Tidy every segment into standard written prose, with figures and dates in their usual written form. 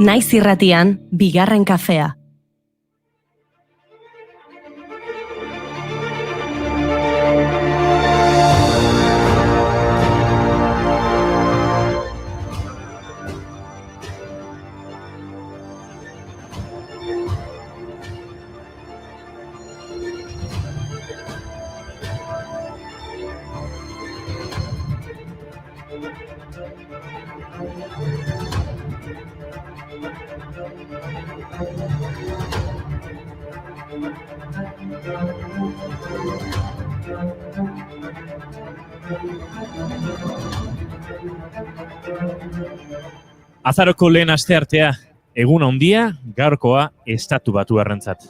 Naiz irratian, bigarren kafea. Azaroko lehen asteartea, egun handia, gaurkoa estatu batuarrentzat.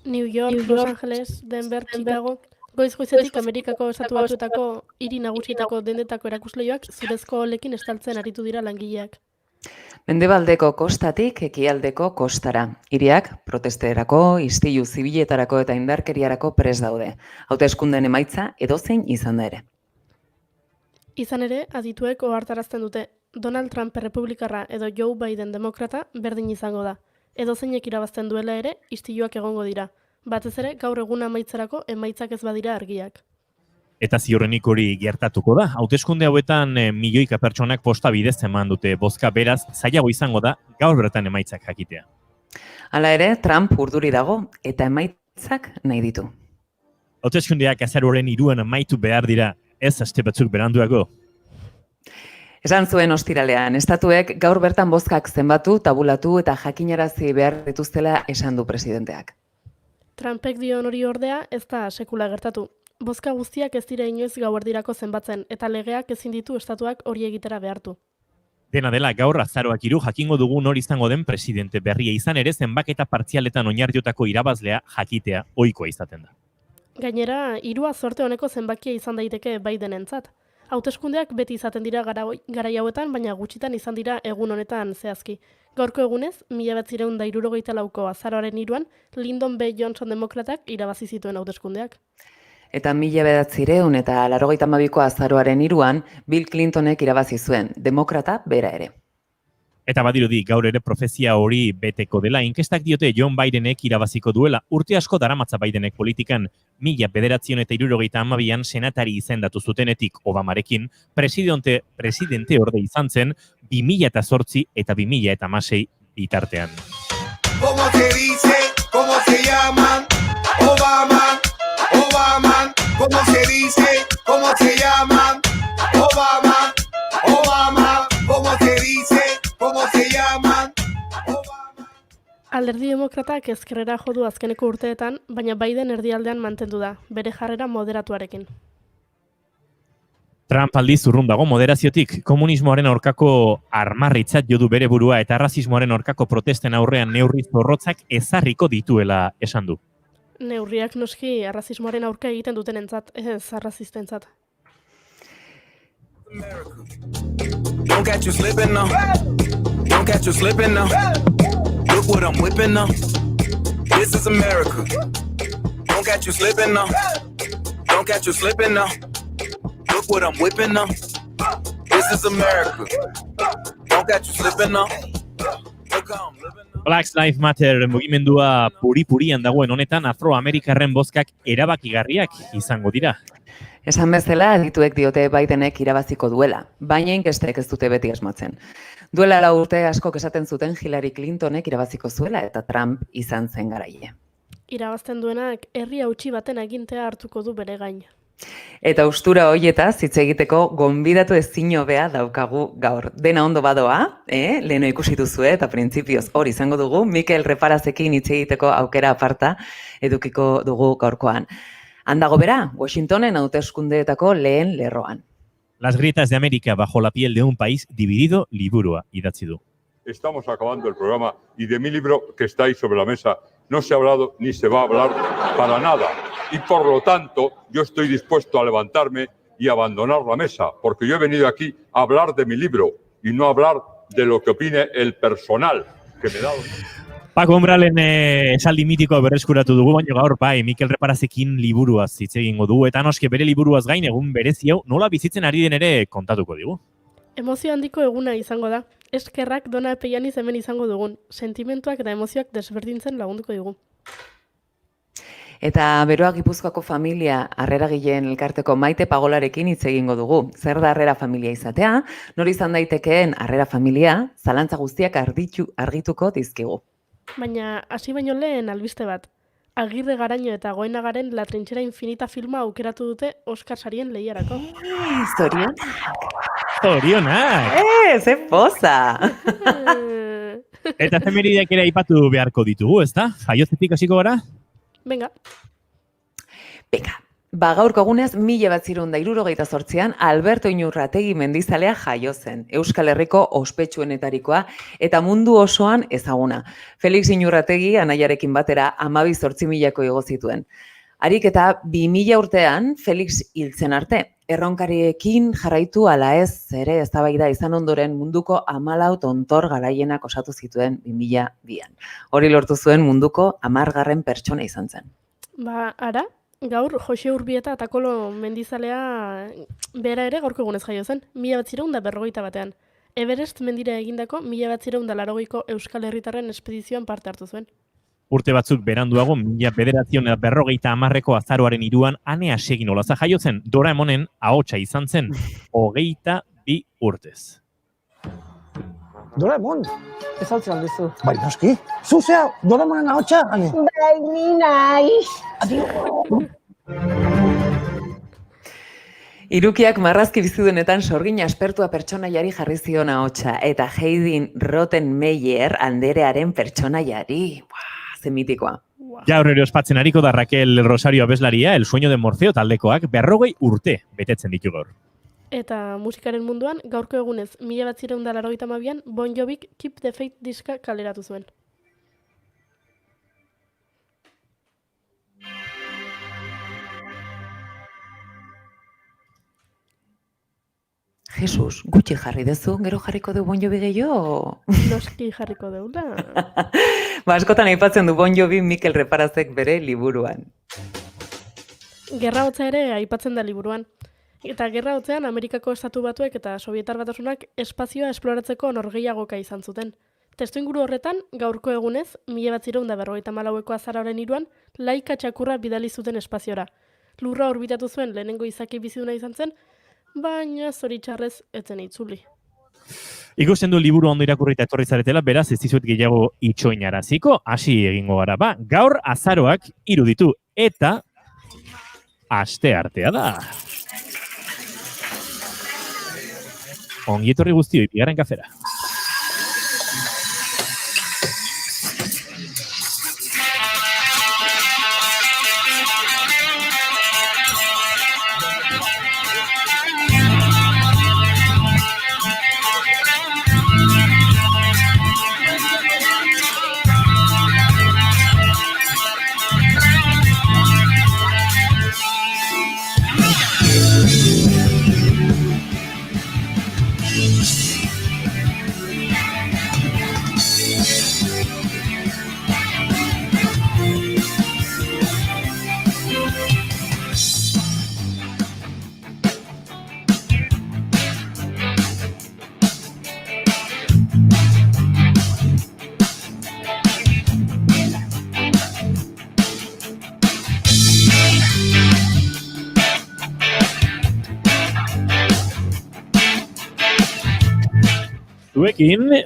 New York, Los Angeles, Denver, Chicago, goiz-goizetik Amerikako estatu batuetako hiri nagusietako dendetako erakusleihoak zurezko olekin estaltzen aritu dira langileak. Mendebaldeko kostatik ekialdeko kostara. Hiriak protestetarako, istilu zibiletarako eta indarkeriarako prest daude. Hauteskunden emaitza edozein izan da ere. Izan ere, adituek ohartarazten dute, Donald Trump republikarra edo Joe Biden demokrata berdin izango da. Edozeinek irabazten duela ere, istiluak egongo dira. Batez ere, gaur egun amaitzerako emaitzak ez badira argiak. Eta ziurrenik hori gertatuko da. Hauteskunde hauetan milioika pertsonak posta bidez eman dute bozka, beraz, zailago izango da gaur bertan emaitzak jakitea. Hala ere, Trump urduri dago eta emaitzak nahi ditu. Hauteskundeak azaroaren 3 amaitu behar dira, ez aste batzuk beranduago. Esan zuen ostiralean, estatuek gaur bertan bozkak zenbatu, tabulatu eta jakinarazi behar dituztela esan du presidenteak. Trumpek dion hori ordea ez da sekula gertatu. Bozka guztiak ez dira inoiz gauerdirako zenbatzen, eta legeak ezin ditu estatuak hori egitera behartu. Dena dela, gaur azaroak 3 jakingo dugu nor izango den presidente berria izan ere zenbaketa partzialetan oinarriotako irabazlea jakitea ohikoa izaten da. Gainera, 3 zorte honeko zenbakia izan daiteke Bidenentzat. Hauteskundeak beti izaten dira garai hauetan, baina gutxitan izan dira egun honetan zehazki. Gaurko egunez, 1964ko azaroaren 3an, Lyndon B. Johnson demokratak irabazi zituen hauteskundeak. Eta 1982ko azaroaren 3an, Bill Clintonek irabazi zuen, demokrata bera ere. Eta badirudi gaur ere profezia hori beteko dela, inkestak diote John Bidenek irabaziko duela. Urte asko daramatza Bidenek politikan, 1972an senatari izendatu zutenetik Obamarekin, presidente orde izan zen 2008 eta 2016 bitartean. ¿Cómo se dice? ¿Cómo se llaman? Obama, Obama. ¿Cómo se dice? ¿Cómo se llaman? Obama, Obama. ¿Cómo se dice? ¿Cómo se llaman? Obama. Alderdi demokratak ezkerrera jo du azkeneko urteetan, baina Biden erdialdean mantendu da, bere jarrera moderatuarekin. Trump aldiz urrun dago moderaziotik, komunismoaren aurkako armarritzat jo du bere burua eta arrazismoaren aurkako protesten aurrean neurri zorrotzak ezarriko dituela esan du. Neurriak noski arrazismoaren aurka egiten dutenentzat, ez arrazistentzat. Don't catch you slipping now. Don't catch you slipping now. Look what I'm whipping now. This is America. Don't catch you slipping now. Don't catch you slipping now. Look what I'm whipping now. This is America. Don't catch you slipping now. Look how I'm living now. Black Lives Matter mugimendua puri-purian dagoen honetan Afroamerikarren bozkak erabakigarriak izango dira. Esan bezala, adituek diote Bidenek irabaziko duela, baina inkestek ez dute beti asmatzen. Duela 4 urte askok esaten zuten Hillary Clintonek irabaziko zuela eta Trump izan zen garaile. Irabazten duenak herri hautsi baten agintea hartuko du bere gain. Eta ustura hoietaz hitz egiteko gonbidatu ezin hobea daukagu gaur. Dena ondo badoa, leheno ikusi duzue eta printzipioz hori izango dugu, Mikel Reparazekin hitz egiteko aukera aparta edukiko dugu gaurkoan. Handago bera, Washingtonen hauteskundeetako lehen lerroan. Las grietas de América bajo la piel de un país dividido liburua idatzi du. Estamos acabando el programa y de mi libro que está ahí sobre la mesa no se ha hablado ni se va a hablar para nada. Y por lo tanto yo estoy dispuesto a levantarme y abandonar la mesa, porque yo he venido aquí a hablar de mi libro y no a hablar de lo que opine el personal que me da. Paco Umbralen esaldi mitikoa berreskuratu dugu, baina gaur bai, Mikel Reparazekin liburuaz hitz egingo dugu, eta noski bere liburuaz gain egun berezi hau nola bizitzen ari den ere kontatuko digu. Emozio handiko eguna izango da. eskerrak Dona Epeianiz hemen izango dugun. Sentimentuak eta emozioak desberdintzen lagunduko digu. Eta beroa Gipuzkoako familia harreragileen elkarteko Maite Pagolarekin hitz egingo dugu. Zer da harrera familia izatea? Nor izan daitekeen harrera familia? Zalantza guztiak argituko dizkigu. Baina hasi baino lehen albiste bat. Agirre Garaño eta Goenagaren La Trinchera Infinita filma aukeratu dute Oscar sarien lehiarako. Zorionak! Ze poza! Eta efemerideak ere aipatu beharko ditugu, ezta? Jaiotzetik hasiko gara? Venga. Gaurko egunez 1968an Alberto Inurrategi mendizalea jaio zen, Euskal Herriko ospetsuenetarikoa eta mundu osoan ezaguna. Felix Inurrategi anaiarekin batera 12.000 igo zituen. Harik eta 2000 urtean Felix hiltzen arte. Erronkariekin jarraitu ala ez ere eztabaida izan ondoren munduko 14 tontor garaienak osatu zituen 2002an. Hori lortu zuen munduko 10. pertsona izan zen. Ara, gaur Jose Urbieta eta Kolo mendizalea bera ere gaurko egunez jaio zen, 1941 Everest mendira egindako 1980ko Euskal Herritarren espedizioan parte hartu zuen. Urte batzuk beranduago, 1950ko azaroaren 3an Ane Asegin Olaza jaio zen, Doraemonen ahotsa izan zen, 22 urtez. Doraemon, ez altze alduzu. Bai, noski. Zuzea, Doraemonen ahotsa, Ane. Bai, ni naiz. Irukiak marrazki bizidunetan sorgin aspertua pertsonaiari jarri zion ahotsa eta Heidin Rottenmeier anderearen pertsonaiari. Ze mitikoa. Gaur ere ospatzen ariko da Raquel Rosario abeslaria, El sueño de Morfeo taldekoak 40 urte betetzen ditu gaur. Eta musikaren munduan, gaurko egunez 1982an Bon Jovik Keep the Faith diska kaleratu zuen. Jesus, gutxi jarri dezu, gero jarriko du Bon Jovi gehiago? Noski jarriko deula. Askotan aipatzen du Bon Jovi Mikel Reparazek bere liburuan. Gerra hotza ere aipatzen da liburuan. Eta gerra hotzean Amerikako Estatu Batuek eta Sobietar Batasunak espazioa esploratzeko norgehiagoka izan zuten. Testuinguru horretan, gaurko egunez, 1954ko azaroaren 3an, Laika txakurra bidali zuten espaziora. Lurra orbitatu zuen lehenengo izaki biziduna izan zen, baina zoritxarrez etzen itzuli. Ikusten du liburu ondo irakurri eta etorri zaretela, beraz ez dizuet gehiago itxoinaraziko, hasi egingo gara. Gaur azaroak 3 ditu eta asteartea da. Ongi etorri guztioi, bigarren kafera.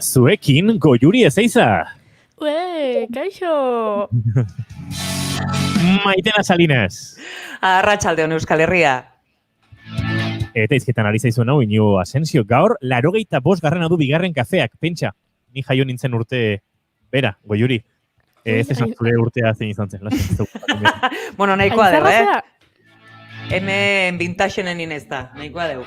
Zuekin, Goiuri Ezeiza. Kaixo! Maitena Salinas. Arratsaldeon Euskal Herria. Eta izketan ari zaizuen hau, Iñigo Asensio. Gaur, 85. du bigarren kafeak, pentsa. Ni jaio nintzen urte, bera, Goiuri. Ez esan zure urtea zein izan zen. Bueno, nahikoa dugu, Hemen vintaxenen inezta, nahikoa dugu.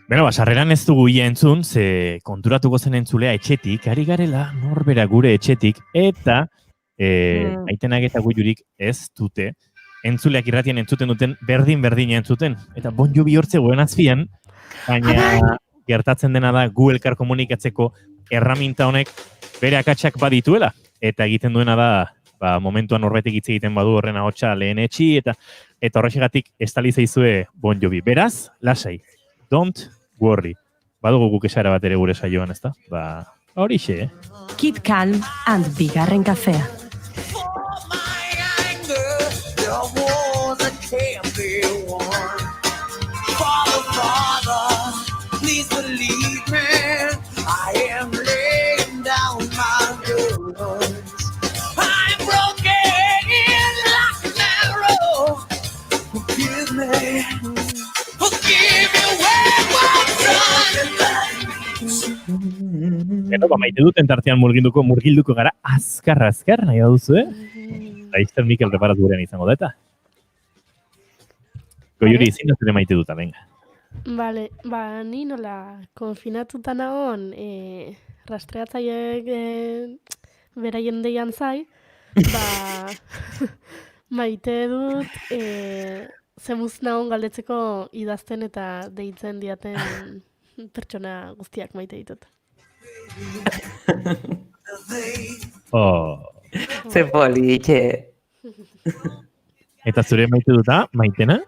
Beno, sarreran ez dugu ia entzun, ze konturatuko zen entzulea etxetik, ari garela norbera gure etxetik, eta Aitenak eta Guiurik ez dute, entzuleak irratian entzuten duten, berdin-berdina entzuten. Eta Bon Jovi hortze goen azpian, baina gertatzen dena da gu elkar komunikatzeko erraminta honek bere akatsak badituela. Eta egiten duena da, momentuan norbetik hitz egiten badu horren ahotsa lehen etxi, eta horrexegatik estali zaizue Bon Jovi. Beraz, lasai, don't worry. Badugu guk esara bat ere gure saioan, ezta? Horixe, Keep calm and bigarren kafea. Please believe me, I am laying down my goods. I'm broken like an arrow. Forgive me, forgive me when what's done. Maite duten tartean murgilduko gara, azkar, nahi baduzu, Laizter Mikel reparaz gurean izango da, eta? Goiuri, zin da zure maite duta, venga. Vale, ni nola konfinatuta nagon rastreatzaileek beraien deian zai, maite dut zemuz nagon galdetzeko idazten eta deitzen diaten pertsona guztiak maite ditut. Ze politxe. Eta zure maite duta, Maitena?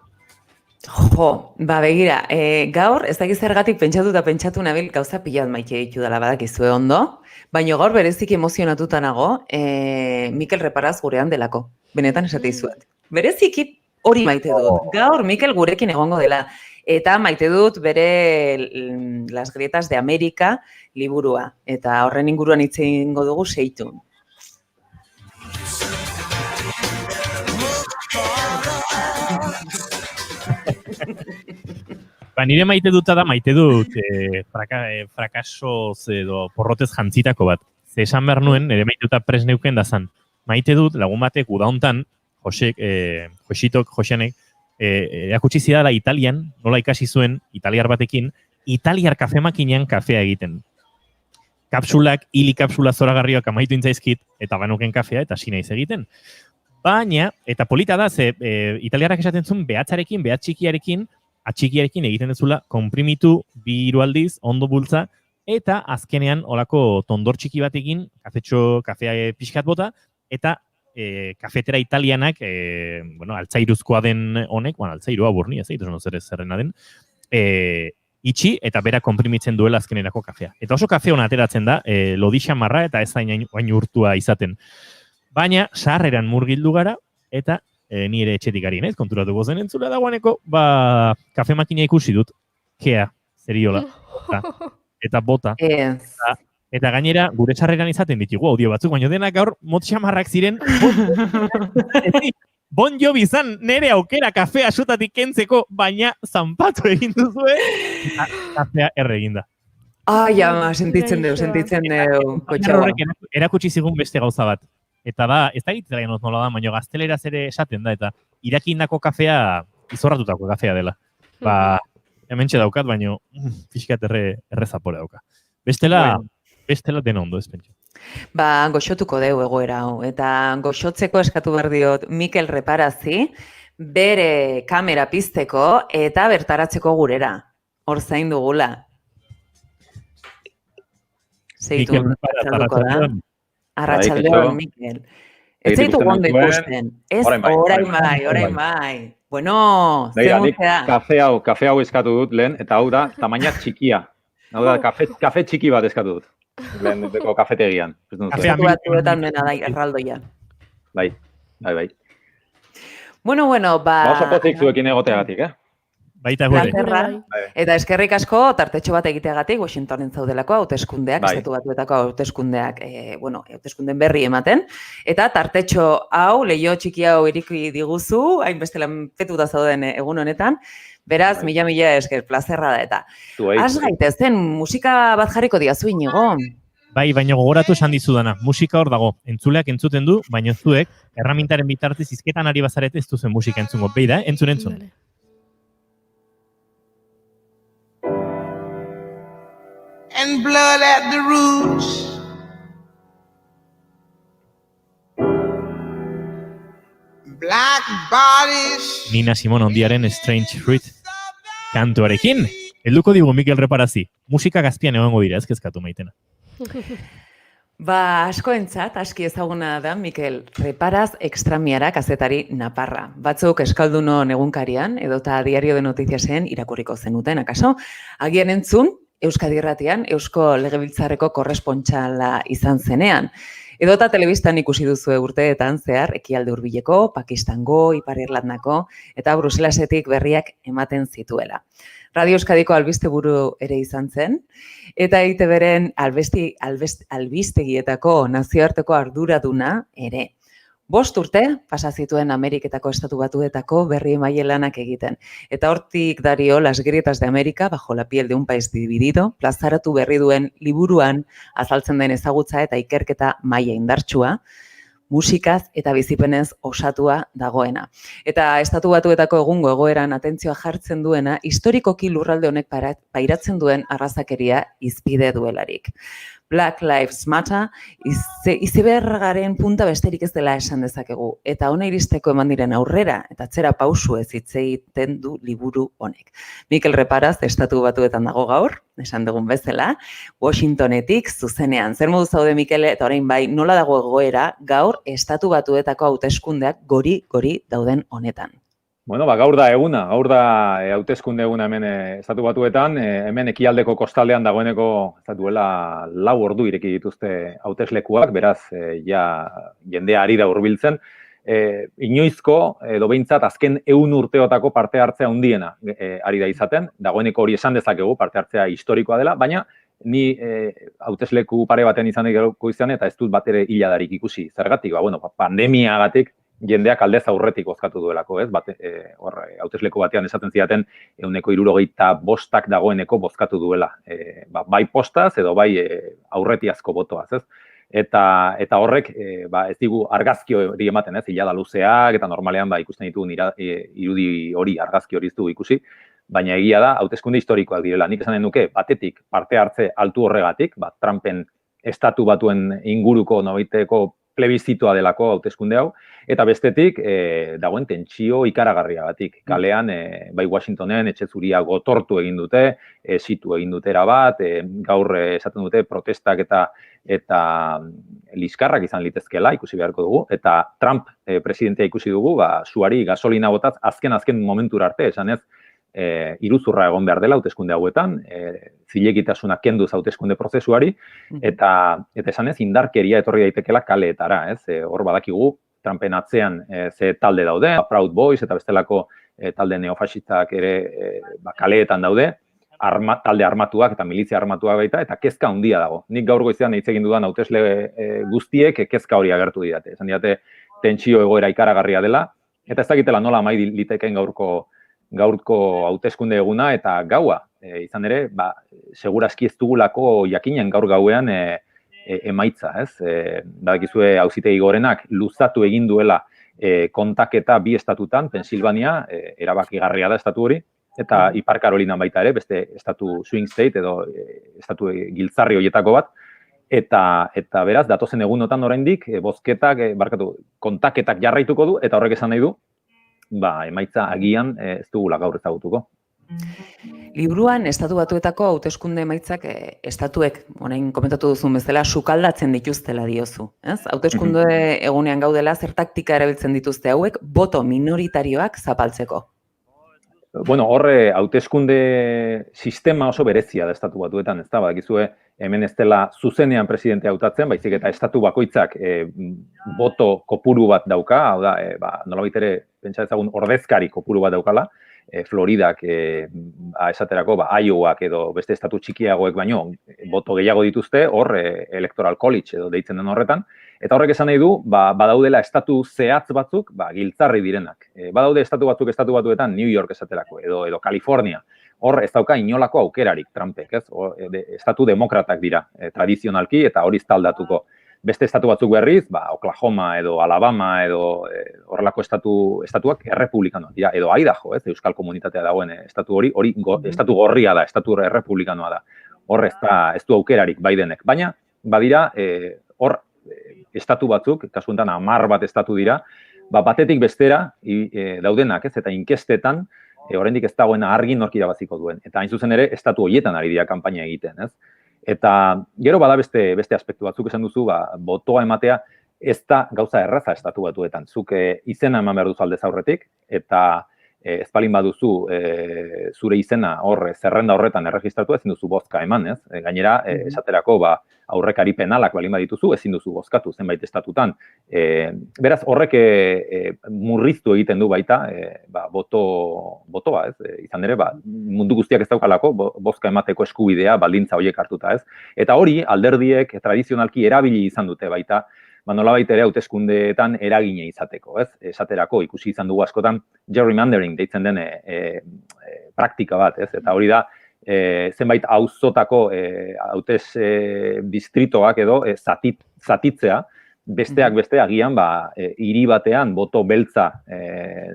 Jo, begira, gaur ez dakiz zergatik pentsatu nabil gauza pilat maite ditu dela badakizue ondo, baina gaur bereziki emozionatuta nago Mikel Reparaz gurean delako, benetan esate dizuet. Bereziki hori maite dut, gaur Mikel gurekin egongo dela, eta maite dut bere Las Grietas de América liburua, eta horren inguruan hitz egingo dugu seitun. Nire maite duta da, maite dut frakasoz edo porrotez jantzitako bat. Ze esan behar nuen, nire maite duta presneuken da zan. Maite dut lagun batek uda hontan, Joseanek, erakutsi zidala Italian, nola ikasi zuen, italiar batekin, italiar kafemakinean kafea egiten. Kapsulak, hili kapsula zoragarrioak amaitu intzaizkit, eta banuken kafea, eta sinaiz egiten. Baina, eta polita da, ze italiarrak esaten zuen behatzarekin, behat txikiarekin, atxikiarekin egiten dezula, konprimitu 2 3 aldiz, ondo bultza, eta azkenean olako tondor txiki batekin, kafea pixkat bota, eta kafetera italianak, altzairuzkoa den honek, altzairua burni, ez egiten zerrena den, itxi eta bera konprimitzen duela azkenerako kafea. Eta oso kafe hona ateratzen da, lodi xamarra eta ez da hain urtua izaten. Baina, sarreran murgildu gara, eta ni ere etxetik ari naiz, konturatuko zen entzula dagoeneko, kafe makina ikusi dut, kea, zeriola, eta bota. Eta gainera, gure sarreran izaten ditugu audio batzuk, baina denak gaur motxamarrak ziren, Bon Jovi izan nere aukera kafea sutatik kentzeko, baina zanpatu egin duzue, eta kafea erre egin da. Ai, ama, sentitzen deu, kotxaua. Erakutsi zigun beste gauza bat. Eta da, ez da gitzera nola da, baina gazteleraz ere esaten da, eta irakindako kafea, izorratutako kafea dela. Hementxe daukat, baina fiskat erre zapore dauka. Bestela den ondo, ez pentsa. Goxotuko deu egoera hau, eta goxotzeko eskatu behar diot Mikel Reparazi, bere kamera pizteko eta bertaratzeko gurera. Hor zain dugula. Zeitu, arratsalduko da. Arratsaldeon, Mikel. Ez zaitu gondo ikusten. Ez, orain bai. Bueno, kafe hau eskatu dut lehen, eta hau da, tamaina txikia. Hau da, kafe txiki bat eskatu dut. Lehen duteko kafetegian. Kafeatu batuetan nena da, erraldoia. Bai. Bueno, oso pozik zuekin egoteagatik, Baita gure. Eta eskerrik asko, tartetxo bat egiteagatik, Washingtonen zaudelako, hauteskundeak, estatu batuetako hauteskundeak, hauteskunden berri ematen. Eta tartetxo hau, leio txiki hau iriki diguzu, hainbeste lanpetu da zauden egun honetan, beraz, mila esker, plazerra da eta. Az gaitezen, musika bat jarriko diazu inigo. Bai, baina gogoratu esan dizudana, musika hor dago, entzuleak entzuten du, baina zuek, erramintaren bitartez izketan ari bazarete ez duzen musika entzungo. Beida, entzun. and blood at the roots. Black bodies. Nina Simone ondiaren Strange Fruit kantuarekin. Helduko digu Mikel Reparazi. Musika gazpian egongo dira, ez kezkatu maitena. Ba, askoentzat, aski ezaguna da Mikel Reparaz Extramiara kazetari naparra. Batzuk eskaldunon egunkarian, edota Diario de Noticiasen irakurriko zenuten, akaso? Agian entzun, Euskadi Irratian, Eusko Legebiltzarreko korrespontxala izan zenean. Edota telebistan ikusi duzue urteetan zehar, Ekialde Hurbileko, Pakistango, Ipar Irlandako, eta Bruselasetik berriak ematen zituela. Radio Euskadiko albisteburu ere izan zen, eta EITB-ren albistegietako nazioarteko arduraduna ere. 5 urte pasa zituen Ameriketako Estatu Batuetako berri emaile lanak egiten. Eta hortik dario Las grietas de América bajo la piel de un país dividido, plazaratu berri duen liburuan azaltzen den ezagutza eta ikerketa maila indartsua, musikaz eta bizipenez osatua dagoena. Eta Estatu Batuetako egungo egoeran atentzioa jartzen duena, historikoki lurralde honek pairatzen duen arrazakeria izpide duelarik. Black Lives Matter izebergaren punta besterik ez dela esan dezakegu. Eta hona iristeko eman diren aurrera eta atzera pausu ez hitz egiten du liburu honek. Mikel Reparaz Estatu Batuetan dago gaur, esan dugun bezala, Washingtonetik zuzenean. Zer modu zaude Mikel, eta orain bai, nola dago egoera gaur Estatu Batuetako hauteskundeak gori dauden honetan? Bueno, gaur da eguna, hauteskunde eguna hemen Estatu Batuetan, hemen ekialdeko kostaldean dagoeneko ez duela 4 ordu ireki dituzte hauteslekuak, beraz jendea ari da hurbiltzen. Inoizko, edo behintzat azken 100 urteotako parte hartzea handiena ari da izaten, dagoeneko hori esan dezakegu, parte hartzea historikoa dela, baina ni hautesleku pare baten izan izan eta ez dut bat ere hiladarik ikusi. Zergatik, pandemiagatik, jendeak aldez aurretik bozkatu duelako, ez? Hautesleku batean esaten zidaten 75% dagoeneko bozkatu duela. Bai postaz edo bai aurretiazko botoaz, ez? Eta horrek ez digu argazki hori ematen, ez? Hilada luzeak eta normalean ikusten ditugun irudi hori, argazki hori ez dugu ikusi, baina egia da hauteskunde historikoak direla. Nik esanen nuke batetik parte hartze altu horregatik, Trumpen Estatu Batuen inguruko nobaiteko plebizitoa delako hauteskunde hau, eta bestetik dagoen tentsio ikaragarriagatik. Kalean, bai Washingtonen, etxe zuria gotortu egin dute, situ egin dute erabat, gaur esaten dute protestak eta liskarrak izan litezkela, ikusi beharko dugu, eta Trump presidentea ikusi dugu, suari gasolina botaz azken momentura arte, esanez, iruzurra egon behar dela hauteskunde hauetan, zilegitasuna kenduz hauteskunde prozesuari, eta esanez indarkeria etorri daitekela kaleetara, ez? Hor badakigu, Trumpen atzean ze talde daude, Proud Boys eta bestelako talde neofasistak ere kaleetan daude, talde armatuak eta milizia armatuak baita, eta kezka handia dago. Nik gaur goizean hitz egin dudan hautesle guztiek kezka hori agertu didate. Esan didate tentsio egoera ikaragarria dela, eta ez dakitela nola amai litekeen gaurko hauteskunde eguna eta gaua. Izan ere, segurazki ez dugulako jakinen gaur gauean emaitza, ez? Badakizue Auzitegi Gorenak luzatu egin duela kontaketa 2 estatutan, Pensilvania, erabakigarria da estatu hori, eta Ipar Karolinan baita ere, beste estatu swing state edo estatu giltzarri horietako bat, eta beraz, datozen egunotan oraindik kontaketak jarraituko du, eta horrek esan nahi du, emaitza agian ez dugula gaur ezagutuko. Liburuan, Estatu Batuetako hauteskunde emaitzak estatuek, orain komentatu duzun bezala, sukaldatzen dituztela diozu. Hauteskunde egunean gaudela, zer taktika erabiltzen dituzte hauek, boto minoritarioak zapaltzeko? Bueno, horre, hauteskunde sistema oso berezia da Estatu Batuetan, ez da, badakizue, hemen ez dela zuzenean presidentea hautatzen, baizik eta estatu bakoitzak boto kopuru bat dauka, hau da, nolabait ere, pentsa ezagun ordezkari kopuru bat daukala, Floridak, esaterako, Iowak edo beste estatu txikiagoek baino, boto gehiago dituzte, hor, Electoral College edo deitzen den horretan, eta horrek esan nahi du, badaudela estatu zehatz batzuk, giltzarri direnak. Badaude estatu batuetan, New York esaterako, edo California, hor ez dauka inolako aukerarik Trumpek, ez? Estatu demokratak dira, tradizionalki, eta hori aldatuko. Beste estatu batzuk berriz, Oklahoma edo Alabama edo horrelako estatuak errepublikanoak dira, edo Idaho, ez? Euskal komunitatea dagoen estatu hori estatu gorria da, estatu errepublikanoa da. hor ez du aukerarik Bidenek. Baina, badira, hor estatu batzuk, kasu honetan 10 bat estatu dira, batetik bestera daudenak, ez, eta inkestetan, oraindik ez dagoena argi nork irabaziko duen. Eta hain zuzen ere, estatu horietan ari dira kanpaina egiten, ez? Eta gero bada beste aspektu batzuk esan duzu, botoa ematea ez da gauza erraza estatu batuetan. Zuk izena eman behar duzu aldez aurretik, eta ez balin baduzu zure izena zerrenda horretan erregistratu, ezin duzu bozka eman, ez? Gainera, esaterako aurrekari penalak balin badituzu, ezin duzu bozkatu zenbait estatutan. Beraz, horrek murriztu egiten du baita botoa, ez? Izan ere, mundu guztiak ez daukalako bozka emateko eskubidea baldintza horiek hartuta, ez? Eta hori, alderdiek tradizionalki erabili izan dute baita, nolabait ere hauteskundeetan eragine izateko, ez? Esaterako ikusi izan dugu askotan gerrymandering deitzen den praktika bat, ez? Eta hori da, zenbait auzotako hautes distritoak edo zatitzea, besteak beste agian hiri batean boto beltza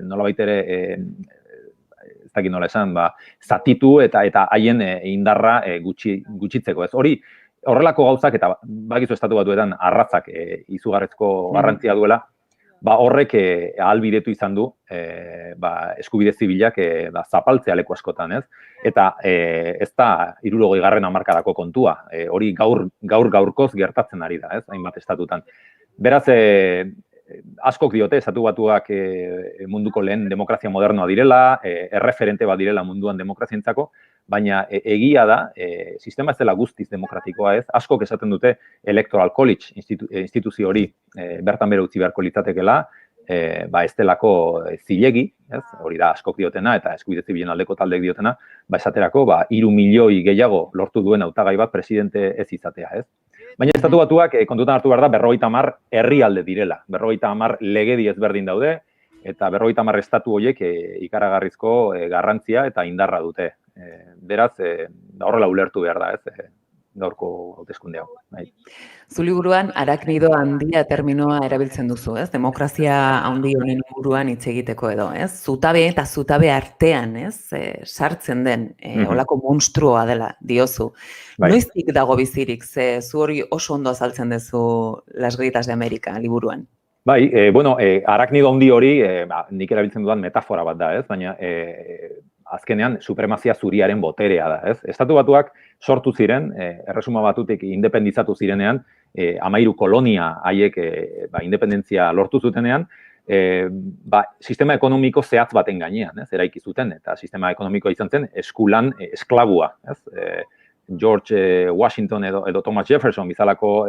nolabait ere ez dakit nola esan, zatitu eta haien indarra gutxitzeko, ez? Hori horrelako gauzak eta bakizu estatu batuetan arratzak izugarrizko garrantzia duela, horrek ahalbidetu izan du eskubide zibilak zapaltzea leku askotan, ez? Eta ez da 60. hamarkadako kontua, hori gaurkoz gertatzen ari da, ez? Hainbat estatutan. Beraz, askok diote, estatu batuak munduko lehen demokrazia modernoa direla, erreferente bat direla munduan demokrazientzako, baina egia da, sistema ez dela guztiz demokratikoa, ez? Askok esaten dute Electoral College instituzio hori bertan bera utzi beharko litzatekeela, ez delako zilegi, ez? Hori da askok diotena eta eskubide zibilen aldeko taldek diotena, esaterako 3 milioi gehiago lortu duen hautagai bat presidente ez izatea, ez? Baina estatu batuak kontutan hartu behar da 50 herrialde direla, 50 legedi ezberdin daude, eta 50 estatu horiek ikaragarrizko garrantzia eta indarra dute. Beraz, horrela ulertu behar da, ez, gaurko hauteskunde hau. Zu liburuan araknido handia terminoa erabiltzen duzu, ez? Demokrazia handi honen inguruan hitz egiteko edo, ez? Zutabe eta zutabe artean, ez? Sartzen den olako monstruoa dela diozu. Noiztik dago bizirik, zu hori oso ondo azaltzen duzu Las Gritas de América liburuan? Araknido handi hori, nik erabiltzen dudan metafora bat da, ez? Baina azkenean supremazia zuriaren boterea da, ez? Estatu batuak sortu ziren, erresuma batutik independizatu zirenean, 13 kolonia haiek independentzia lortu zutenean, sistema ekonomiko zehatz baten gainean, ez? Eraiki zuten, eta sistema ekonomikoa izan zen eskulan esklabua, ez? George Washington edo Thomas Jefferson bizalako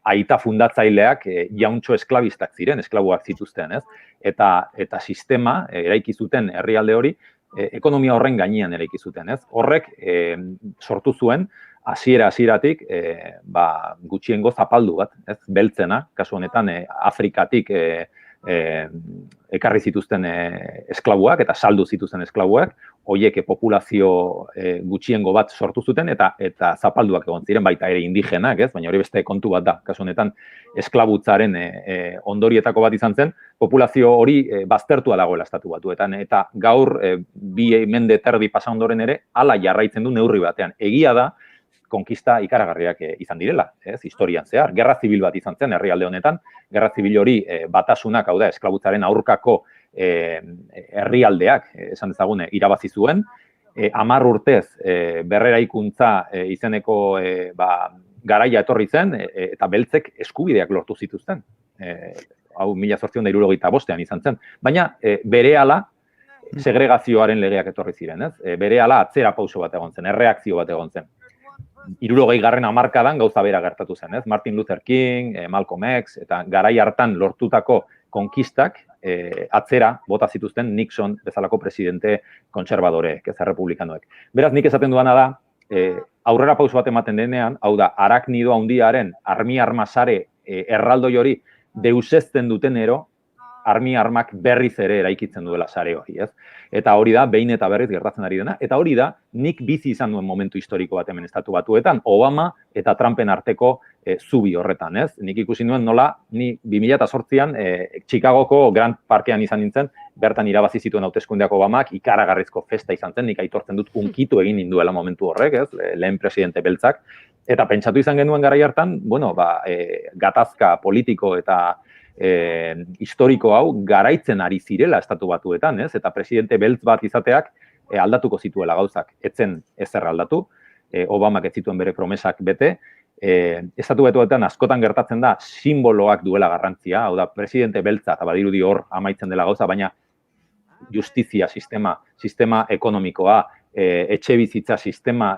aita fundatzaileak jauntxo esklabistak ziren, esklabuak zituzten, ez? Eta sistema eraiki zuten herrialde hori, ekonomia horren gainean eraiki zuten, ez? Horrek sortu zuen hasieratik gutxiengo zapaldu bat, ez? Beltzena, kasu honetan Afrikatik ekarri zituzten esklabuak eta saldu zituzten esklabuak, hoiek populazio gutxiengo bat sortu zuten eta zapalduak egon ziren baita ere indigenak, ez? Baina hori beste kontu bat da. Kasu honetan esklabutzaren ondorietako bat izan zen, populazio hori baztertua dagoela estatu batuetan eta gaur 2 mende terdi pasa ondoren ere hala jarraitzen du neurri batean. Egia da konkista ikaragarriak izan direla, ez? Historian zehar. Gerra zibil bat izan zen herrialde honetan, gerra zibil hori batasunak, hau da, esklabutzaren aurkako herrialdeak, esan dezagune, irabazi zuen, 10 urtez berreraikuntza izeneko garaia etorri zen eta beltzek eskubideak lortu zituzten. Hau 1875 izan zen. Baina berehala segregazioaren legeak etorri ziren, ez? Berehala atzera pauso bat egon zen, erreakzio bat egon zen. 60. hamarkadan gauza bera gertatu zen, ez? Martin Luther King, Malcolm X, eta garai hartan lortutako konkistak atzera bota zituzten Nixon bezalako presidente kontserbadoreek, ez errepublikanoek. Beraz, nik esaten duana da, aurrera pauso bat ematen denean, hau da, araknido handiaren armi-armasare erraldoi hori deusezten dutenero, armi-armak berriz ere eraikitzen duela sare hori, ez? Eta hori da, behin eta berriz gertatzen ari dena, eta hori da, nik bizi izan duen momentu historiko bat hemen estatu batuetan, Obama eta Trumpen arteko zubi horretan, ez? Nik ikusi nuen nola, ni 2008an Chicagoko Grand Parkean izan nintzen, bertan irabazi zituen hauteskundeak Obamak, ikaragarrizko festa izan zen, nik aitortzen dut unkitu egin ninduela momentu horrek, ez? Lehen presidente beltzak, eta pentsatu izan genuen garai hartan, bueno, gatazka politiko eta historiko hau garaitzen ari zirela estatu batuetan, ez? Eta presidente beltz bat izateak aldatuko zituela gauzak. Etzen ezer aldatu, Obamak ez zituen bere promesak bete, estatu batuetan askotan gertatzen da simboloak duela garrantzia, hau da, presidente beltza, eta badirudi hor amaitzen dela gauza, baina justizia sistema ekonomikoa, etxe bizitza sistema,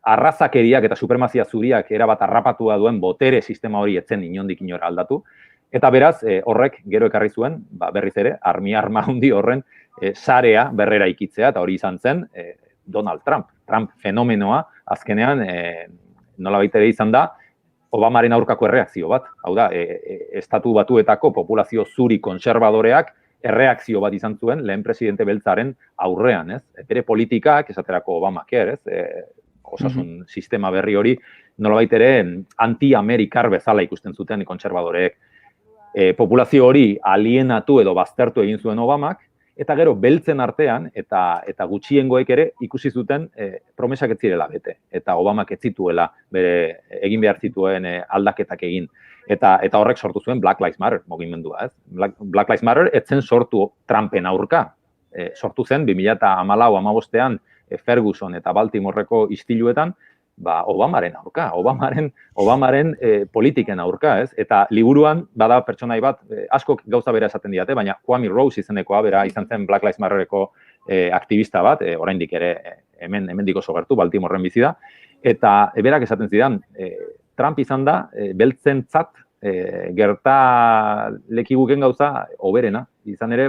arrazakeriak eta supremazia zuriak erabat harrapatua duen botere sistema hori etzen inondik inora aldatu. Eta beraz, horrek gero ekarri zuen, berriz ere, arma handi horren sarea berrera ikitzea, eta hori izan zen Donald Trump. Trump fenomenoa, azkenean, nolabait ere izan da, Obamaren aurkako erreakzio bat. Hau da, estatu batuetako populazio zuri konservadoreak erreakzio bat izan zuen lehen presidente beltzaren aurrean, ez? Bere politikak, esaterako Obamak, ez? Osasun sistema berri hori, nolabait ere anti-amerikar bezala ikusten zuten konservadoreek. Populazio hori alienatu edo baztertu egin zuen Obamak, eta gero beltzen artean, eta gutxiengoek ere ikusi zuten promesak ez zirela bete. Eta Obamak ez zituela bere egin behar zituen aldaketak egin. Eta horrek sortu zuen Black Lives Matter mugimendua, ez? Black Lives Matter etzen sortu Trumpen aurka. Sortu zen 2014-15ean Ferguson eta Baltimoreko istiluetan, Obamaren aurka, Obamaren politiken aurka, ez? Eta liburuan, bada pertsonai bat, askok gauza bera esaten diate, baina Kwame Rose izenekoa, bera izan zen Black Lives Matterreko aktivista bat, oraindik ere hemendik oso gertu, Baltimorren bizi da, eta berak esaten zidan, Trump izan da, beltzentzat gerta lekiguken gauza oberena, izan ere,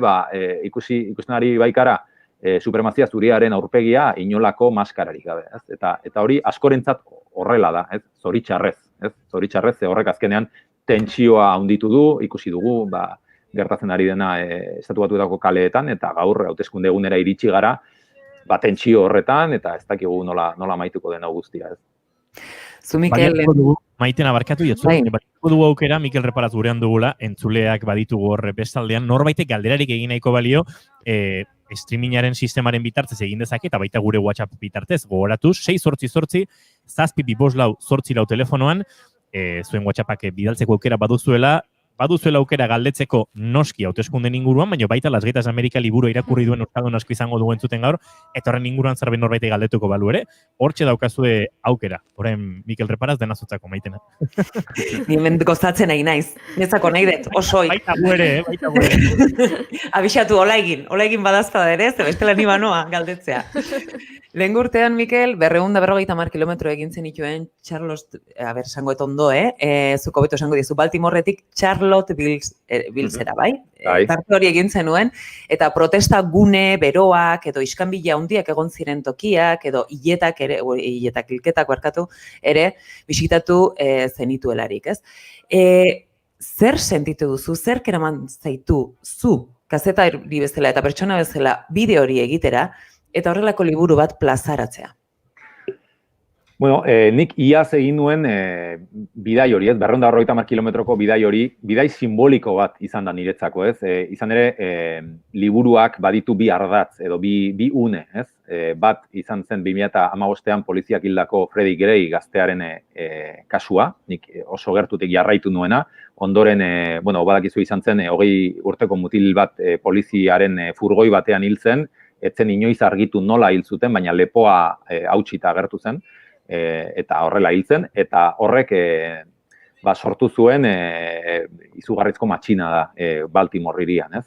ikusten ari baikara, supremazia zuriaren aurpegia inolako maskararik gabe, ez? Eta hori askorentzat horrela da, ez? Zoritxarrez, ez? Zoritxarrez, horrek azkenean tentsioa handitu du, ikusi dugu, gertatzen ari dena estatu batuetako kaleetan, eta gaur hauteskunde egunera iritsi gara, tentsio horretan, eta ez dakigu nola amaituko den hau guztia, ez? Zu, Mikel... Maiten abarkatu, batiko dugu aukera, Mikel Reparaz gurean dugula, entzuleak baditugu horre bestaldean, norbaitek galderarik egin nahiko balio, streamingaren sistemaren bitartez egin dezake, eta baita gure WhatsApp bitartez, gogoratuz, 688 754 telefonoan, zuen WhatsAppak bidaltzeko aukera baduzuela aukera galdetzeko noski hauteskunden inguruan, baina baita Las Gaitas Amerika liburu irakurri duen euskaldun asko izango dugu entzuten gaur, eta horren inguruan zerben norbaitek galdetuko balu ere, hortxe daukazue aukera. Horren Mikel Reparaz denazutzako maitena. Ni hemen gozatzen nahi naiz. Nezako nahi dut, osoi. Baita guere. Abixatu, hola egin badazpada ere, ze bestela ni banoa galdetzea. Lehen urtean, Mikel, 250 kilometro egin zenituen Charlotte, sangoet ondo, zuko beto esango dizu, Baltimorretik Charlottesville-era, bai? Tarte hori egin zenuen, eta protesta gune, beroak, edo iskanbila handiak egon ziren tokiak, edo hiletak hilketak ere, bisitatu zenituelarik, ez? Zer sentitu duzu, zer keraman zaitu zu, kazetari bezala eta pertsona bezala bideo hori egitera, eta horrelako liburu bat plazaratzea? Bueno, nik iaz egin nuen bidai hori, 250 kilometroko bidai hori, bidai simboliko bat izan da niretzako, ez? Izan ere, liburuak baditu bi ardatz, edo bi une, ez? Bat izan zen 2015ean poliziak hildako Freddie Gray gaztearen kasua, nik oso gertutik jarraitu nuena, ondoren, badakizu izan zen, 20 urteko mutil bat poliziaren furgoi batean hil zen, etzen inoiz argitu nola hil zuten, baina lepoa hautsita agertu zen, eta horrela hil zen, eta horrek sortu zuen izugarrizko matxina da Baltimore hirian, ez?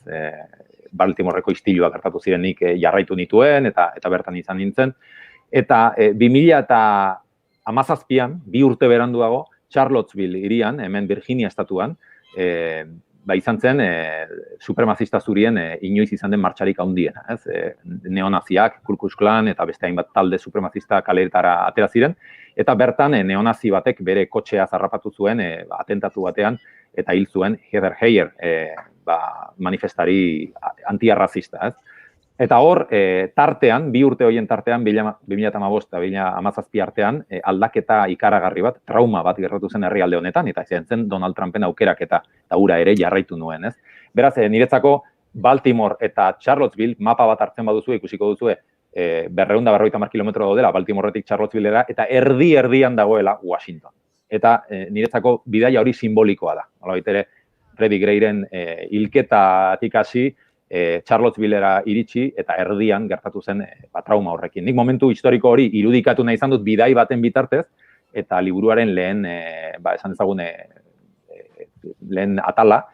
Baltimoreko istiluak gertatu ziren nik jarraitu nituen, eta bertan izan nintzen. Eta 2017an, 2 urte beranduago, Charlottesville hirian, hemen Virginia estatuan, izan zen supremazista zurien inoiz izan den martxarik handiena, ez? Neonaziak, Ku Klux Klan eta beste hainbat talde supremazista kaleetara atera ziren, eta bertan neonazi batek bere kotxea zarrapatu zuen atentatu batean, eta hil zuen Heather Heyer, manifestari antiarrazista, ez? Eta hor, tartean, 2 urte horien tartean, 2015 eta 2017 artean, aldaketa ikaragarri bat, trauma bat gertatu zen herrialde honetan, eta izan zen Donald Trumpen aukeraketa, eta hura ere jarraitu nuen, ez? Beraz, niretzako Baltimore eta Charlottesville, mapa bat hartzen baduzu, ikusiko duzu, 250 kilometro daudela Baltimoretik Charlottesvillera, eta erdian dagoela Washington. Eta niretzako bidaia hori simbolikoa da. Nolabait ere, Freddie Grayren hilketatik hasi, Charlottesvillera iritsi eta erdian gertatu zen trauma horrekin. Nik momentu historiko hori irudikatu nahi izan dut bidai baten bitartez, eta liburuaren lehen, esan dezagun, lehen atala,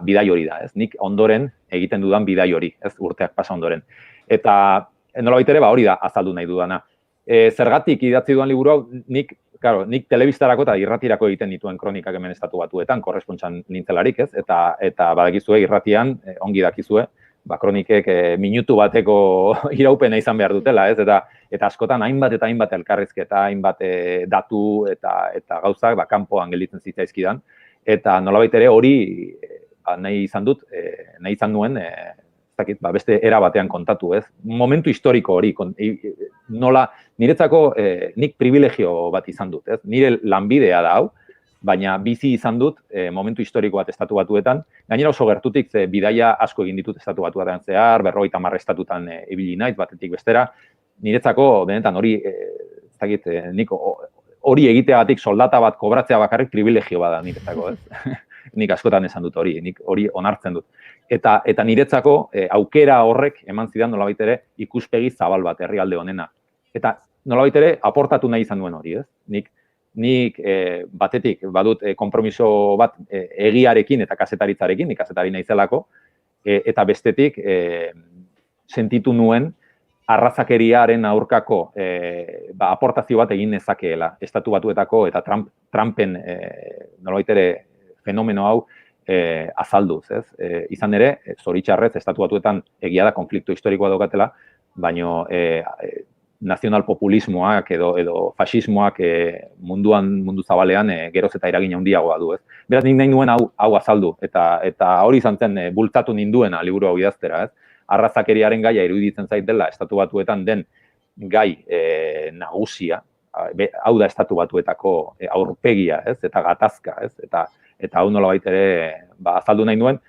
bidai hori da, ez? Nik ondoren egiten dudan bidai hori, ez? Urteak pasa ondoren. Eta nolabait ere, hori da azaldu nahi dudana. Zergatik idatzi duan liburu hau, nik telebistarako eta irratirako egiten dituen kronikak hemen Estatu Batuetan, korrespontsan nintzelarik, ez? Eta badakizue irratian, ongi dakizue, kronikek minutu bateko iraupena izan behar dutela, ez? Eta askotan hainbat eta hainbat elkarrizketa, hainbat datu eta gauzak kanpoan gelditzen zitzaizkidan. Eta nolabait ere hori nahi izan nuen, beste era batean kontatu, ez? Momentu historiko hori, nola, niretzako nik privilegio bat izan dut, ez? Nire lanbidea da hau, baina bizi izan dut momentu historiko bat Estatu Batuetan, gainera oso gertutik bidaia asko egin ditut Estatu Batuetan zehar, 50 estatutan ibili naiz batetik bestera, niretzako benetan hori, nik hori egiteagatik soldata bat kobratzea bakarrik privilegio bada niretzako, ez? Nik askotan esan dut hori, nik hori onartzen dut. Eta niretzako aukera horrek eman zidan nolabait ere ikuspegi zabal bat herrialde honena. Eta nolabait ere aportatu nahi izan duen hori, ez? Nik batetik badut konpromiso bat egiarekin eta kazetaritzarekin, nik kazetari naizelako, eta bestetik sentitu nuen arrazakeriaren aurkako aportazio bat egin nezakeela Estatu Batuetako eta Trumpen nolabait ere fenomeno hau azalduz, ez? Izan ere, zoritxarrez, Estatu Batuetan egia da konflikto historikoa daukatela, baino nazionalpopulismoak edo fasismoak mundu zabalean geroz eta eragin handiagoa du, ez? Beraz, nik nahi nuen hau azaldu, eta hori izan zen bultzatu ninduena liburu hau idaztera, ez? Arrazakeriaren gaia iruditzen zait dela Estatu Batuetan den gai nagusia, hau da Estatu Batuetako aurpegia, ez? Eta gatazka, ez? Eta hau nolabait ere azaldu nahi nuen,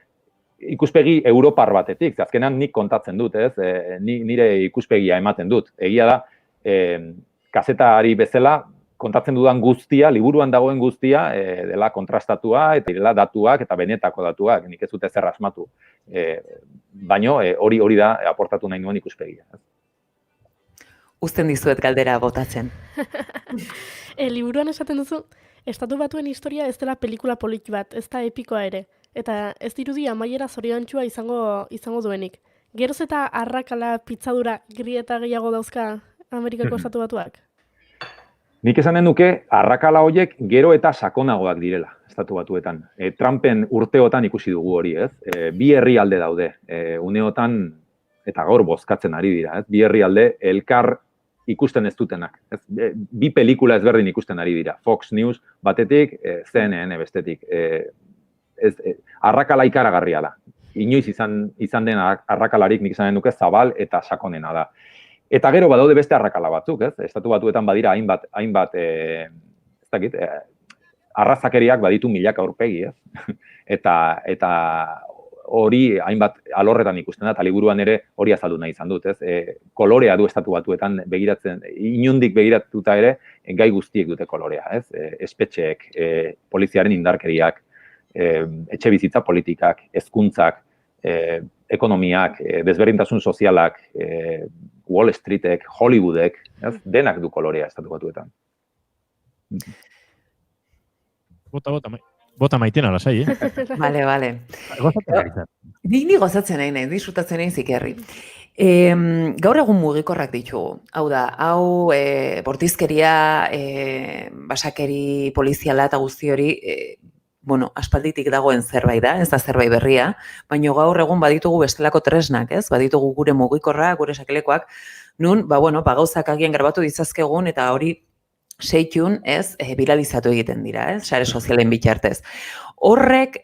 ikuspegi europar batetik, azkenean nik kontatzen dut, ez? Nire ikuspegia ematen dut. Egia da, kazetari bezala, kontatzen dudan guztia, liburuan dagoen guztia, dela kontrastatua, eta dela datuak eta benetako datuak, nik ez dut ezer asmatu. Baino, hori da aportatu nahi nuen ikuspegia. Uzten dizuet galdera botatzen. Liburuan esaten duzu, Estatu Batuen historia ez dela pelikula polit bat, ez da epikoa ere. Eta ez dirudi amaiera zoriontsua izango duenik. Geroz eta arrakala, pitzadura, grieta gehiago dauzka Amerikako Estatu Batuak? Nik esanen nuke, arrakala horiek gero eta sakonagoak direla Estatu Batuetan. Trumpen urteotan ikusi dugu hori, ez? Bi herrialde daude, uneotan eta gaur bozkatzen ari dira, ez? Bi herrialde elkar ikusten ez dutenak. Bi pelikula ezberdin ikusten ari dira. Fox News batetik, CNN bestetik. Arrakala ikaragarria da. Inoiz izan den arrakalarik nik izanen nuke zabal eta sakonena da. Eta gero badaude beste arrakala batzuk, ez? Estatu Batuetan badira hainbat arrazakeriak baditu milaka aurpegi, ez? Eta hori hainbat alorretan ikusten da, eta liburuan ere hori azaldu nahi izan dut, ez? Kolorea du Estatu Batuetan begiratzen, inundik begiratuta ere, gai guztiek dute kolorea, ez? Espetxeek, poliziaren indarkeriak, etxe bizitza politikak, hezkuntzak, ekonomiak, desberdintasun sozialak, Wall Streetek, Hollywoodek, ez? Denak du kolorea Estatu Batuetan. Bota maitena lasai, Bale. Ni gozatzen nahi, disfrutatzen nahi zikerri. Gaur egun mugikorrak ditugu. Hau da, bortizkeria, basakeri, poliziala eta guzti hori, aspalditik dagoen zerbait da, ez da zerbait berria, baina gaur egun baditugu bestelako tresnak, ez? Baditugu gure mugikorrak, gure sakelekoak, nun, gauzak agian grabatu ditzazkegun eta hori seitun, ez, viralizatu egiten dira, ez, sare sozialen bitartez. Horrek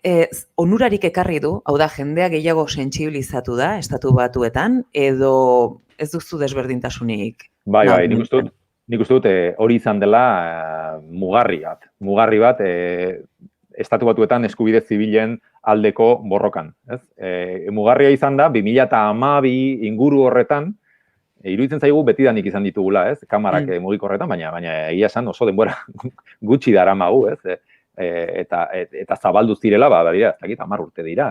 onurarik ekarri du, hau da, jendea gehiago sentsibilizatu da, Estatu Batuetan, edo ez duzu desberdintasunik? Bai, nik uste dut hori izan dela mugarri bat, Estatu Batuetan eskubide zibilen aldeko borrokan. Mugarria izan da, 2012 inguru horretan, iruditzen zaigu betidanik izan ditugula, kamarak mugikorretan, baina egia esan oso denbora gutxi daramagu, eta zabaldu zirela, badira, ez dakit, 10 urte dira,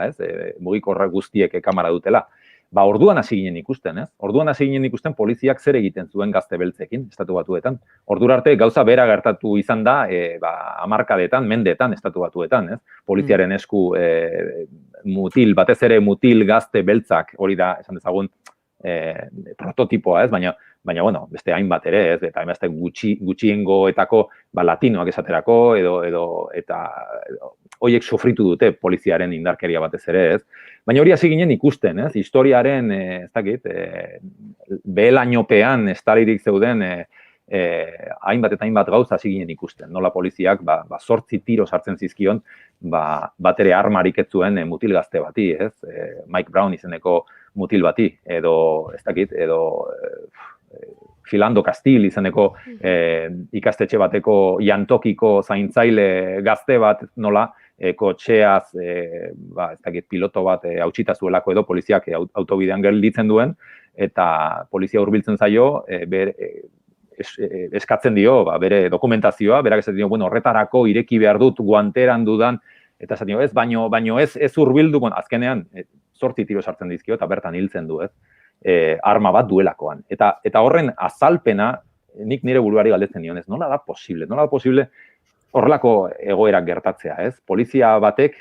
mugikorra guztiek kamara dutela. Orduan hasi ginen ikusten, Orduan hasi ginen ikusten poliziak zer egiten zuen gazte beltzekin, Estatu Batuetan. Ordura arte gauza bera gertatu izan da, hamarkadetan, mendeetan, Estatu Batuetan, Poliziaren esku mutil, batez ere mutil gazte beltzak, hori da, esan dezagun, prototipoa, baina, bueno, beste hainbat ere, eta hainbat gutxiengoetako latinoak esaterako, eta horiek sufritu dute poliziaren indarkeria batez ere, Baina hori hasi ginen ikusten, historiaren, ez dakit, behelainopean estalirik zeuden hainbat eta hainbat gauza hasi ginen ikusten. Nola poliziak 8 tiro sartzen zizkion, bat ere armarik ez zuen mutil gazte bati, Mike Brown izeneko mutil bati, edo, ez dakit, edo Philando Castile izeneko ikastetxe bateko jantokiko zaintzaile gazte bat nola, kotxeaz, ez dakit, piloto bat hautsita zuelako edo poliziak autobidean gelditzen duen, eta polizia hurbiltzen zaio, eskatzen dio, bere dokumentazioa, berak esaten dio, bueno, horretarako ireki behar dut guanteran dudan, eta esaten dio, baino ez hurbildu, azkenean, 8 tiro sartzen dizkio, eta bertan hiltzen du, arma bat duelakoan. Eta horren azalpena, nik nire buruari galdetzen nion, nola da posible horrelako egoerak gertatzea, Polizia batek,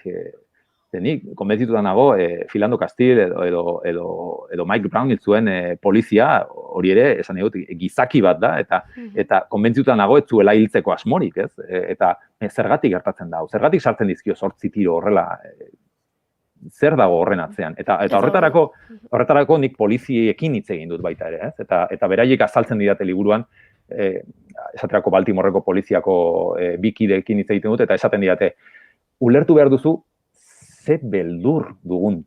nik konbentzituta nago, Philando Castile edo Mike Brown zuen polizia, hori ere, esan dut, gizaki bat da, eta konbentzituta nago ez zuela hiltzeko asmorik, eta zergatik gertatzen da, zergatik sartzen dizkio 8 tiro horrela, zer dago horren atzean. Eta horretarako nik poliziekin hitz egin dut baita ere, eta beraiek azaltzen didate liburuan, esaterako Baltimoreko poliziako bikideekin hitz egiten dut, eta esaten didate, ulertu behar duzu, ze beldur dugun,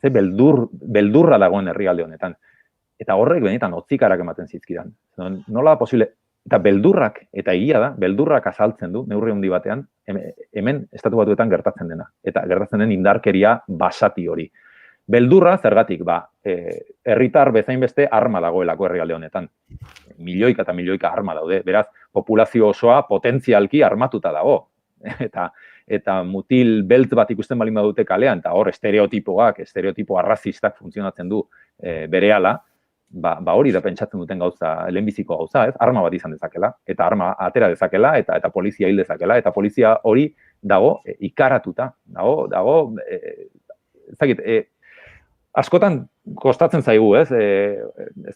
ze beldurra dagoen herrialde honetan. Eta horrek benetan hotzikarak ematen zizkidan. Nola da posible, eta beldurrak, eta egia da, beldurrak azaltzen du, neurri handi batean, hemen Estatu Batuetan gertatzen dena. Eta gertatzen den indarkeria basati hori. Beldurra, zergatik, herritar bezain beste arma dagoelako herrialde honetan. Milioika eta milioika arma daude. Beraz, populazio osoa potentzialki armatuta dago. Eta mutil beltz bat ikusten balin badute kalean, eta hor estereotipo arrazistak funtzionatzen du berehala, hori da pentsatzen duten gauza, lehenbiziko gauza, arma bat izan dezakela, eta arma atera dezakela, eta polizia hil dezakela, eta polizia hori dago ikaratuta, dago, ezagit, askotan kostatzen zaigu, ez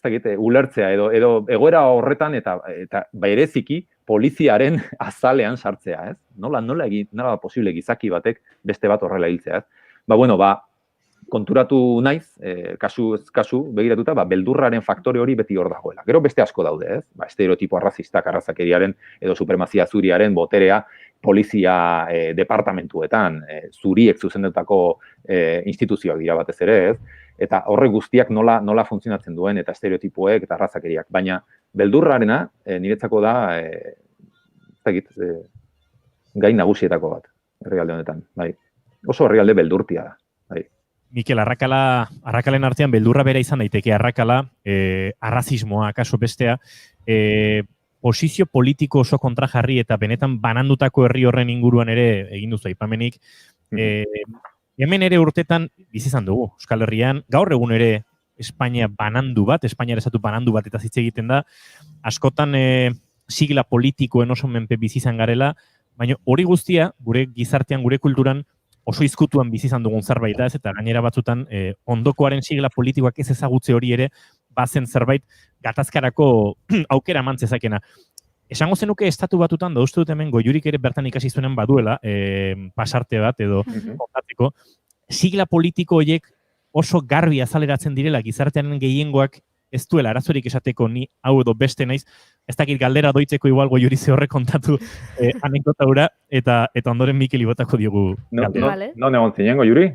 dakit, ulertzea, edo egoera horretan, eta bereziki poliziaren azalean sartzea, ez? Nola posible gizaki batek beste bat horrela hiltzea, ez? Konturatu naiz, kasu begiratuta, beldurraren faktore hori beti hor dagoela. Gero beste asko daude, ez? Estereotipo arrazistak, arrazakeriaren edo supremazia zuriaren boterea polizia departamentuetan, zuriek zuzendutako instituzioak dira batez ere, ez? Eta horre guztiak nola funtzionatzen duen, eta estereotipoek eta arrazakeriak. Baina beldurrarena niretzako da, gai nagusietako bat, herrialde honetan. Oso herrialde beldurtia da. Mikel, arrakalen artean beldurra bera izan daiteke, arrakala, arrazismoa, kaso bestea, posizio politiko oso kontra jarri eta benetan banandutako herri horren inguruan ere egin duzu aipamenik. Hemen ere urtetan bizi izan dugu, Euskal Herrian, gaur egun ere Espainia banandu bat, Espainiar estatu banandu bat eta hitz egiten da, askotan sigla politikoen oso menpe bizi izan garela, baina hori guztia, gure gizartean, gure kulturan, oso izkutuan bizi izan dugun zerbait da, eta gainera batzutan ondokoaren sigla politikoak ez ezagutze hori ere, bazen zerbait gatazkarako aukera emantzezakena. Esango zenuke Estatu Batutan, da uste dut hemen Goiurik ere bertan ikasi zuenen baduela, pasarte bat edo kontatzeko, sigla politiko horiek oso garbi azaleratzen direla, gizartearen gehiengoak ez duela arazorik esateko ni hau edo beste naiz, ez dakit galdera doitzeko igual Goiuri ze horrek kontatu anekdota hura, eta ondorren Mikeli botako diogu galdera. Vale. Non egon zinen, Goiuri?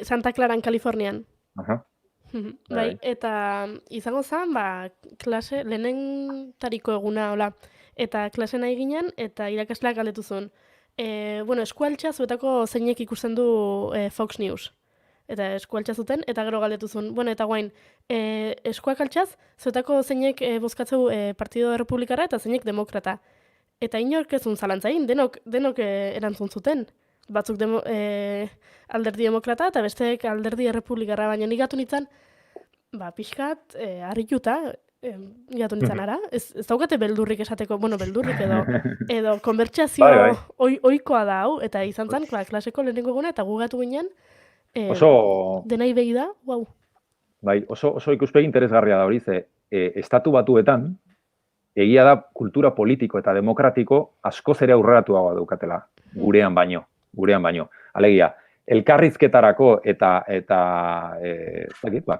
Santa Claran, Kalifornian. Aha. Bai, eta izango zen, klase, lehenentariko eguna, hola, eta klase nahi ginen, eta irakasleak galdetu zuen. Eskualtza zuetako zeinek ikusten du Fox News. Eta eskualtza zuten, eta gero galdetu zuen. Eta guain, eskuak altxaz, zuetako zeinek bozkatzeu Partido Republikara eta zeinek demokrata. Eta inork ez zuen zalantzain, denok erantzun zuten. Batzuk alderdi demokrata eta besteek alderdi errepublikarra, baina nik gatu nintzen, pixkat, harrituta, gatu nintzen ara. Ez daukate beldurrik esateko, beldurrik edo konbertsazio oikoa da hau, eta izan zen, klaseko lehenengo eguna, eta gu gatu ginen, denai begi da, guau. Bai, oso ikuspegi interesgarria da hori, ze estatu batuetan, egia da kultura politiko eta demokratiko askoz ere aurreratuagoa daukatela, gurean baino. Alegia, elkarrizketarako eta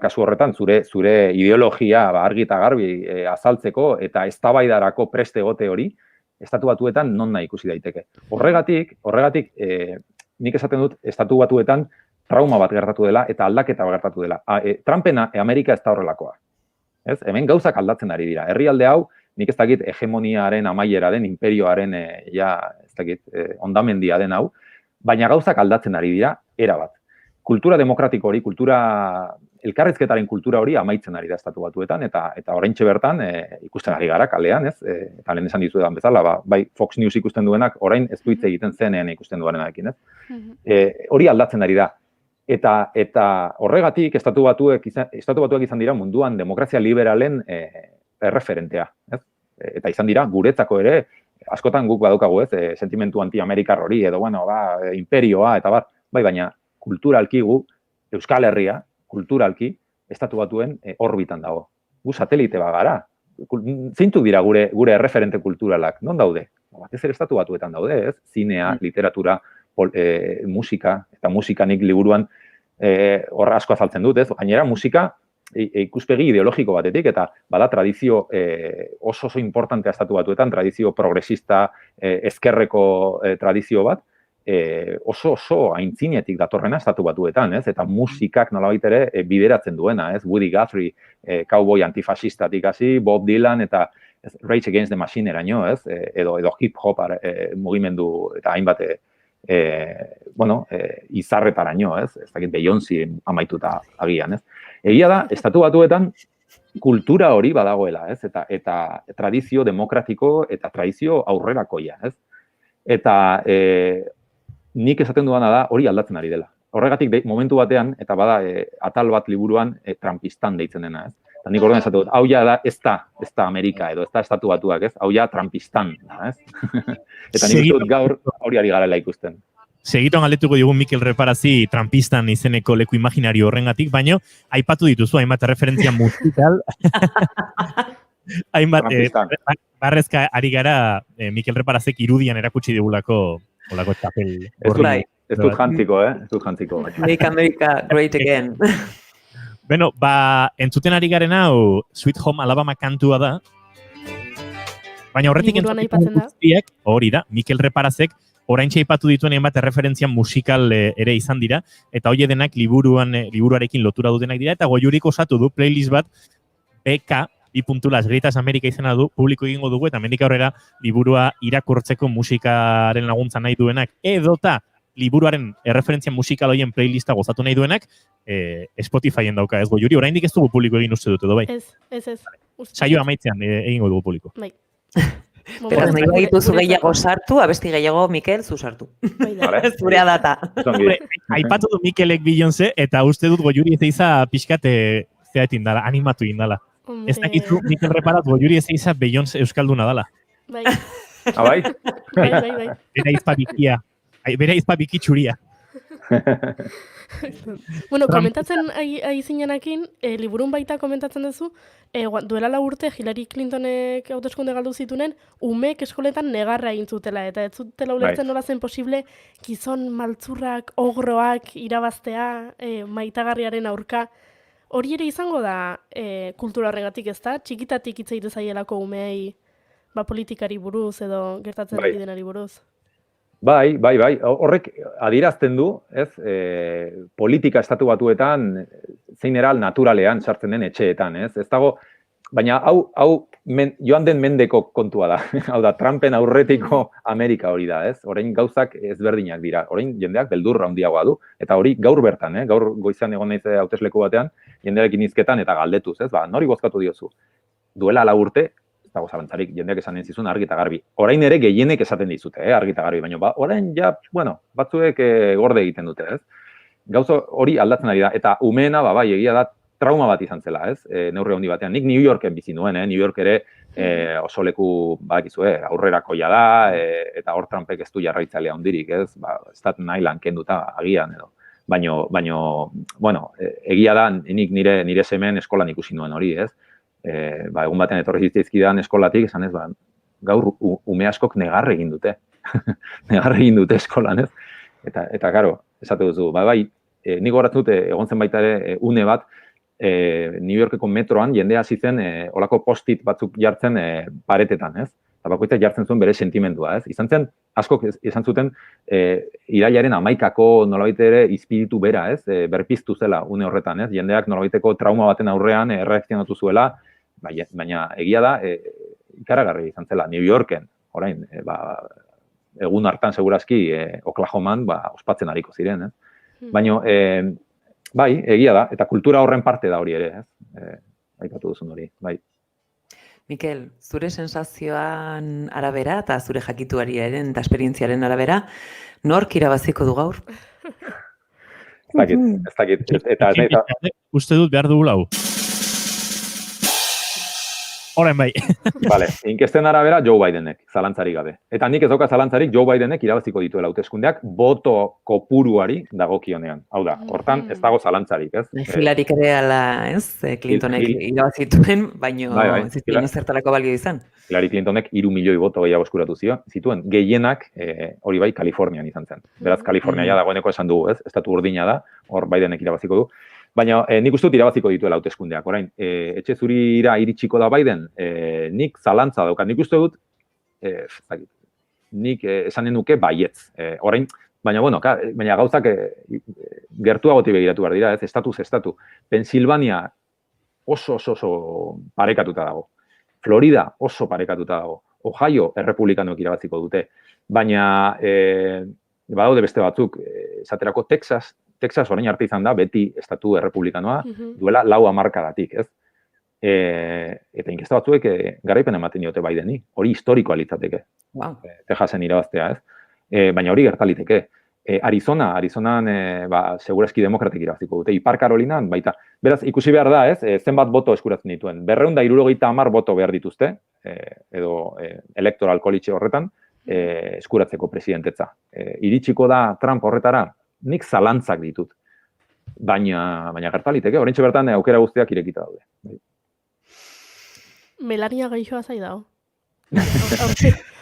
kasu horretan zure ideologia argi eta garbi azaltzeko eta eztabaidarako preste egote hori, estatu batuetan non nahi ikusi daiteke. Horregatik, nik esaten dut, estatu batuetan trauma bat gertatu dela eta aldaketa bat gertatu dela. Trumpena Amerika ez da horrelakoa. Hemen gauzak aldatzen ari dira. Herrialde hau, nik ez dakit hegemoniaren amaiera den, imperioaren ondamendia den hau, baina gauzak aldatzen ari dira, erabat. Kultura demokratiko hori, elkarrizketaren kultura hori amaitzen ari da estatu batuetan, eta oraintxe bertan ikusten ari gara kalean, eta lehen esan dizuetan bezala, bai Fox News ikusten duenak, orain ez du hitz egiten zenean ikusten duarenarekin, hori aldatzen ari da. Eta horregatik estatu batuak izan dira munduan demokrazia liberalen erreferentea, eta izan dira guretzako ere, askotan guk badaukagu, sentimentu anti-amerikar hori, edo, imperioa, eta baina kulturalki gu, Euskal Herria, kulturalki, estatu batuen orbitan dago. Gu satelite bagara. Zeintzuk dira gure erreferente kulturalak? Non daude? Batez ere estatu batuetan daude, zinea, literatura, musika, eta musika nik liburuan horra asko azaltzen dut, gainera musika ikuspegi ideologiko batetik, eta bada tradizio oso importantea estatu batuetan, tradizio progresista, ezkerreko tradizio bat, oso aintzinetik datorrena estatu batuetan, eta musikak nolabait ere bideratzen duena, Woody Guthrie, cowboy antifascistatik hasi, Bob Dylan, eta Rage Against the Machine eraino, edo hip-hop mugimendu eta hainbat izarretaraino, ez dakit Beyoncé amaituta agian, Egia da, estatu batuetan kultura hori badagoela, eta tradizio demokratiko eta tradizio aurrerakoia, Eta nik esaten dudana da hori aldatzen ari dela. Horregatik momentu batean, eta bada atal bat liburuan Trumpistan deitzen dena, Eta nik orduan esatu dut, hau ja da, ez da Amerika edo, ez da estatu batuak, hau ja Trumpistan da, Eta nik dut gaur hori ari garela ikusten. Segituan galdetuko digun Mikel Reparazi Trumpistan izeneko leku imaginario horrengatik, baina aipatu dituzu, hainbat referentzia musikal. Hainbat, barrezka ari gara Mikel Reparazek irudian erakutsi digulako txapel. Ez dut jantziko, Ez dut jantziko. Make America great again. Beno, entzuten ari garen hau Sweet Home Alabama kantua da. Baina horretik entzuten guztiak, hori da, Mikel Reparazek oraintxe aipatu dituen hainbat erreferentzia musikal ere izan dira, eta hori denak liburuarekin lotura dutenak dira, eta Goiurik osatu du playlist bat BK, Las Gritas Amerika izena du, publiko egingo dugu, eta mendik aurrera liburua irakurtzeko musikaren laguntza nahi duenak, edota liburuaren erreferentzia musikal horien playlista gozatu nahi duenak, Spotifyen dauka, ez Goiuri, oraindik ez dugu publiko egin uste dut, edo bai? Ez. Saio amaitzean egingo dugu publiko. Bai. Beraz, nahi behituzu gehiago sartu, abesti gehiago, Mikel, zu sartu. Zurea data. Aipatu du Mikelek Beyoncé, eta uste dut Goiuri ez eiza pixkat zeaetin dala, animatu indala. Ez dakizu Mikel Reparaz Goiuri ez eiza Beyoncé euskalduna dala. Bai. Bai? Bai. Bera izpa bikitxuria. Komentatzen ari zinenakin, liburun baita komentatzen duzu, duela 4 urte Hillary Clintonek hauteskunde galdu zitunen, umeek eskoletan negarra egin zutela, eta ez zutela ulertzen nola zen posible gizon maltzurrak, ogroak irabaztea, maitagarriaren aurka, Hori ere izango da kultura horregatik, ez da? Txikitatik hitz egite zaielako umeei politikari buruz edo gertatzen ari denari buruz. Bai. Horrek adierazten du, ez? Politika estatu batuetan zein eral naturalean sartzen den etxeetan, ez? Ez dago, baina hau joan den mendeko kontua da. Hau da, Trumpen aurretiko Amerika hori da, ez? Orain gauzak ezberdinak dira. Orain jendeak beldurra handiagoa du. Eta hori gaur bertan, gaur goizan egon naiz hautesleku batean, jendearekin hizketan eta galdetuz, ez? Nori bozkatu diozu? Duela 4 urte, ez dago zalantzarik, jendeak esan zizun argi eta garbi. Orain ere gehienek esaten dizute, argi eta garbi, baina orain ja, batzuek gorde egiten dute, ez? Gauza hori aldatzen ari da, eta umeena, bai, egia da, trauma bat izan zela, ez? Neurri handi batean. Nik New Yorken bizi nuen, New York ere oso leku, badakizue, aurrerakoia da, eta hor Trumpek ez du jarraitzailea handirik, ez? Staten Island kenduta agian edo. Baino, bueno, egia da, nik nire semen eskolan ikusi nuen hori, ez? Egun batean etorri zitzaizkidan eskolatik, esan ez, gaur ume askok negar egin dute. Negar egin dute eskolan, ez? Eta karo, esate duzu, nik goratzen dute, egon zen baita ere, une bat, New Yorkeko metroan jendea hasi zen olako post-it batzuk jartzen paretetan, ez? Eta bakoitzak jartzen zuen bere sentimendua, ez? Izan zen, askok izan zuten irailaren 11ako nolabait ere izpiritu bera, ez? Berpiztu zela une horretan, ez? Jendeak nolabaiteko trauma baten aurrean erreakzionatu zuela, baina egia da ikaragarri izan zela New Yorken, orain, egun hartan segurazki Oklahoman ospatzen ariko ziren, ez? Baina bai, egia da, eta kultura horren parte da hori ere, ez? Aipatu duzun hori, bai. Mikel, zure sensazioan arabera eta zure jakituariaren eta esperientziaren arabera, nork irabaziko du gaur? Ez dakit. Eta uste dut behar dugu lau. Orain bai. Vale, inkesten arabera Joe Bidenek, zalantzarik gabe. Eta nik ez dauka zalantzarik Joe Bidenek irabaziko dituen hauteskundeak boto kopuruari dagokionean. Hau da, hortan ez dago zalantzarik, ez? Hillaryk ere ala, ez? Clintonek irabazituen, baino zituen zertarako balio izan. Hillary Clintonek 3 milioi boto gehiago eskuratu zituen. Gehienak, hori bai, Kalifornian izan zen. Beraz, Kalifornia dagoeneko esan dugu, ez? Estatu urdina da, hor Bidenek irabaziko du. Baina nik uste dut irabaziko dituela hauteskundeak. Orain, etxe zurira iritsiko da Biden, nik zalantza daukat. Nik uste dut, nik esanen nuke baietz. Orain, baina gauzak gertuagotik begiratu behar dira, ez? Estatu. Pensilvania oso parekatuta dago. Florida oso parekatuta dago. Ohio errepublikanoek irabaziko dute. Baina, badaude beste batzuk, esaterako Texas orain arte izan da, beti estatu errepublikanoa, duela 4 hamarkadatik, ez? Eta inkesta batzuek garaipen ematen diote Bideni, hori historikoa litzateke. Texasen irabaztea, ez? Baina hori gertaliteke. Arizonan segurazki demokratik irabaziko dute, Ipar Karolinan baita. Beraz, ikusi behar da, ez? Zenbat boto eskuratzen dituen. 270 boto behar dituzte, edo electoral college horretan, eskuratzeko presidentetza. Iritsiko da Trump horretara, nik zalantzak ditut. Baina gertaliteke, oraintxe bertan aukera guztiak irekita daude. Melania gaixoa zai dago.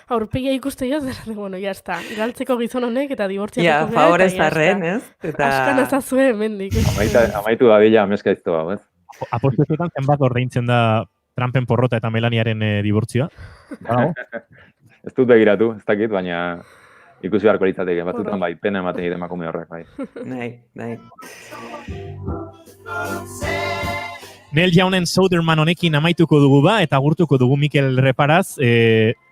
Aurpegia ikuste joz, bueno, ya está. Galtzeko gizon honek eta dibortziatuko gara. Ja, favorez arren, ez? Askan ezazue, mendik. Amaitu da bila amezkaiztoa, ez? Apostuetan zenbat ordaintzen da Trumpen porrota eta Melaniaren dibortzioa? Ez dut begiratu, ez dakit, baina ikusi beharko litzateke, batzutan bai, pena ematen dira emakume horrek, bai. Nahi. Neil Jaunen Southerman honekin amaituko dugu eta agurtuko dugu Mikel Reparaz.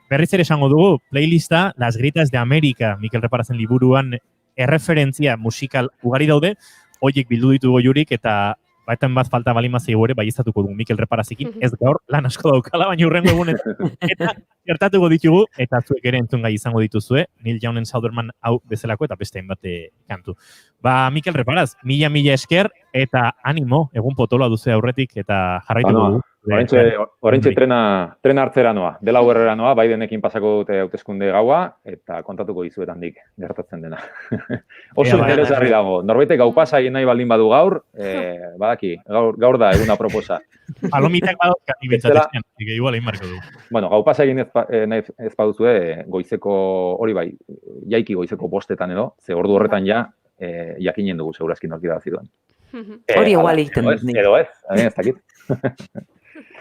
Berriz ere esango dugu, playlista Las Gritas de América, Mikel Reparazen liburuan erreferentzia musikal ugari daude, horiek bildu ditugu Jurik, eta baetan bat falta balimazei ere, bai izatuko dugu Mikel Reparazekin, ez gaur lan asko daukala, baina hurrengo egunen. Eta gertatuko ditugu, eta zuek ere entzun gai izango dituzue, Neil Jaunen Southerman hau bezalako, eta beste hainbate kantu. Mikel Reparaz, mila esker, eta animo, egun potoloa duzu aurretik, eta jarraitu dugu. Horrentxe trena hartzera noa, dela horrera noa, Bidenekin pasako dute hauteskunde gaua, eta kontatuko dizuetan dik gertatzen dena. Oso interesgarri dago, norbaitek gau pasa egin nahi baldin badu gaur, badaki, gaur da eguna proposa. Palomitak badot, ibetzatzen, igual egin marko du. Bueno, gau pasa egin ez baduzue, goizeko, hori bai, jaiki goizeko bostetan edo, ze ordu horretan ja, jakinen dugu segurazkin norki da ziduen. Hori igual egiten dut nik. Edo ez, ez dakit.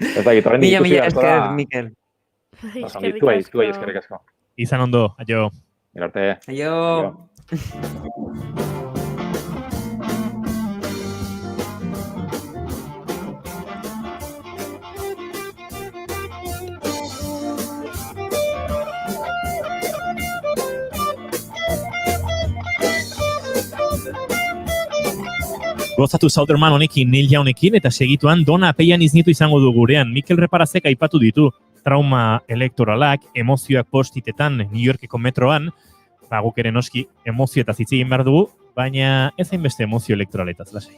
Ez dakit, horrein ikusi Mila beharko da. esker, Mikel. Zuei eskerrik asko. Izan ondo, aio. Arte. Aio. Gozatu Zauderman honekin, Neil Youngekin, eta segituan Dona Apeian iznietu izango du gurean. Mikel Reparazek aipatu ditu trauma elektoralak, emozioak postitetan New Yorkeko metroan, guk ere noski emozioetaz hitz egin behar dugu, baina ez hainbeste emozio elektoraletaz, lasai.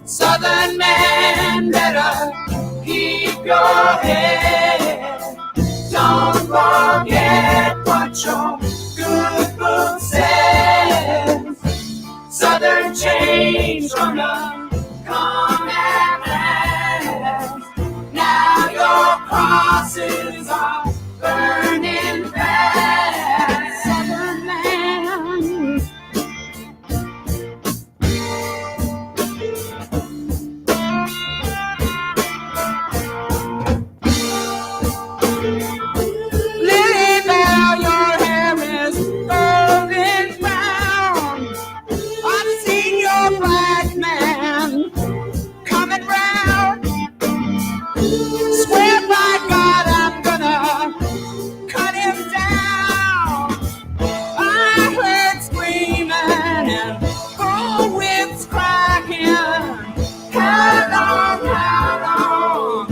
Southern man, better keep your head. Don't forget what your good book says. Southern change gonna come at last. Now your crosses are burning fast. Southern man. Lily Bell, your hair is golden brown. I've seen your black man coming round. Swear by God I'm gonna cut him down. I heard screaming and cold winds cracking. How long, how long?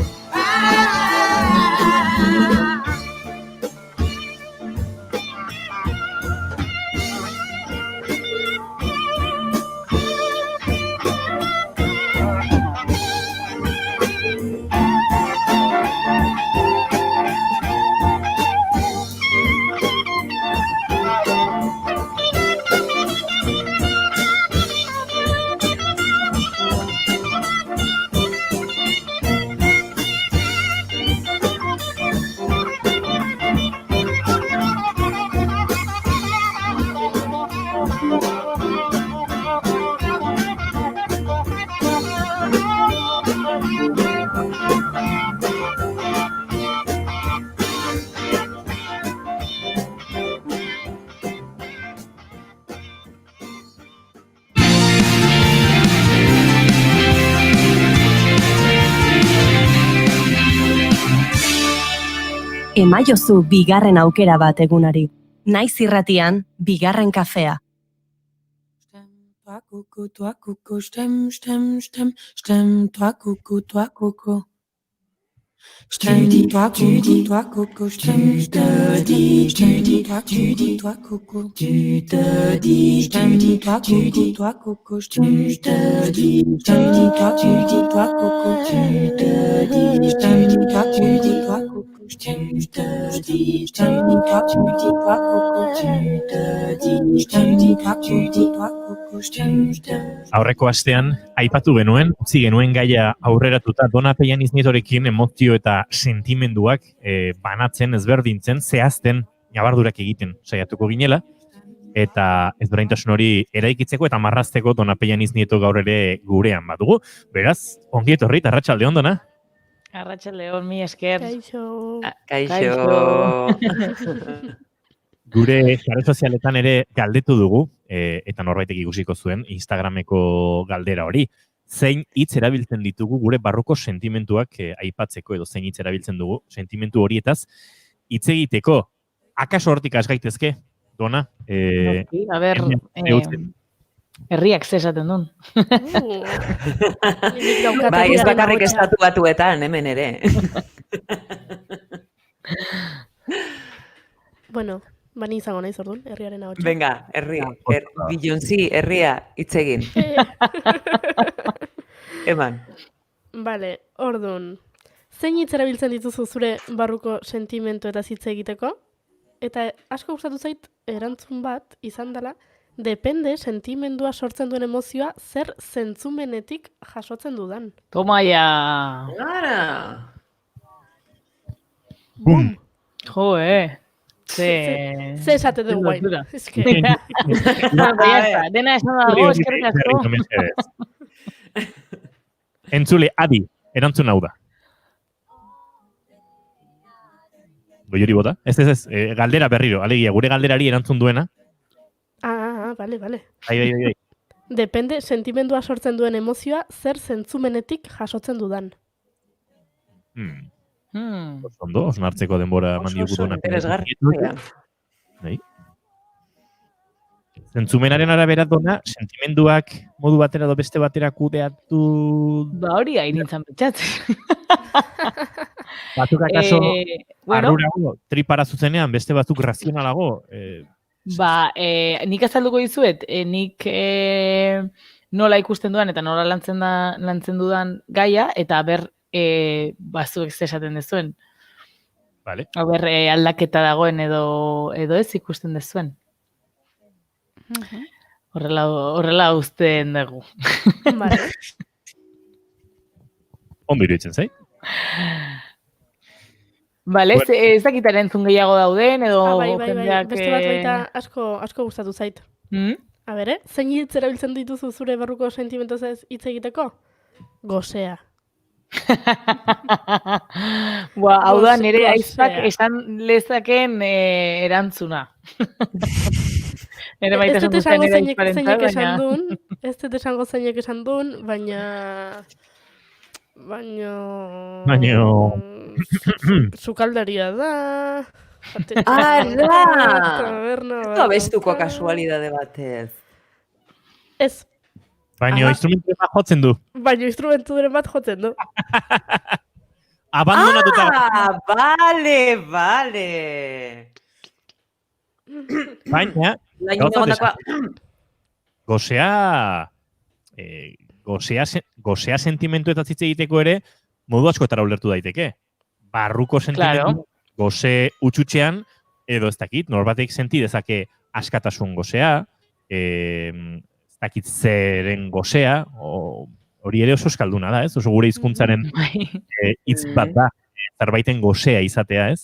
Emaiozu bigarren aukera bat egunari. Naiz irratian, bigarren kafea. Toi coucou, je t'aime, je t'aime, je t'aime, je t'aime, toi coucou, toi coucou. Je te dis, toi coucou, toi coucou, je t'aime, je te dis, toi coucou, toi coucou. Tu te dis, je te dis, toi coucou, toi coucou, je te dis, toi, tu dis, toi coucou, tu te dis, je te dis, toi, tu dis, toi coucou, je te dis, toi, tu dis, toi coucou, tu te dis, je te dis, toi, tu dis, toi coucou, je te. Aurreko astean, aipatu genuen, utzi genuen gaia aurreratuta Dona Apeian iznietorekin emozio eta sentimenduak banatzen, ezberdintzen, zehazten, nabardurak egiten saiatuko ginela, eta ezberdintasun hori eraikitzeko eta marrazteko Dona Apeian iznieto gaur ere gurean badugu. Beraz, ongi etorri, arratsalde on, Dona? Arratsalde on, mi esker. Kaixo. Kaixo. Gure sare sozialetan ere galdetu dugu, eta norbaitek ikusiko zuen Instagrameko galdera hori. Zein hitz erabiltzen ditugu gure barruko sentimentuak aipatzeko edo zein hitz erabiltzen dugu sentimentu horietaz hitz egiteko. Akaso hortik has gaitezke, Dona? A ber, herriak zesaten duen. Bai, ez bakarrik estatu batuetan, hemen ere. Bueno, bani izango naiz orduan, herriaren ahotsa. Venga, herria. Bilontzi, herria, hitz egin. Eman. Vale, orduan. Zein hitz erabiltzen dituzu zure barruko sentimentu eta hitz egiteko? Eta asko gustatu zait erantzun bat izan dela, depende sentimendua sortzen duen emozioa zer zentzumenetik jasotzen dudan. Toma ya. Ara! Bum! Jo, Ze esaten dugu guain. Dena esan dago, eskerrik asko. Entzule, adi, erantzun hau da. Goiuri bota? Ez, galdera berriro, alegia, gure galderari erantzun duena. Vale. Ai. Depende, sentimendua sortzen duen emozioa zer zentzumenetik jasotzen dudan. Ondo, osnartzeko denbora mandiugu dona. Interesgarria. Zentzumenaren arabera Dona, sentimenduak modu batera edo beste batera kudeatu... Ba hori hain nintzen betxatzen. Batzuk akaso arrurago, tripara zuzenean, beste batzuk razionalago. Nik azalduko dizuet, nik nola ikusten dudan eta nola lantzen dudan gaia, eta bazuek esaten dezuen. Vale. Aldaketa dagoen edo ez ikusten dezuen. Horrela uzten dugu. Vale. Ondo iruditzen zait? Vale, ez dakitaren entzun gehiago dauden, edo bai. jendeak... Beste bat baita asko gustatu zait. A ber, zein hitz erabiltzen dituzu zure barruko sentimentoz ez hitz egiteko? Gosea. Hau da, nire aizpak esan lezaken erantzuna. Ez dut esango zeinek esan duen, baina... Sukaldaria da... Da! Bestuko kasualidade batez. Ez. Baina instrumentu bat jotzen du. Abandonatuta. Vale. Baina, gozea sentimentuetaz hitz egiteko ere, modu askotara ulertu daiteke. Barruko sentimentu, goze utxutxean, edo ez dakit, norbatek senti dezake askatasun gozea, ez dakit zeren gozea, hori ere oso eskalduna da, ez? Oso gure hizkuntzaren hitz bat da, zerbaiten gozea izatea, ez?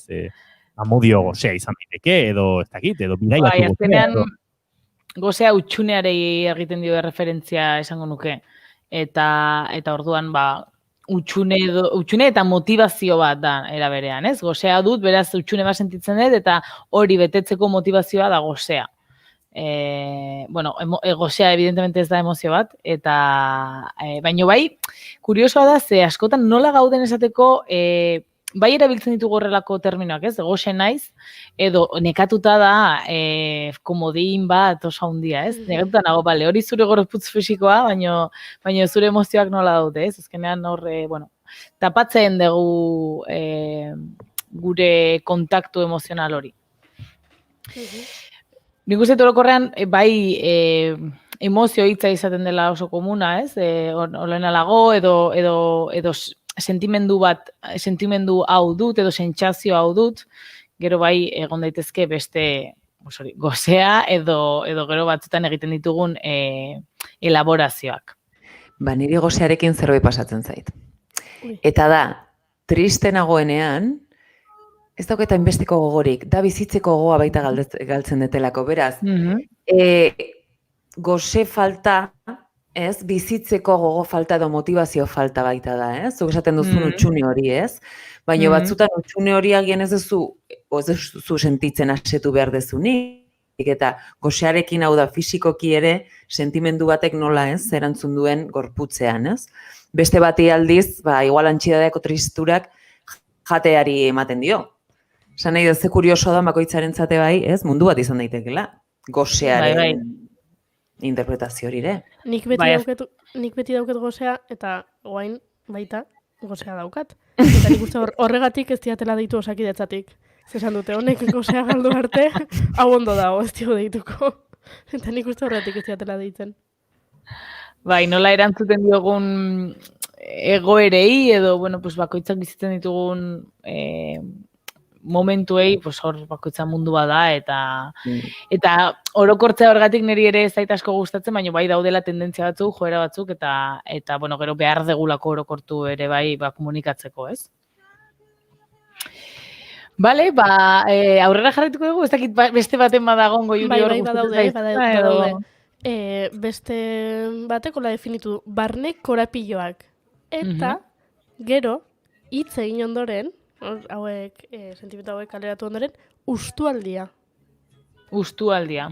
Amodio gozea izan daiteke, edo ez dakit, edo bidaiatu gozea. Gozea utxunearei egiten dio referentzia esango nuke. Eta orduan, utxune eta motivazio bat da era berean, ez? Gozea dut, beraz utxune bat sentitzen dut, eta hori betetzeko motivazioa da gozea. Gozea evidentemente ez da emozio bat, eta baino bai, kuriosoa da, ze askotan nola gauden esateko, bai erabiltzen ditugu horrelako terminoak, ez? Goxe naiz, edo nekatuta da komodin bat oso handia, ez? Nekatuta nago, bale, hori zure gorputz fisikoa, baino zure emozioak nola daude, ez? Azkenean horre, tapatzen dugu gure kontaktu emozional hori. Nik uste orokorrean, bai emozio hitza izaten dela oso komuna, ez? Olen alago, edo sentimendu hau dut, edo sentsazio hau dut, gero bai egon daitezke beste gozea, edo gero batzutan egiten ditugun elaborazioak. Niri gozearekin zerbait pasatzen zait. Eta da, triste nagoenean, ez dauketa inbesteko gogorik, da bizitzeko gogoa baita galtzen detelako, beraz. Goze falta, ez, bizitzeko gogo falta edo motivazio falta baita da, ez? Zuk esaten duzun utxune hori, ez? Baina batzutan utxune hori agian ez duzu sentitzen asetu behar dezunik, eta gosearekin hau da fisikoki ere sentimendu batek nola ez, erantzun duen gorputzean, ez? Beste bati aldiz, igual antsiedadeko tristurak jateari ematen dio. Esan nahi da, ze kurioso da bakoitzarentzat bai, ez? Mundu bat izan daitekela. Gosearen interpretazio hori ere. Nik beti dauket gozea, eta guain baita gozea daukat. Eta nik uste horregatik ez diatela deitu Osakidetzatik. Zesan dute, honek gozea galdu arte, hau ondo dago, ez dio deituko. Eta nik uste horregatik ez diatela deitzen. Bai, nola erantzuten diogun egoerei, edo, bueno, pues, bakoitzak bizitzen ditugun momentuei, pues, hor bakoitza mundu bada, eta orokortzea horregatik niri ere ez zait asko gustatzen, baina bai daudela tendentzia batzuk, joera batzuk, eta bueno, gero behar degulako orokortu ere bai komunikatzeko, ez? Bale, aurrera jarraituko dugu, ez dakit beste baten badagon goi hori hor badaude. Beste bateko la definitu, barne korapilloak. Eta, gero, hitz egin ondoren, hauek, sentimendu hauek kaleratu ondoren, ustualdia. Ustualdia.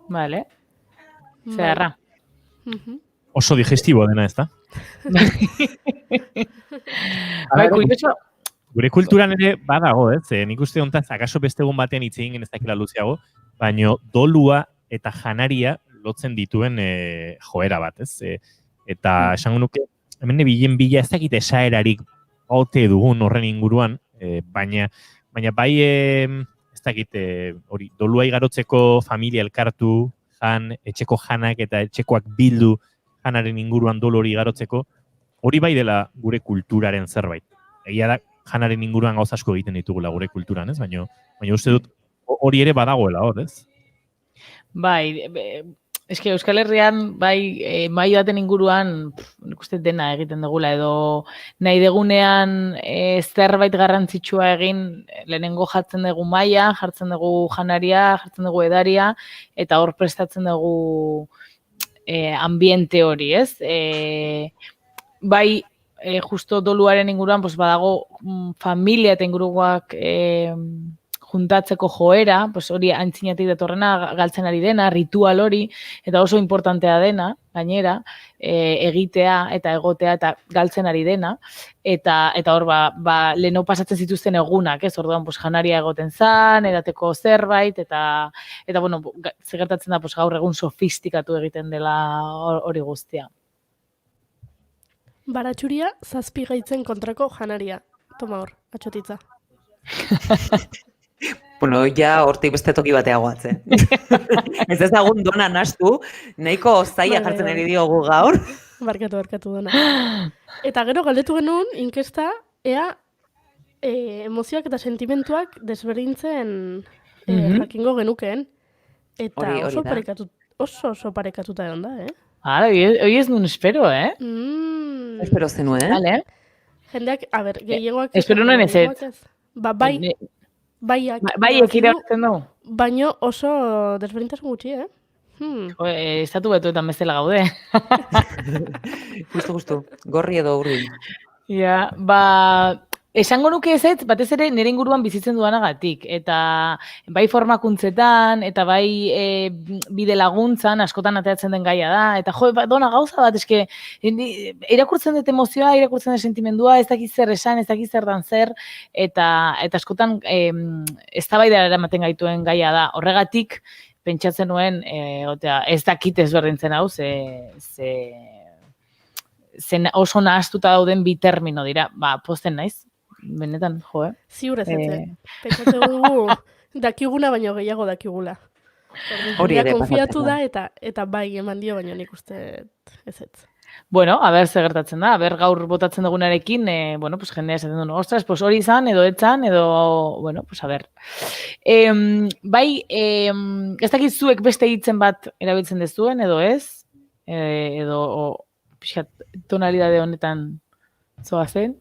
Vale. Zerra. Oso digestibo dena, ez da? Bai, kurioso. Gure kulturan ere badago, ez? Nik uste hontaz, akaso beste egun batean hitz egin ez dakila luzeago, baino dolua eta janaria lotzen dituen joera bat, ez? Eta esango nuke, hemen bilen bila ez dakite esaerarik ote dugun horren inguruan, baina bai ez dakite hori dolua igarotzeko familia elkartu, etxeko janak eta etxekoak bildu janaren inguruan dolu hori igarotzeko, hori bai dela gure kulturaren zerbait. Egia da, janaren inguruan gauza asko egiten ditugula gure kulturan, ez? Baina uste dut hori ere badagoela hor, ez? Bai, eske Euskal Herrian, bai, mai baten inguruan, nik uste dena egiten dugula, edo nahi degunean zerbait garrantzitsua egin, lehenengo jartzen dugu maia, jartzen dugu janaria, jartzen dugu edaria, eta hor prestatzen dugu ambiente hori, ez? Bai, justo doluaren inguruan, pues badago familia eta inguruak juntatzeko joera, pues hori antzinatik datorrena, galtzen ari dena, ritual hori, eta oso importantea dena, gainera, egitea eta egotea eta galtzen ari dena, eta hor, leheno pasatzen zituzten egunak, ez, orduan, pues, janaria egoten zan, edateko zerbait, eta bueno, zegertatzen da, pues, gaur egun sofistikatu egiten dela hori guztia. Baratxuria, zazpi gaitzen kontrako janaria. Toma hor, atxotitza. Bueno, ja hortik beste toki batea goatzen. Ez ezagun dona nastu, nahiko zaila jartzen ari diogu gaur. Barkatu dona. Eta gero galdetu genuen, inkesta, ea emozioak eta sentimentuak desberdintzen jakingo genukeen. Eta oso parekatuta egon da, Hori ez nuen espero, Espero zenuen, Vale. Jendeak, a ber, gehiagoak... Espero nuen ez ez. Baiek irabatzen du. Baino oso desberdintasun gutxi, Estatu batuetan bezala gaude. Justu, gorri edo urdin. Ja, esango nuke ez, batez ere nire inguruan bizitzen dudanagatik. Eta bai formakuntzetan, eta bai bide laguntzan, askotan ateratzen den gaia da. Eta dona gauza bat, eske, irakurtzen dut emozioa, irakurtzen dut sentimendua, ez dakit zer esan, ez dakit zer dan zer, eta askotan eztabaidara eramaten gaituen gaia da. Horregatik, pentsatzen nuen, ez dakit ezberdintzen hau, oso nahaztuta dauden bi termino dira. Posten naiz. Benetan, jo, Ziur ez pentsatzen dugu dakiguna baino gehiago dakigula. Hori ere konfiatu da eta bai eman dio baino nik uste ez. Bueno, a ber, zer gertatzen da. A ber, gaur botatzen dugunarekin, bueno, pues jendea esaten duen, ostras, pues hori izan, edo etzan, edo, bueno, pues a ber. Bai, ez dakit zuek beste hitzen bat erabiltzen dezuen, edo ez, edo pixkat tonalidade honetan zoazen.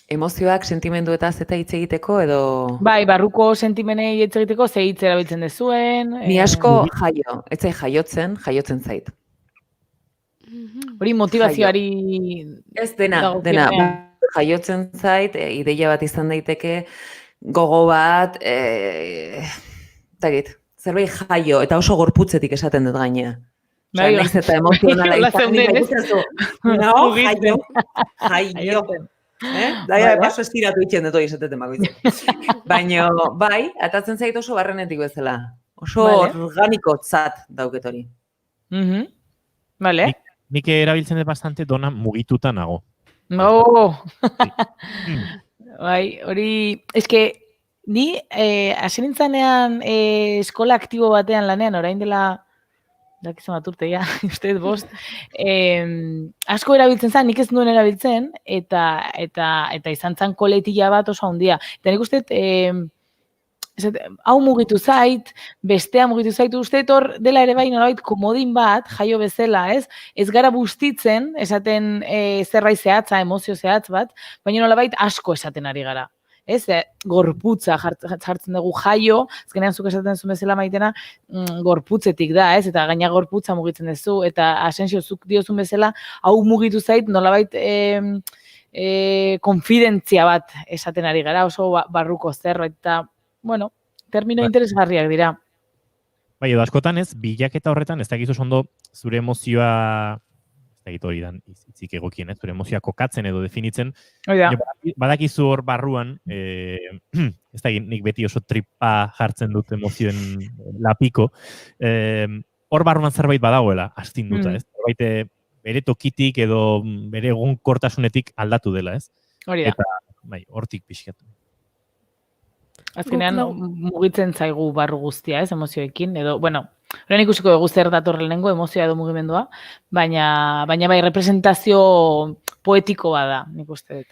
Emozioak, sentimenduetaz eta hitz egiteko, edo... Bai, barruko sentimenei hitz egiteko, ze hitz erabiltzen dezuen. Ni asko jaio, ez zait jaiotzen zait. Hori motivazioari... Ez dena, jaiotzen zait, ideia bat izan daiteke, gogo bat, zerbait jaio, eta oso gorputzetik esaten dut gainea. Bai, Naiz eta emozionala Hola izan, zeunden, nik ez? ikusten no, jaio. Daia, paso estiratu itxen dut hori esateten bakoitzak. Baina, bai, atatzen zait oso barrenetik bezala. Oso organikotzat dauket hori. Vale. Nik erabiltzen dut bastante dona mugituta nago. No. Bai, hori, eske, ni hasi nintzanean eskola aktibo batean lanean, orain dela, dakizan bat urte, ja, uste bost, asko erabiltzen zen, nik ez nuen erabiltzen, eta izan zen koletila bat oso handia. Eta nik uste, hau mugitu zait, bestea mugitu zait, uste hor dela ere bai nolabait komodin bat, jaio bezala, ez? Ez gara bustitzen, esaten zerbait zehatza, emozio zehatz bat, baina nolabait asko esaten ari gara. Ez, gorputza jartzen dugu jaio, azkenean zuk esaten zuen bezala Maitena, gorputzetik da, ez? Eta gaina gorputza mugitzen duzu, eta Asensio zuk diozun bezala, hau mugitu zait, nolabait konfidentzia bat esaten ari gara, oso barruko zerbait, eta bueno, termino interesgarriak dira. Bai, edo askotan ez, bilaketa horretan, ez dakizu ondo zure emozioa, ez dakit hori dan, itzik egokien, zure emozioa kokatzen edo definitzen, badakizu hor barruan, ez dakit nik beti oso tripa jartzen dut emozioen lapiko, hor barruan zerbait badagoela, astinduta, ez? Zerbait bere tokitik edo bere egonkortasunetik aldatu dela, ez? Hori da. Eta, bai, hortik pixkatu. Azkenean mugitzen zaigu barru guztia, ez, emozioekin, edo, bueno, orain ikusiko dugu zer dator lehenengo, emozioa edo mugimendua, baina bai, representazio poetiko bada, nik uste dut.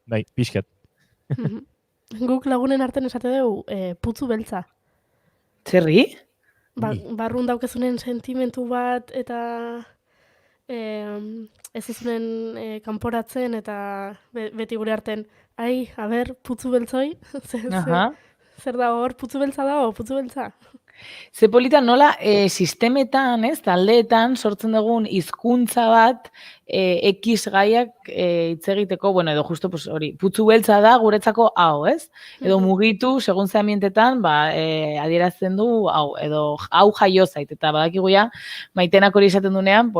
Bai, pixkat. Guk lagunen artean esate dugu, putzu beltza. Zerri? Barrun daukezunen sentimentu bat, eta ez izunen kanporatzen, eta beti gure artean, ai, a ber, putzu beltzoi? Zer da hor, putzu beltza dago, putzu beltza? Ze polita nola sistemetan, ez, taldeetan sortzen dugun hizkuntza bat X gaiak hitz egiteko, bueno, edo justo hori, putzu beltza da guretzako hau, ez? Edo mugitu, segun ze ambientetan, adierazten du hau, edo hau jaio zait, eta badakigu ja, Maitenak hori esaten dunean,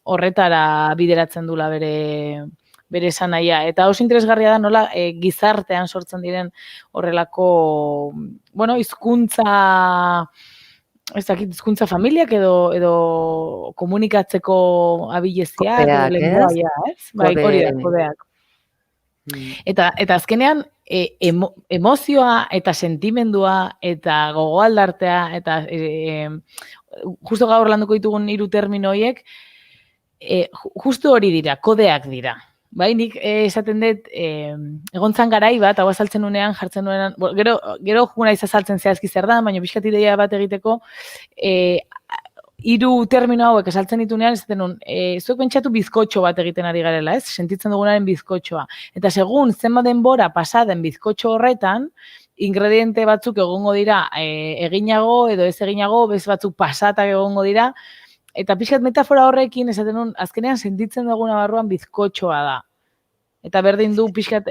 horretara bideratzen dula bere esanahia. Eta oso interesgarria da nola gizartean sortzen diren horrelako, bueno, hizkuntza familiak edo komunikatzeko abileziak, edo lenguaia, ez? Bai, hori da, kodeak. Eta azkenean, emozioa eta sentimendua eta gogoaldartea eta justo gaur landuko ditugun 3 termino horiek, justo hori dira, kodeak dira. Bai, nik esaten dut, egontzan garai bat, hau azaltzen nunean, jartzen nuenan, gero juna izazaltzen zehazki zer da, baina pixkat ideia bat egiteko, 3 termino hauek esaltzen ditunean, esaten nun, zuek pentsatu bizkotxo bat egiten ari garela, ez? Sentitzen dugunaren bizkotxoa. Eta segun zenbat denbora pasaden bizkotxo horretan, ingrediente batzuk egongo dira eginago edo ez eginago, bez batzuk pasatak egongo dira, eta pixkat metafora horrekin, esaten nun, azkenean sentitzen duguna barruan bizkotxoa da. Eta berdin du pixkat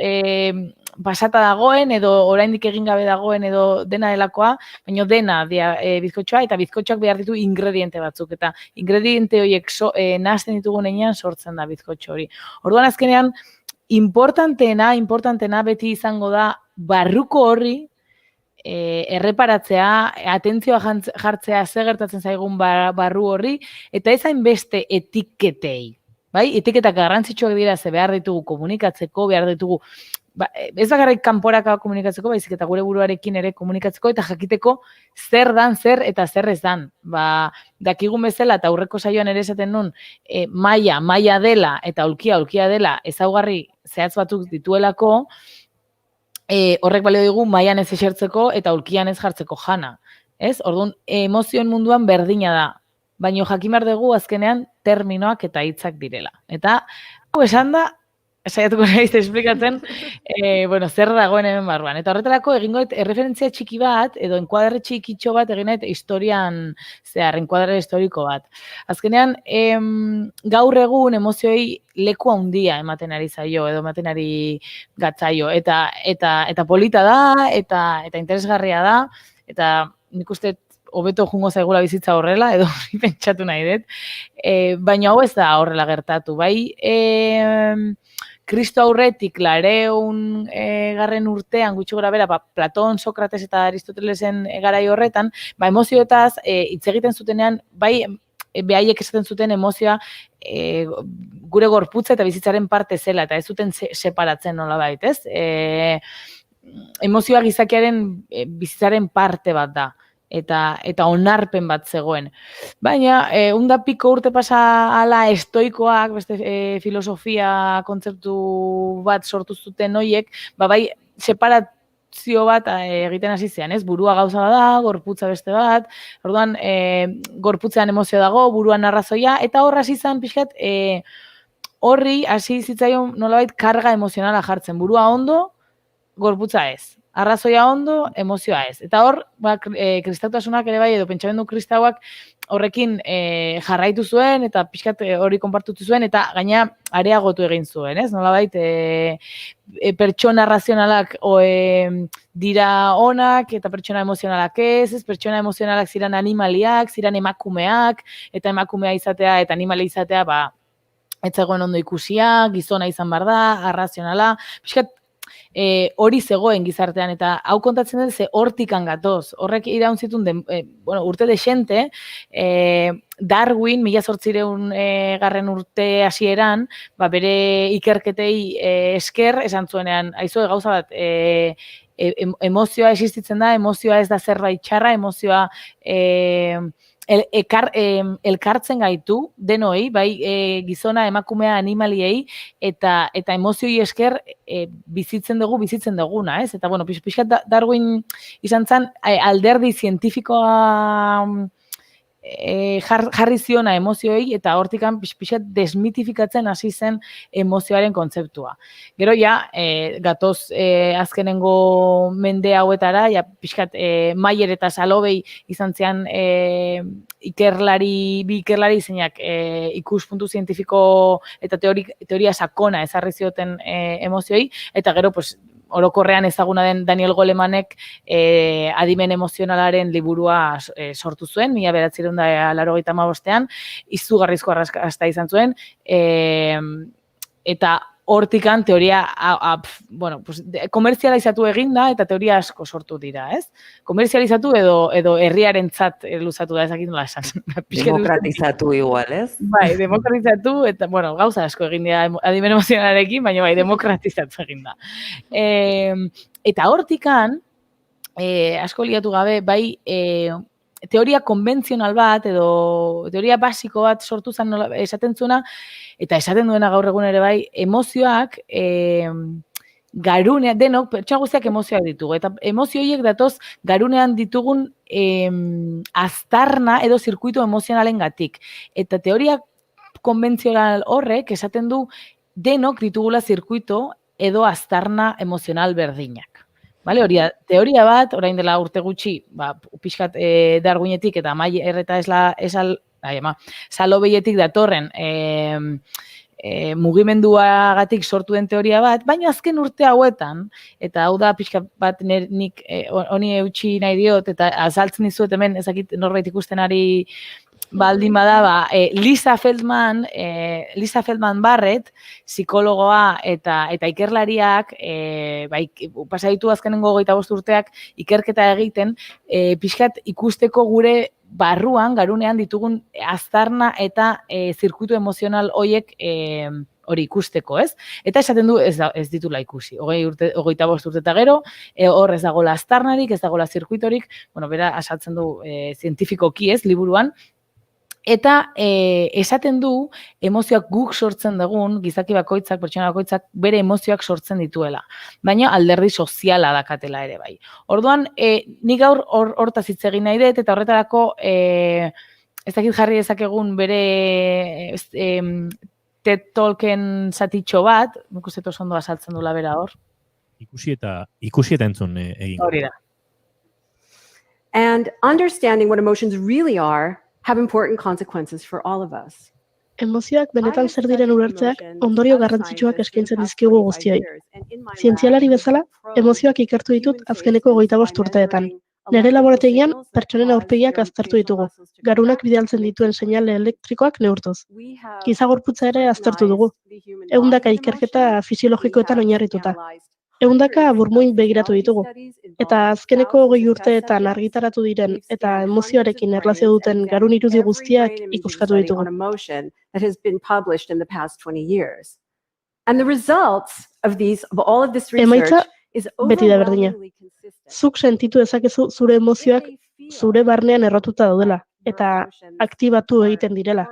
pasata dagoen, edo oraindik egin gabe dagoen, edo dena delakoa, baina dena bizkotxoa, eta bizkotxoak behar ditu ingrediente batzuk. Eta ingrediente horiek nahazten ditugunean sortzen da bizkotxo hori. Orduan azkenean, importantena beti izango da barruko horri, erreparatzea, atentzioa jartzea ze gertatzen zaigun barru horri, eta ez hainbeste etiketei. Bai? Etiketak garrantzitsuak dira ze behar ditugu komunikatzeko, behar ditugu, ez bakarrik kanporaka komunikatzeko, baizik eta gure buruarekin ere komunikatzeko, eta jakiteko zer dan, zer eta zer ez dan. Dakigun bezala, eta aurreko saioan ere esaten nun, maila dela eta aulkia dela ezaugarri zehatz batzuk dituelako, horrek balio digu mailan ez esertzeko eta aulkian ez jartzeko jana. Ez? Orduan, emozioen munduan berdina da. Baina jakin behar dugu azkenean terminoak eta hitzak direla. Eta, hau esan da, saiatuko naiz esplikatzen, bueno, zer dagoen hemen barruan. Eta horretarako egingo erreferentzia txiki bat, edo enkuadre txikitxo bat egin historian zehar, enkuadre historiko bat. Azkenean, gaur egun emozioei leku handia ematen ari zaio, edo ematen ari gatzaio. Eta polita da, eta interesgarria da, eta nik uste hobeto jungo zaigula bizitza horrela, edo pentsatu nahi dut. Baina hau ez da horrela gertatu, bai? Kristo aurretik 200 garren urtean gutxi gora bera, Platon, Sokrates eta Aristotelesen garai horretan, emozioetaz hitz egiten zutenean, bai behaiek esaten zuten emozioa gure gorputza eta bizitzaren parte zela, eta ez zuten separatzen nolabait, ez? Emozioa gizakiaren bizitzaren parte bat da. Eta onarpen bat zegoen. Baina, unda piko urte pasa ala estoikoak, beste filosofia kontzeptu bat sortu zuten hoiek, bai, separazio bat egiten hasi zean, ez? Burua gauza bat da, gorputza beste bat, orduan, gorputzean emozio dago, buruan arrazoia, eta hor hasi zen pixkat, horri hasi zitzaion nolabait karga emozionala jartzen, burua ondo, gorputza ez. Arrazoia ondo, emozioa ez. Eta hor, kristautasunak ere bai, edo pentsamendu kristauak horrekin jarraitu zuen, eta pixkat hori konpartutu zuen, eta gaina areagotu egin zuen, ez? Nolabait, pertsona razionalak dira onak, eta pertsona emozionalak ez, pertsona emozionalak ziren animaliak, ziren emakumeak, eta emakumea izatea, eta animalia izatea, ez zegoen ondo ikusia, gizona izan behar da, arrazionala, pixkat, hori zegoen gizartean, eta hau kontatzen dut ze hortikan gatoz. Horrek iraun zituen urte desente, Darwin, 1800 garren urte hasieran, bere ikerketei esker, esan zuenean, aizu gauza bat, emozioa existitzen da, emozioa ez da zerbait txarra, emozioa elkartzen gaitu, denoi, bai gizona, emakumea, animaliei, eta emozioi esker bizitzen duguna, ez? Eta, bueno, pixkat Darwin izan zen, alderdi zientifikoa jarri ziona emozioei, eta hortikan pixkat desmitifikatzen hasi zen emozioaren kontzeptua. Gero ja, gatoz azkenengo mende hauetara, ja pixkat Mayer eta Salobei izan zian bi ikerlari zeinak ikuspuntu zientifiko eta teoria sakona ezarri zioten emozioei, eta gero, pues, orokorrean ezaguna den Daniel Golemanek adimen emozionalaren liburua sortu zuen, 1985ean, izugarrizko arrakasta izan zuen, eta hortikan teoria, komerzializatu eginda eta teoria asko sortu dira, ez? Komerzializatu edo herriarentzat luzatu da, ezakit nola esan. Demokratizatu igual, ez? Bai, demokratizatu, eta, bueno, gauza asko egin dira adimen emozionalarekin, baina bai, demokratizatu egin da. Eta hortikan, asko liatu gabe, bai, teoria konbentzional bat, edo teoria basiko bat sortu zen esaten zuena, eta esaten duena gaur egun ere bai, emozioak garunean, denok, pertsona guztiak emozioak ditugu, eta emozio horiek datoz garunean ditugun aztarna edo zirkuitu emozionalen gatik. Eta teoria konbentzional horrek esaten du denok ditugula zirkuito edo aztarna emozional berdinak. Vale, hori teoria bat, orain dela urte gutxi, pixkat Darwinetik eta Mayer eta Salobeietik datorren mugimenduagatik sortu den teoria bat, baina azken urte hauetan, eta hau da pixkat bat nik honi eutxi nahi diot, eta azaltzen dizuet hemen ezakit norbait ikusten ari baldin bada, Lisa Feldman Barrett, psikologoa eta ikerlariak, pasaditu azkenengo 25 urteak ikerketa egiten, pixkat ikusteko gure barruan, garunean ditugun aztarna eta zirkuitu emozional horiek hori ikusteko, ez? Eta esaten du ez ditula ikusi. 25 urte eta gero, hor ez dagoela aztarnarik, ez dagoela zirkuitorik, bera asaltzen du zientifikoki, ez, liburuan, eta esaten du emozioak guk sortzen dugun, gizaki bakoitzak, pertsona bakoitzak, bere emozioak sortzen dituela. Baina alderdi soziala dakatela ere bai. Orduan, nik gaur hortaz hitz egin nahi dut, eta horretarako ez dakit jarri dezakegun bere TED Talken zatitxo bat, nik uste oso ondo azaltzen dula bera hor. Ikusi eta entzun egin. Hori da. And understanding what emotions really are have important consequences for all of us. Emozioak benetan zer diren ulertzeak ondorio garrantzitsuak eskaintzen dizkigu guztioi. Zientzialari bezala, emozioak ikertu ditut azkeneko 25 urteetan. Nere laborategian, pertsonen aurpegiak aztertu ditugu, garunak bidaltzen dituen seinale elektrikoak neurtuz. Giza gorputza ere aztertu dugu, 100 ikerketa fisiologikoetan oinarrituta. 100 burmuin begiratu ditugu, eta azkeneko 20 urteetan argitaratu diren eta emozioarekin erlazio duten garun irudi guztiak ikuskatu ditugu. That has been published in the past 20 years. And the results of all of this Emaitza research is beti da berdina. overwhelmingly consistent. Zuk sentitu dezakezu zure emozioak zure barnean errotuta daudela eta aktibatu egiten direla,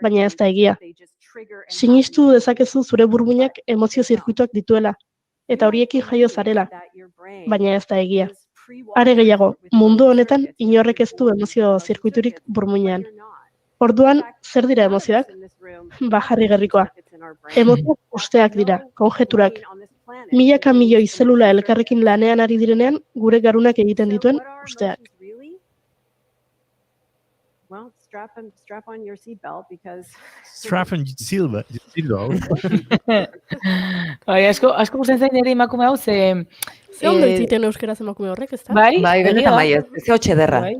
baina ez da egia. Sinistu dezakezu zure burmuinak emozio zirkuituak dituela eta horiekin jaio zarela, baina ez da egia. Are gehiago, mundu honetan inorrek ez du emozio zirkuiturik burmuinean. Orduan, zer dira emozioak? Jarri gerrikoa. Emozioak usteak dira, konjeturak. Milaka milioi zelula elkarrekin lanean ari direnean, gure garunak egiten dituen usteak. Well, strap on your seatbelt because Straffen Silva. Asko gustatzen zain ere emakume hau, ze ondo egiten euskeraz emakume horrek, ezta? Bai, benetan bai, ez hotxe derra.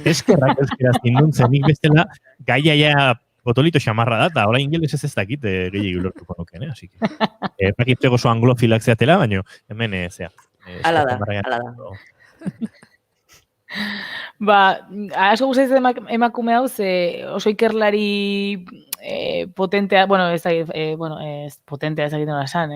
Eskerrak zinduntzen, nik bestela gaia ja potolito xamarra da, eta orain ingeles ez dakit gehiagik lortuko nuken, así que pakitzeko oso anglofilak zeatela, baina hemen zea. Hala da. Asko gustatzen emakume hau, ze oso ikerlari potentea, ez potentea ez egiten esan,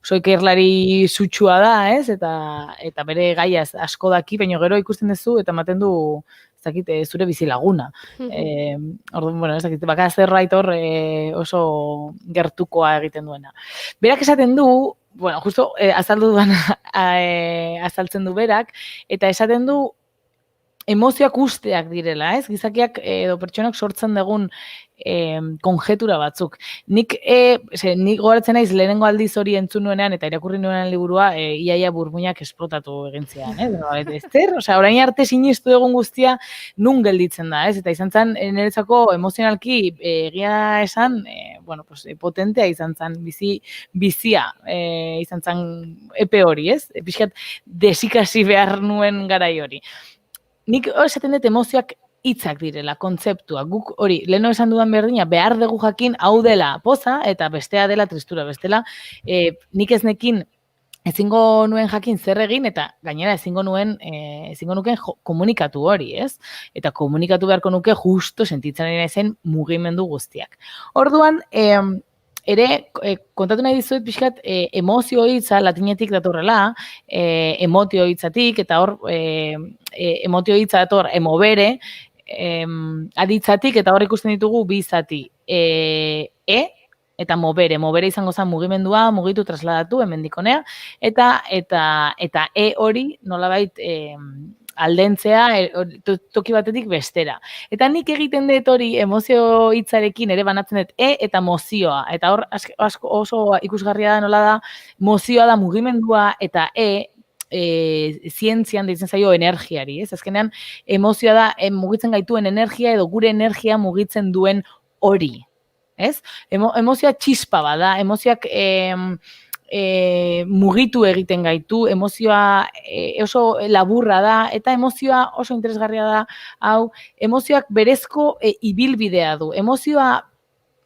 oso ikerlari sutsua da, ez? Eta bere gaia asko daki, baina gero ikusten duzu eta ematen du ez dakit, zure bizilaguna. Orduan, ez dakit, baka zerbait hor oso gertukoa egiten duena. Berak esaten du, justo azaltzen du berak, eta esaten du emozioak usteak direla, ez? Gizakiak edo pertsonak sortzen dugun konjetura batzuk. Nik gogoratzen naiz lehenengo aldiz hori entzun nuenean eta irakurri nuenean liburua iaia burmuinak esplotatu egin zian, orain arte sinistu egun guztia nun gelditzen da, ez? Eta izan zen niretzako emozionalki egia esan, potentea izan zen, bizia izan zen epe hori, ez? Pixkat desikasi behar nuen garai hori. Nik esaten dut emozioak hitzak direla, kontzeptua. Guk hori, leheno esan dudan berdina, behar dugu jakin hau dela poza eta bestea dela tristura. Bestela, nik ez nekin ezingo nuen jakin zer egin eta gainera ezingo nuken komunikatu hori, ez? Eta komunikatu beharko nuke justo sentitzen ari naizen mugimendu guztiak. Orduan, ere, kontatu nahi dizuet pixkat emozio hitza latinetik datorrela, emotio hitzatik, eta hor emotio hitza dator emovere, aditzatik, eta hor ikusten ditugu bi zati, eta movere izango zen mugimendua, mugitu trasladatu, hemendikonea, eta hori nolabait aldentzea toki batetik bestera. Eta nik egiten dut hori emozio hitzarekin ere banatzen dut eta mozioa. Eta hor oso ikusgarria da nola da, mozioa da mugimendua eta zientzian deitzen zaio energiari. Azkenean emozioa da mugitzen gaituen energia edo gure energia mugitzen duen hori. Emozioa txispa bada, emozioak mugitu egiten gaitu, emozioa oso laburra da, eta emozioa oso interesgarria da, emozioak berezko ibilbidea du.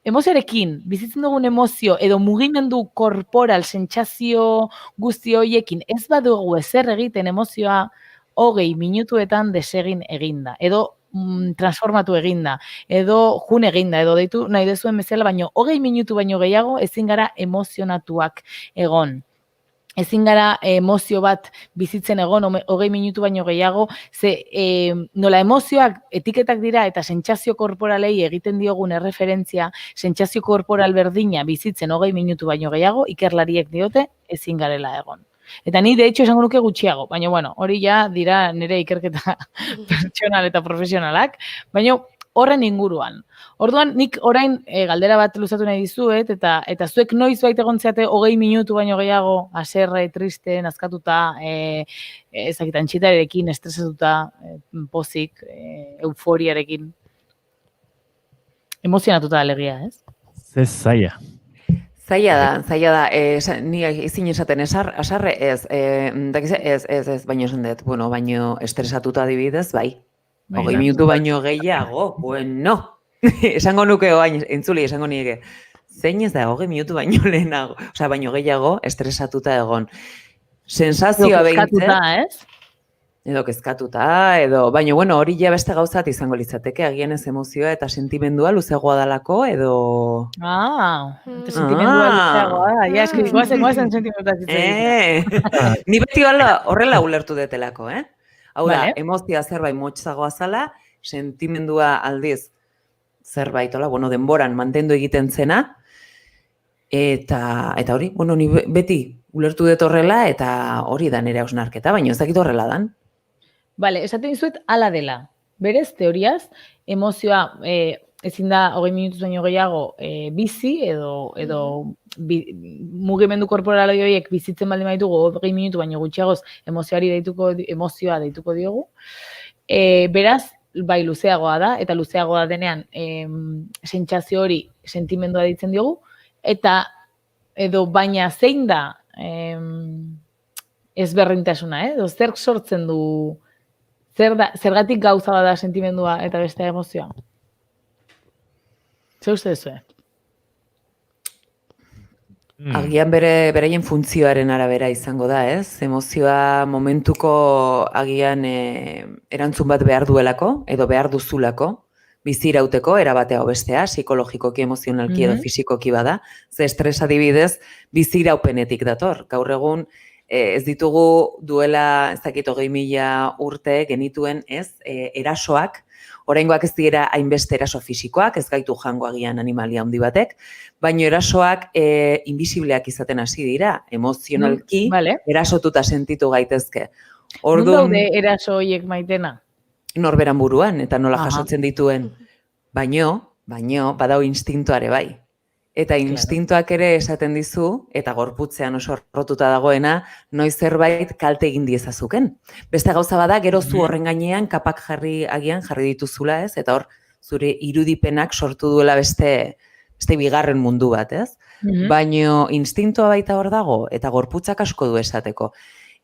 Emozioarekin, bizitzen dugun emozio edo mugimendu korporal, sentsazio guzti horiekin, ez badugu ezer egiten emozioa 20 minutuetan desegin eginda, edo transformatu eginda, edo jun eginda, edo deitu nahi dezuen bezala, baino 20 minutu baino gehiago ezin gara emozionatuak egon. Ezin gara emozio bat bizitzen egon 20 minutu baino gehiago, ze nola emozioak etiketak dira eta sentsazio korporalei egiten diogun erreferentzia, sentsazio korporal berdina bizitzen 20 minutu baino gehiago, ikerlariek diote ezin garela egon. Eta ni, de hecho, esango nuke gutxiago, baina, hori ja dira nire ikerketa pertsonal eta profesionalak, baina horren inguruan. Orduan, nik orain galdera bat luzatu nahi dizuet, eta zuek noiz baita egontzeate 20 minutu baino gehiago, haserre, triste, nazkatuta, ezakitan txitarekin, estresatuta, pozik, euforiarekin. Emozionatuta alegia, ez? Ze zaila. Zaila da, ni ezin esaten asarre, ez, baino esan dut, bueno, baino estresatuta adibidez, bai. 20 minutu baino gehiago, bueno. Esango nuke oain, entzuli esango nieke. Zein ez da, 20 minutu baino lehenago, osea, baino gehiago estresatuta egon. Sensazioa behintzet. Edo kezkatuta, baina, bueno, hori ja beste gauzat izango litzateke, agian ez emozioa eta sentimendua luzeagoa dalako, edo... Sentimendua luzeagoa da, ja, eski, guazen sentimendua zitzen. Ni beti horrela ulertu detelako, Hau da, emozioa zerbait motxagoa zala, sentimendua aldiz zerbait, bueno, denboran mantendu egiten zena, eta hori, bueno, ni beti ulertu dut horrela, eta hori da nire hausnarketa, baina ez dakit horrela dan. Bale, esaten dizuet ala dela. Berez, teoriaz, emozioa ezin da 20 minutuz baino gehiago bizi, edo mugimendu korporal horiek bizitzen baldin baitugu 20 minutu baino gutxiagoz emozioa deituko diogu. Beraz, bai luzeagoa da, eta luzeagoa denean sentsazio hori sentimendua deitzen diogu, eta edo baina zein da ezberdintasuna, edo zer sortzen du, zergatik gauza bada sentimendua eta bestea emozioa? Zer uste duzu? Agian beraien funtzioaren arabera izango da, ez? Emozioa momentuko agian erantzun bat behar duelako, edo behar duzulako, bizirauteko, erabatea bestea, psikologikoki, emozionalki edo fisikoki bada, ze estres adibidez biziraupenetik dator. Gaur egun ez ditugu duela, ez dakit 20.000 urte genituen, ez, erasoak, oraingoak ez dira hainbeste eraso fisikoak, ez gaitu jango agian animalia handi batek, baino erasoak invisibleak izaten hasi dira, emozionalki erasotuta sentitu gaitezke. Non daude eraso horiek Maitena? Norberan buruan, eta nola jasotzen dituen. Baino, badau instintoare bai. Eta instintoak ere esaten dizu, eta gorputzean oso rotuta dagoena, noiz zerbait kalte egin diezazuken. Beste gauza bada, gero zu horren gainean kapak jarri dituzula, ez? Eta hor, zure irudipenak sortu duela beste bigarren mundu bat, ez? Baino instintoa baita hor dago, eta gorputzak asko du esateko.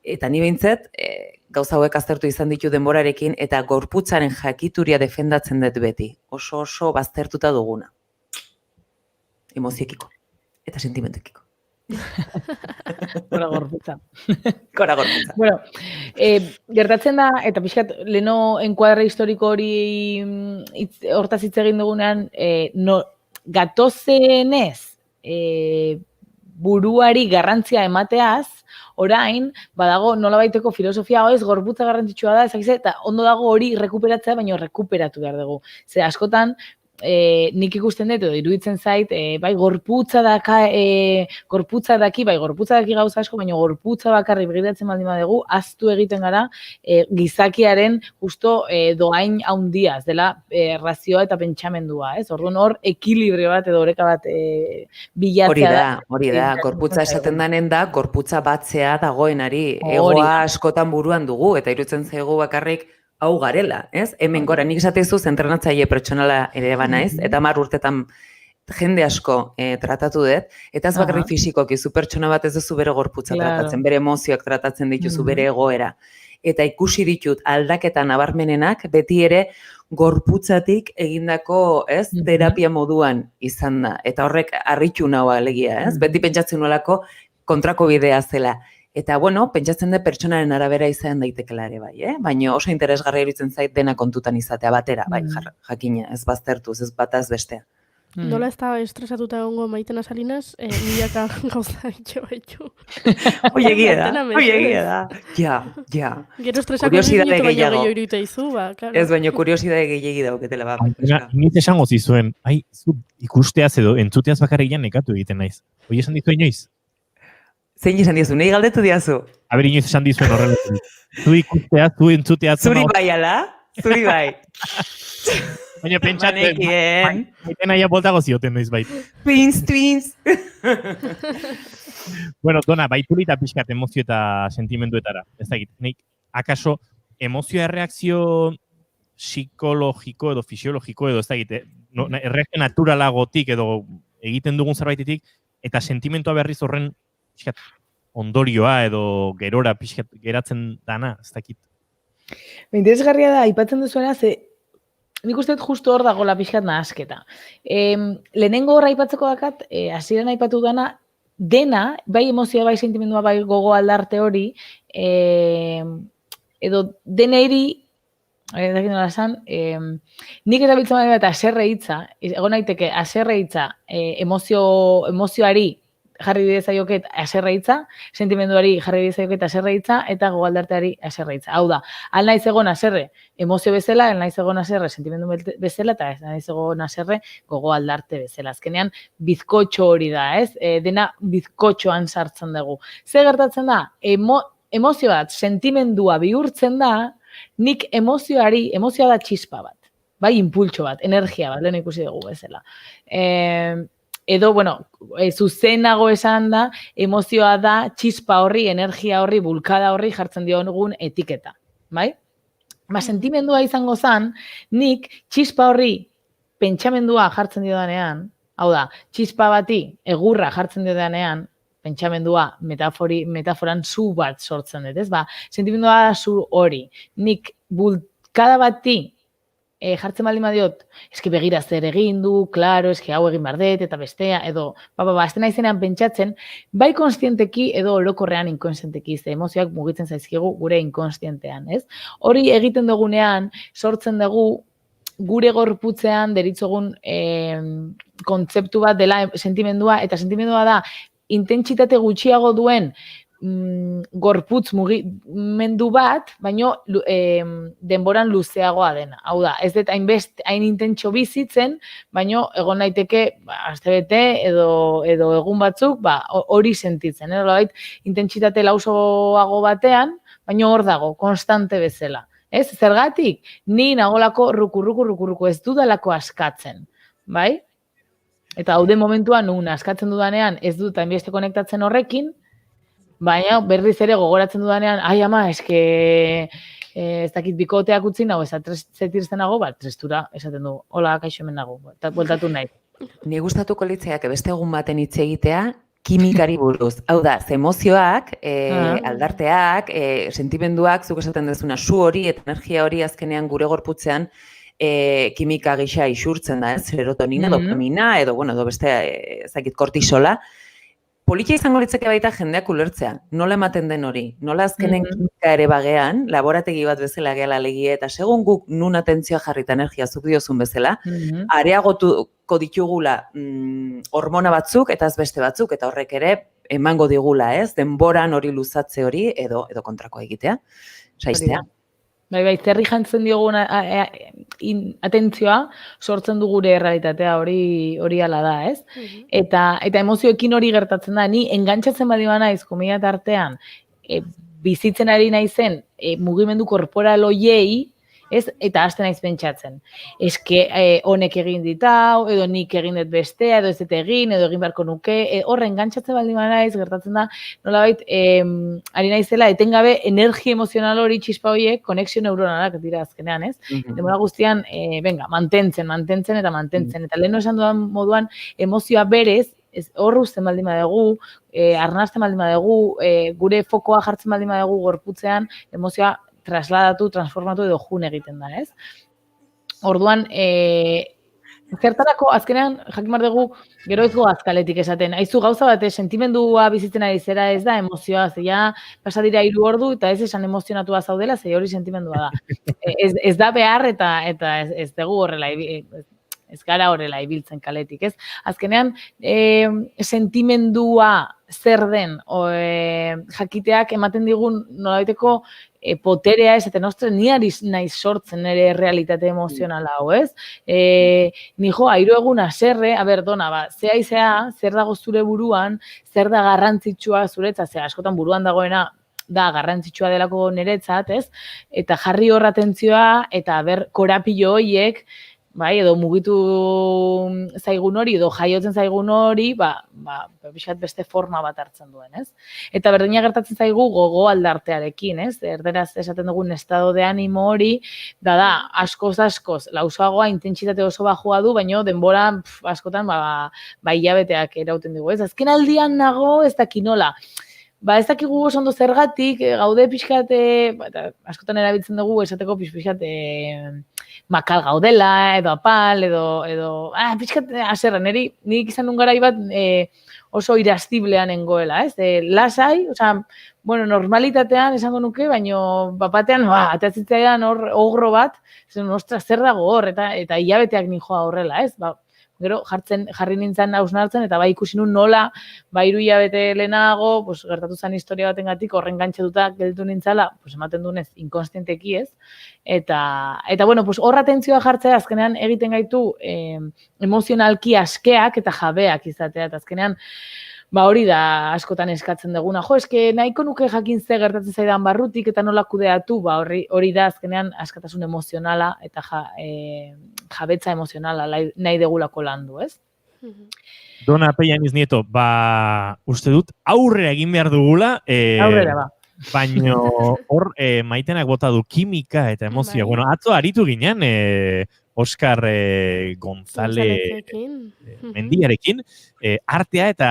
Eta ni behintzet, gauza hauek aztertu izan ditu denborarekin, eta gorputzaren jakituria defendatzen dut beti. Oso baztertuta duguna. Emoziekiko eta sentimentekiko. Kora gorputza. Kora gorputza. Bueno, gertatzen da, eta pixkat, leno enkuadre historiko hori hortaz hitz egin dugunean, gatozenez buruari garrantzia emateaz, orain, badago nolabaiteko filosofia ez gorputza garrantzitsua da, eta ondo dago hori rekuperatzea, baina rekuperatu behar dugu. Ze askotan, nik ikusten dut, edo iruditzen zait, bai, gorputza daki gauza asko, baina gorputza bakarri begiratzen baldin badugu, ahaztu egiten gara gizakiaren justo doain haundiaz, dela razioa eta pentsamendua, ez? Orduan hor, ekilibrio bat edo oreka bat bilatzea. Hori da, gorputza esaten danen da, gorputza batzea dagoenari, egoa askotan buruan dugu, eta iruditzen zaigu bakarrik, hau garela, ez? Hemen gora, nik esatezu entrenatzaile pertsonala ere banaiz, eta 10 urtetan jende asko tratatu dut, eta ez bakarrik fisikoki, zu pertsona bat ez duzu bere gorputza tratatzen, bere emozioak tratatzen dituzu, bere egoera. Eta ikusi ditut aldaketa nabarmenenak, beti ere gorputzatik egindako, ez, terapia moduan izan da. Eta horrek harritu naua alegia, ez? Beti pentsatzen nolako kontrako bidea zela. Eta, bueno, pentsatzen da pertsonaren arabera izan daitekela ere bai, baina oso interesgarria iruditzen zait dena kontutan izatea batera, bai, jakina, ez baztertuz, ez bataz bestea. Nola ez da estresatuta egongo Maitena Salinas, milaka gauza itxo baitu. Oiegia da. Ja. Gero estresako minutu baino gehiago iruditu izu, claro. Ez baino kuriosidade gehiagi dauketela, Nit esango zizuen, zu ikusteaz edo entzuteaz bakarrian nekatu egiten naiz. Hoi esan dizu inoiz? Zein esan diazu, nahi galdetu diazu? Aber, inoiz esan dizuen horrela. Zu ikusteaz, zu entzuteaz. Zuri bai, ala? Zuri bai. Baina pentsat, Banekien. maiten aia boltago zioten noiz bait. Twins. Bueno, Dona, baitulita pixkat emozio eta sentimenduetara. Ez dakit, nik, akaso, emozioa erreakzio psikologiko edo fisiologiko edo ez dakit, erreakzio naturalagotik edo egiten dugun zerbaitetik, eta sentimentua berriz horren pixkat ondorioa edo gerora pixkat geratzen dana, ez dakit. Interesgarria da, aipatzen duzuena, nik uste dut justu hor dago la pixkat nahasketa. Lehenengo horra aipatzeko dakat, hasieran aipatu dana, dena, bai emozioa, bai sentimendua, bai gogo aldarte hori, edo deneiri, nik erabiltzen bada eta haserre hitza, egon naiteke haserre hitza emozioari jarri didezaioket haserre hitza, sentimenduari jarri didezaioket haserre hitza, eta gogaldarteari haserre hitza. Hau da, al naiz egon haserre emozio bezala, al naiz egon haserre sentimendu bezala, eta ez naiz egon haserre gogo aldarte bezala. Azkenean, bizkotxo hori da, ez? Dena bizkotxoan sartzen dugu. Ze gertatzen da, emozio bat, sentimendua bihurtzen da, nik emozioa da txispa bat, bai, impultso bat, energia bat, lehen ikusi dugu bezala. Edo, bueno, zuzenago esan da, emozioa da txispa horri, energia horri, bulkada horri jartzen diogun etiketa, bai? Sentimendua izango zen, nik txispa horri pentsamendua jartzen diodanean, hau da, txispa bati egurra jartzen diodanean, pentsamendua metaforan zu bat sortzen dut, ez? Sentimendua da zu hori. Nik bulkada bati jartzen baldin badiot, eski begira zer egin du, klaro, eski hau egin behar dut, eta bestea, edo, azten naizenean pentsatzen, bai konstienteki edo orokorrean inkonstienteki, ze emozioak mugitzen zaizkigu gure inkonstientean, ez? Hori egiten dugunean, sortzen dugu, gure gorputzean deritzogun kontzeptu bat dela sentimendua, eta sentimendua da, intentsitate gutxiago duen gorputz mugimendu bat, baino denboran luzeagoa dena. Hau da, ez dut hain intentxo bizitzen, baino egon naiteke astebete edo egun batzuk hori sentitzen. Intentsitate lausoago batean, baino hor dago, konstante bezala. Ez, zergatik, ni nagolako ruku ez dudalako askatzen, bai? Eta hau den momentuan, nun askatzen dudanean, ez dut hainbeste konektatzen horrekin, baina berriz ere gogoratzen dudanean, ai ama, eske ez dakit bikoteak utzi nago, ez zetirzen nago, trestura esaten du, hola, kaixo hemen nago, bueltatu nahi. Ni gustatuko litzaiake beste egun baten hitz egitea, kimikari buruz. Hau da, emozioak, aldarteak, sentimenduak, zuk esaten dezuna, su hori eta energia hori azkenean gure gorputzean kimika gisa isurtzen da, serotonina, dopamina, edo beste, ezakit, kortisola. Politia izango litzake baita jendeak ulertzea, nola ematen den hori, nola azkenen kimika ere bagean, laborategi bat bezala gehala legie, eta segun guk nun atentzioa jarrita energia zuk diozun bezala, areagotuko ditugula hormona batzuk eta ez beste batzuk, eta horrek ere emango digula, ez, denboran hori luzatze hori, edo kontrakoa egitea, saiztea. Bai, zerri jantzen diogun atentzioa sortzen du gure errealitatea hori ala da, ez? Eta emozioekin hori gertatzen da, ni engantzatzen badi naiz komila tartean, bizitzen ari naizen mugimendu korporal hoiei, ez? Eta hasten naiz pentsatzen. Eske honek egin ditau, edo nik egin dut bestea, edo ez dut egin, edo egin beharko nuke, horren engantzatzen baldin naiz, gertatzen da, nolabait, ari naizela, etengabe energia emozional hori txispa horiek, konexio neuronalak dira azkenean, ez? Demora guztian, mantentzen, eta lehen esan dudan moduan, emozioa berez, hor uzten baldin badugu, arnasten baldin badugu, gure fokoa jartzen baldin badugu gorputzean, emozioa trasladatu, transformatu edo jun egiten da, ez? Orduan, zertarako azkenean, jakin behar dugu, gero ez goazkaletik esaten. Aizu gauza bat, sentimendua bizitzen ari zera ez da, emozioa, zeia pasadira 3 ordu, eta ez esan emozionatua zaudela, zei hori sentimendua da. Ez da behar, eta ez dugu horrela, ez gara horrela ibiltzen kaletik, ez? Azkenean, sentimendua zer den, jakiteak ematen digun nolabaiteko poterea ez, eta nostre ni ari naiz sortzen ere realitate emozional hau, ez? Ni airu egun haserre, Dona, zer dago zure buruan, zer da garrantzitsua zuretzat, ze askotan buruan dagoena da garrantzitsua delako niretzat, ez? Eta jarri hor atentzioa, eta korapilo horiek, bai, edo mugitu zaigun hori, edo jaiotzen zaigun hori, pixkat beste forma bat hartzen duen, ez? Eta berdina gertatzen zaigu gogo aldartearekin, ez? Erderaz esaten dugun estado de animo hori, da, askoz, lausoagoa, intentsitate oso bajua du, baina denbora askotan, hilabeteak erauten dugu, ez? Azken aldian nago, ez dakinola. Ez dakigu oso ondo zergatik, gaude pixkat, askotan erabiltzen dugu, esateko pixkat makal gaudela, edo apal, edo pixkat aserra, nik izan nun garai bat oso irastiblean nengoela, ez? Lasai, normalitatean esango nuke, baino bapatean, atazitzaidan hor ogro bat, ostras, zer dago hor, eta hilabeteak ninjoa horrela, ez? Gero jarri nintzen hausnartzen, eta ikusi nun nola, 3 hilabete lehenago, gertatu zen historia batengatik horren gantxetuta gelditu nintzala, ematen dunez, inkonstienteki ez. Eta hor atentzioa jartzea, azkenean egiten gaitu emozionalki askeak eta jabeak izatea, eta azkenean, hori da askotan eskatzen duguna. Eske nahiko nuke jakin ze gertatzen zaidan barrutik eta nola kudeatu, hori da azkenean askatasun emozionala eta jabetza emozionala nahi degulako landu, ez? Dona Peianiz Nieto, uste dut aurrera egin behar dugula. Aurrera, baina hor Maitenak bota du kimika eta emozioa. Bueno, atzo aritu ginen, Oskar González Mendiarekin, artea eta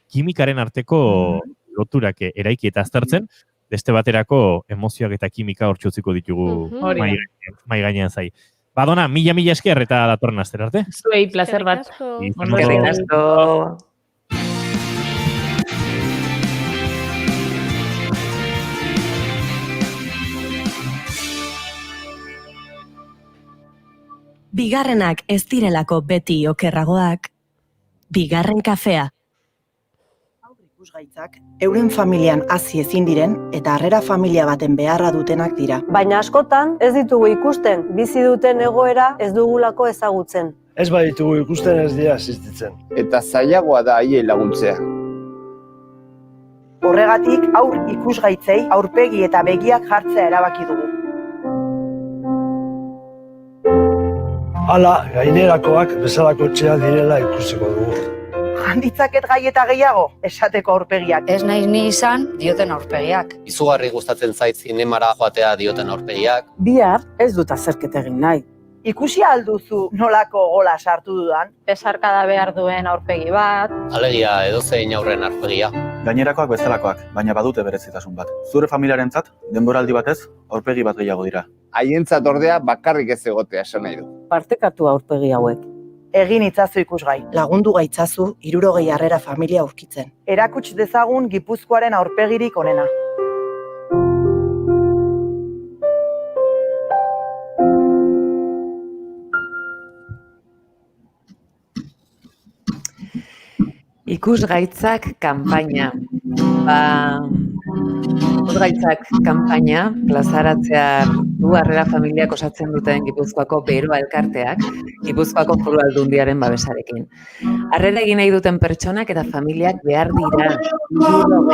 kimikaren arteko loturak eraiki eta aztertzen, beste baterako emozioak eta kimika hor txutziko ditugu mai gainean zai. Badona, mila esker eta datorren astera arte. Zuei, placer bat. Eskerrik asko. Bigarrenak ez direlako beti okerragoak, bigarren kafea. Ikusgaitzak euren familian hazi ezin diren eta harrera familia baten beharra dutenak dira. Baina askotan ez ditugu ikusten, bizi duten egoera ez dugulako ezagutzen. Ez baditugu ikusten ez dira asistitzen. Eta zailagoa da haiei laguntzea. Horregatik haur ikusgaitzei aurpegi eta begiak jartzea erabaki dugu. Hala, gainerakoak bezalako txea direla ikusiko dugu. Handitzaket gai eta gehiago, esateko aurpegiak. Ez naiz ni izan, dioten aurpegiak. Izugarri gustatzen zait zinemara joatea dioten aurpegiak. Bihar ez dut azerketa egin nahi. Ikusi alduzu nolako gola sartu dudan? Besarkada behar duen aurpegi bat. Alegia edozein aurren aurpegia. Gainerakoak bezalakoak, baina badute berezitasun bat. Zure familiarentzat, denboraldi batez, aurpegi bat gehiago dira. Haientzat ordea bakarrik ez egotea esan nahi du. Partekatu aurpegi hauek. Egin itzazu ikusgai. Lagundu gaitzazu 60 harrera familia aurkitzen. Erakuts dezagun Gipuzkoaren aurpegirik onena. Ikusgaitzak kanpaina. Ikusgaitzak kanpaina plazaratzea du harrera familiak osatzen duten Gipuzkoako Beroa elkarteak, Gipuzkoako Foru Aldundiaren babesarekin. Harrera egin nahi duten pertsonak eta familiak behar dira, 60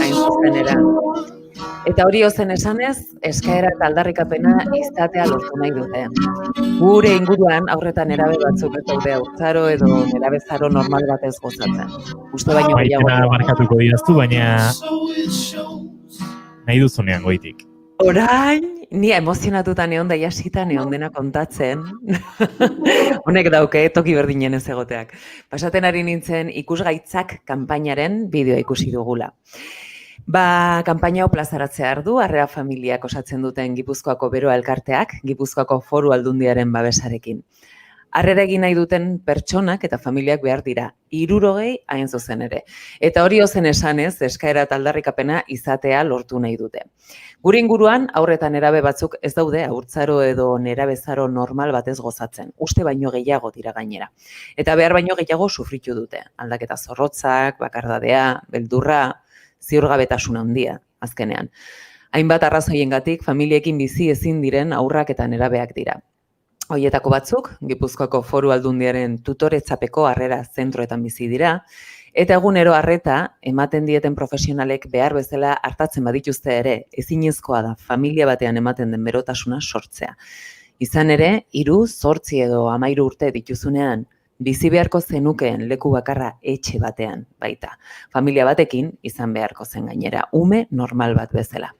hain zuzenera. Eta hori ozen esanez, eskaera eta aldarrikapena izatea lortu nahi dute. Gure inguruan aurretan nerabe batzuk ez daude haurtzaro edo nerabezaro normal batez gozatzen. Uste baino gehiago. Maitena barkatuko didaztu, baina nahi duzunean goitik. Orain, ni emozionatuta neon da jasita neon dena kontatzen. Honek dauke, toki berdinen ez egoteak. Pasaten ari nintzen ikusgaitzak kanpainaren bideoa ikusi dugula. Kanpaina hau plazaratzea ardu, harrera familiak osatzen duten Gipuzkoako Beroa elkarteak, Gipuzkoako Foru Aldundiaren babesarekin. Harrera egin nahi duten pertsonak eta familiak behar dira, 60 hain zuzen ere. Eta hori ozen esanez, eskaera eta aldarrikapena izatea lortu nahi dute. Gure inguruan, aurretan nerabe batzuk ez daude haurtzaro edo nerabezaro normal batez gozatzen. Uste baino gehiago dira gainera. Eta behar baino gehiago sufritu dute. Aldaketa zorrotzak, bakardadea, beldurra, ziurgabetasun handia, azkenean. Hainbat arrazoiengatik familiekin bizi ezin diren haurrak eta nerabeak dira. Hoietako batzuk, Gipuzkoako Foru Aldundiaren tutoretzapeko harrera zentroetan bizi dira, eta egunero arreta ematen dieten profesionalek behar bezala hartatzen badituzte ere, ezinezkoa da familia batean ematen den berotasuna sortzea. Izan ere, 3, 8 edo 13 urte dituzunean, bizi beharko zenukeen leku bakarra etxe batean baita. Familia batekin izan beharko zen gainera, ume normal bat bezala.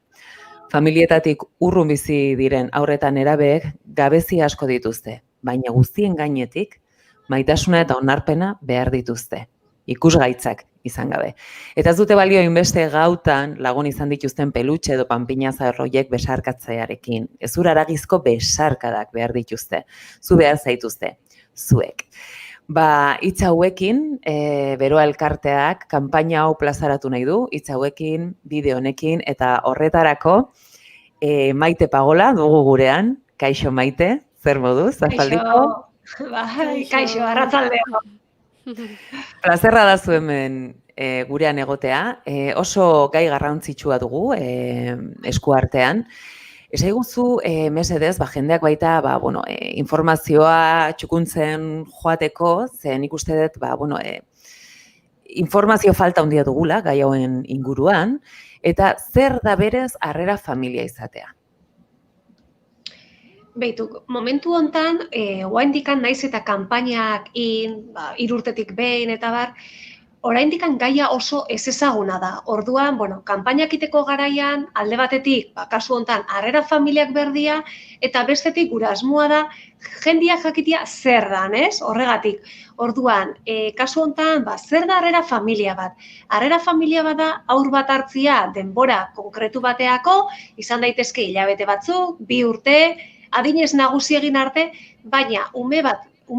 Familietatik urrun bizi diren haurretan erabeek gabezi asko dituzte, baina guztien gainetik maitasuna eta onarpena behar dituzte, ikusgaitzak izan gabe. Eta ez dute balio inbeste gautan lagun izan dituzten pelutxe edo panpinaza erroiek besarkatzearekin. Ezur haragizko besarkadak behar dituzte, zu behar zaituzte, zuek. Hitz hauekin, Beroa Elkarteak kanpaina hau plazaratu nahi du, hitz hauekin, bideo honekin, eta horretarako Maite Pagola dugu gurean. Kaixo Maite, zer moduz, azaldiko? Kaixo, arratzaldeo. Plazerra da zu hemen gurean egotea, oso gai garrantzitsua dugu eskuartean. Esaiguzu, mesedez, jendeak baita informazioa txukuntzen joateko, zen ikuste dut, informazio falta handia dugula gai hauen inguruan, eta zer da berez harrera familia izatea? Beitu, momentu hontan, oraindikan naiz eta kanpainak 3 urtetik behin eta bar, oraindikan gaia oso ezezaguna da. Orduan, kanpainak iteko garaian, alde batetik, kasu hontan, harrera familiak berdia, eta bestetik gure asmoa da, jendia jakitea zer dan, ez? Horregatik. Orduan, kasu hontan, zer da harrera familia bat? Harrera familia bat da, haur bat hartzia denbora konkretu bateako, izan daitezke hilabete batzuk, 2 urte, adinez nagusi egin arte, baina ume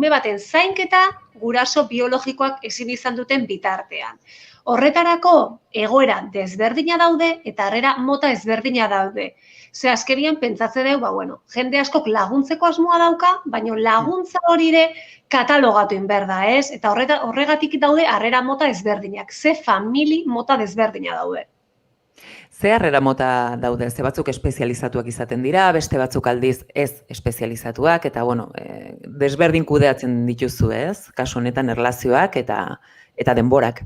baten zainketa guraso biologikoak ezin izan duten bitartean. Horretarako egoera desberdina daude eta harrera mota ezberdina daude. Ze azkenian pentsatze dugu, jende askok laguntzeko asmoa dauka, baina laguntza hori ere katalogatu behar da, ez? Eta horregatik daude harrera mota ezberdinak, ze famili mota desberdina daude. Ze harrera mota daude, ze batzuk espezializatuak izaten dira, beste batzuk aldiz ez espezializatuak, eta desberdin kudeatzen dituzu, ez? Kasu honetan erlazioak eta denborak.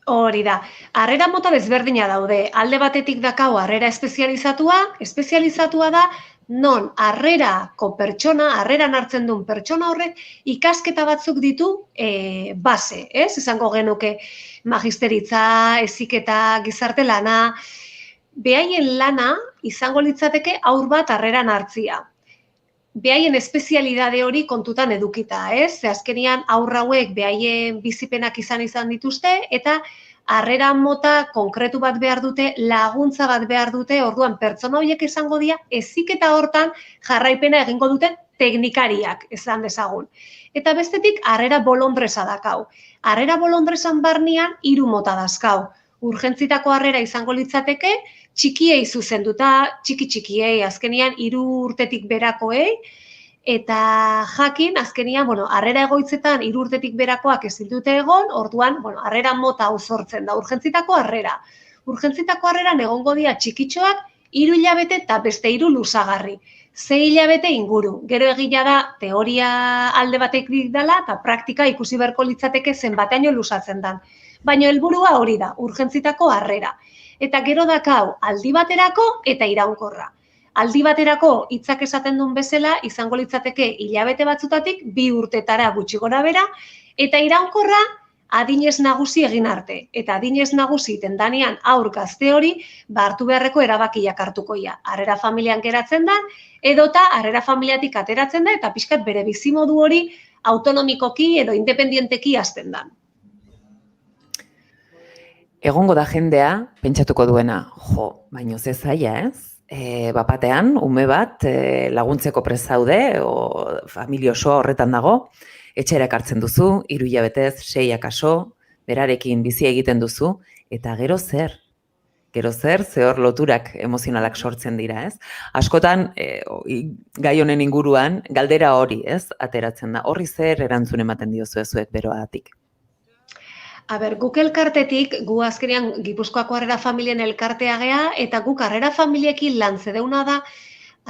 Hori da, harrera mota desberdina daude, alde batetik dakau harrera espezializatua da, non harrerako pertsona, harreran hartzen duen pertsona horrek ikasketa batzuk ditu base, ez? Izango genuke magisteritza, heziketa, gizarte lana, behaien lana izango litzateke haur bat harreran hartzia. Behaien espezialidade hori kontutan edukita, ez? Ze azkenian haur hauek behaien bizipenak izan dituzte, eta harrera mota konkretu bat behar dute, laguntza bat behar dute, orduan pertsona horiek izango dira, heziketa hortan jarraipena egingo duten teknikariak, esan dezagun. Eta bestetik, harrera bolondresa dakau. Harrera bolondresan barnean 3 mota dazkau. Urgentzitako harrera izango litzateke, txikiei zuzenduta, txikiei, azkenian 3 urtetik berakoei, eta jakin, azkenian, harrera egoitzetan 3 urtetik berakoak ezin dute egon, orduan, harrera mota hau sortzen da, urgentzitako harrera. Urgentzitako harreran egongo dira txikitxoak 3 hilabete eta beste 3 luzagarri. 6 hilabete inguru. Gero egia da, teoria alde batetik dela, eta praktika ikusi beharko litzateke zenbateaino luzatzen dan. Baina helburua hori da, urgentzitako harrera. Eta gero dakau, aldi baterako eta iraunkorra. Aldi baterako hitzak esaten duen bezala, izango litzateke hilabete batzutatik 2 urtetara gutxi gora bera, eta iraunkorra adinez nagusi egin arte. Eta adinez nagusi tendanean aur gazte hori, hartu beharreko erabakiak hartukoia. Harrera familian geratzen da, edota harrera familiatik ateratzen da, eta pixkat bere bizimodu hori autonomikoki edo independienteki hasten da. Egongo da jendea, pentsatuko duena, baino ze zaila, ez? Bapatean, ume bat, laguntzeko prest zaude, familia osoa horretan dago, etxera ekartzen duzu, 3 hilabetez, 6 akaso, berarekin bizi egiten duzu, eta gero zer? Gero zer, hor loturak emozionalak sortzen dira, ez? Askotan, gai honen inguruan, galdera hori, ez? Ateratzen da, horri zer erantzun ematen diozu ezuek beroatik? Guk elkartetik, gu azkenean Gipuzkoako harrera familien elkartea gea, eta guk harrera familiekin lan zedeuna da,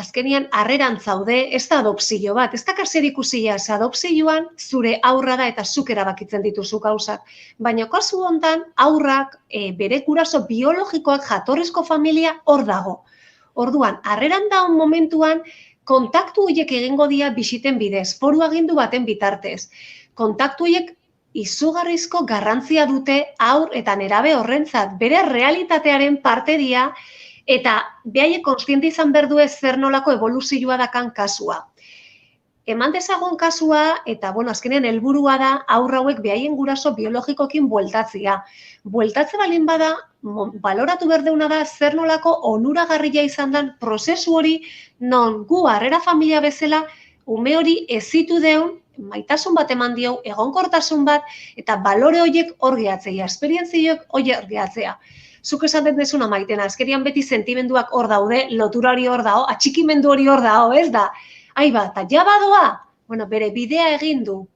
azkenean harreran zaude, ez da adopzio bat, ez da zer ikusia, ez adopzioan zure aurra da eta zuk erabakitzen dituzu gauzak. Baina kasu hontan, aurrak bere guraso biologikoak jatorrizko familia hor dago. Orduan, harreran daun momentuan, kontaktu horiek egingo dira bisiten bidez, foru agindu baten bitartez. Kontaktu horiek izugarrizko garrantzia dute haur eta nerabe horrentzat, bere realitatearen parte dira eta behaiek konstiente izan behar du zer nolako evoluzioa dakan kasua. Eman dezagun kasua eta, azkenean helburua da haur hauek behaien guraso biologikokin bueltatzea. Bueltatze balin bada, baloratu berdeuna da zer nolako onuragarria izan den prozesu hori non gu harrera familia bezala ume hori ezitu deun, maitasun bat eman diau, egonkortasun bat, eta balore horiek hor gehatzea, esperientziok hor gehatzea. Zuk esaten dezuna Maitena, azkerian beti sentimenduak hor daude, lotura hori hor dao, atxikimendu hori hor dao, ez da? Aiba, eta ja badoa, bere bidea egin du,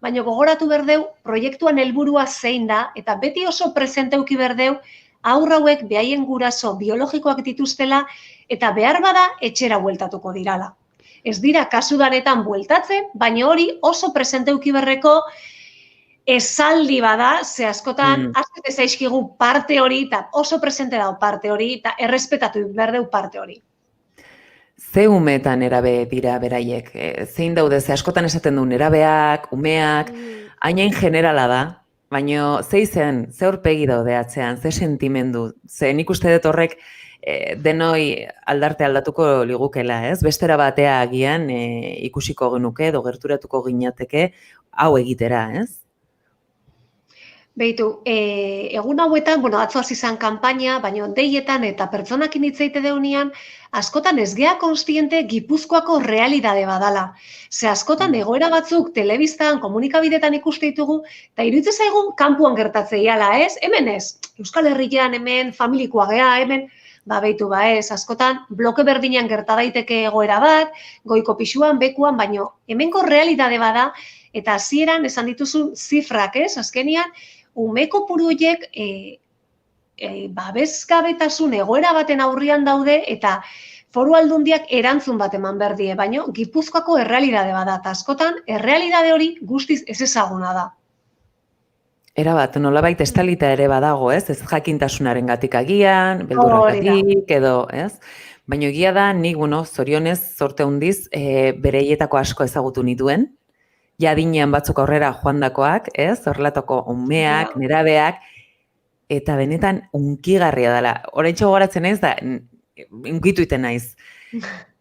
baina gogoratu berdeu, proiektuan helburua zein da, eta beti oso presenteuki berdeu, haur hauek behaien guraso biologikoak dituztela, eta behar bada etxera bueltatuko dirala. Ez dira kasu danetan bueltatzen, baina hori oso presenteuki berreko esaldi bada, ze askotan azkete zaizkigu parte hori, eta oso presente dau parte hori, eta errespetatu berdeu parte hori. Ze umeetan erabe dira beraiek? Zein daude, ze askotan esaten du nerabeak, umeak, hainain generala da, baina ze izen, ze aurpegi daude atzean, ze sentimendu, ze nik uste dut horrek denoi aldarte aldatuko ligukela, ez? Bestera batea agian ikusiko genuke edo gerturatuko ginateke hau egitera, ez? Beitu, egun hauetan, atzo hasi izan kanpaina, baina deietan eta pertsonakin hitz egite deunean, askotan ez gea konstiente Gipuzkoako realidade badala. Ze askotan egoera batzuk telebistan, komunikabidetan ikuste ditugu, eta iruditzen zaigu kanpuan gertatzeiala, ez? Hemen ez, Euskal Herrian hemen, familikoa gea, hemen, beitu ez, askotan bloke berdinean gerta daiteke egoera bat, goiko pisuan, bekuan, baina hemenko realidade bada, eta hasieran esan dituzun zifrak, ez? Azkenian, umeko puru horiek babesgabetasun egoera baten aurrian daude eta foru aldundiak erantzun bat eman berdie, baina Gipuzkoako errealidade bada, eta askotan errealidade hori guztiz ez ezaguna da. Erabat, nolabait estalita ere badago, ez? Ez jakintasunaren gatik agian, beldurragatik edo, ez? Baina egia da, nik, zorionez, zorte hundiz, bereietako asko ezagutu nituen, jadinean batzuk aurrera joandakoak, ez? Horrelatako umeak, nerabeak, eta benetan unkigarria dela. Oraintxe gogoratzen ez da, unkitu iten naiz.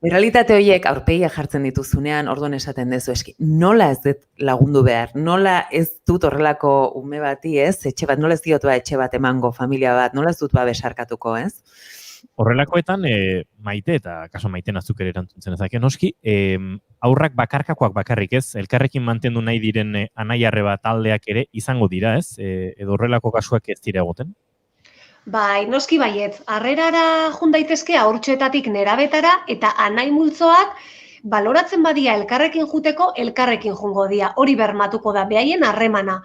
Errealitate horiek aurpegia jartzen dituzunean, orduan esaten dezu, eski, nola ez dut lagundu behar, nola ez dut horrelako ume bati, ez? Etxe bat, nola ez diot etxe bat emango, familia bat, nola ez dut besarkatuko, ez? Horrelakoetan, Maite, eta kaso Maite nazuk ere erantzuntzen ezak, noski, aurrak bakarkakoak bakarrik, ez? Elkarrekin mantendu nahi diren anai-arreba taldeak ere izango dira, ez? Edo horrelako kasuak ez dira egoten? Bai, noski baiet, harrerara jun daitezke haurtxoetatik nerabetara eta anai multzoak baloratzen badia elkarrekin juteko, elkarrekin jungo dia, hori bermatuko da, behaien harremana.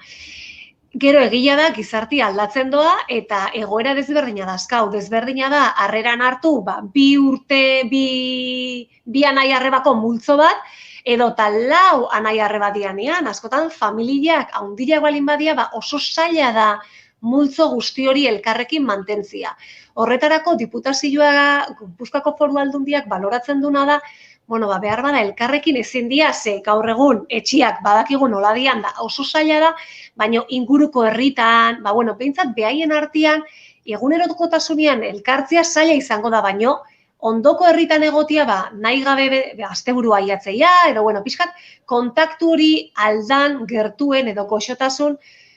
Gero egia da, gizarti aldatzen doa eta egoera desberdina dazkau. Desberdina da, harreran hartu, bi urte, bi anai arrebako multzo bat, edo lau anai arreba dianean, askotan familiak haundiak balin badia, oso zaila da multzo guzti hori elkarrekin mantentzia. Horretarako diputazioa, Gipuzkoako foru aldundiak baloratzen duna da, behar bada elkarrekin ezin dia, ze gaur egun etxiak badakigun nola dian da oso zaila da, baina inguruko herritan, behintzat behaien artean, egunerokotasunean elkartzea zaila izango da, baino, ondoko herritan egotia, nahi gabe asteburu aiatzeia, edo, pixkat, kontaktu hori aldan gertuen edo goxotasun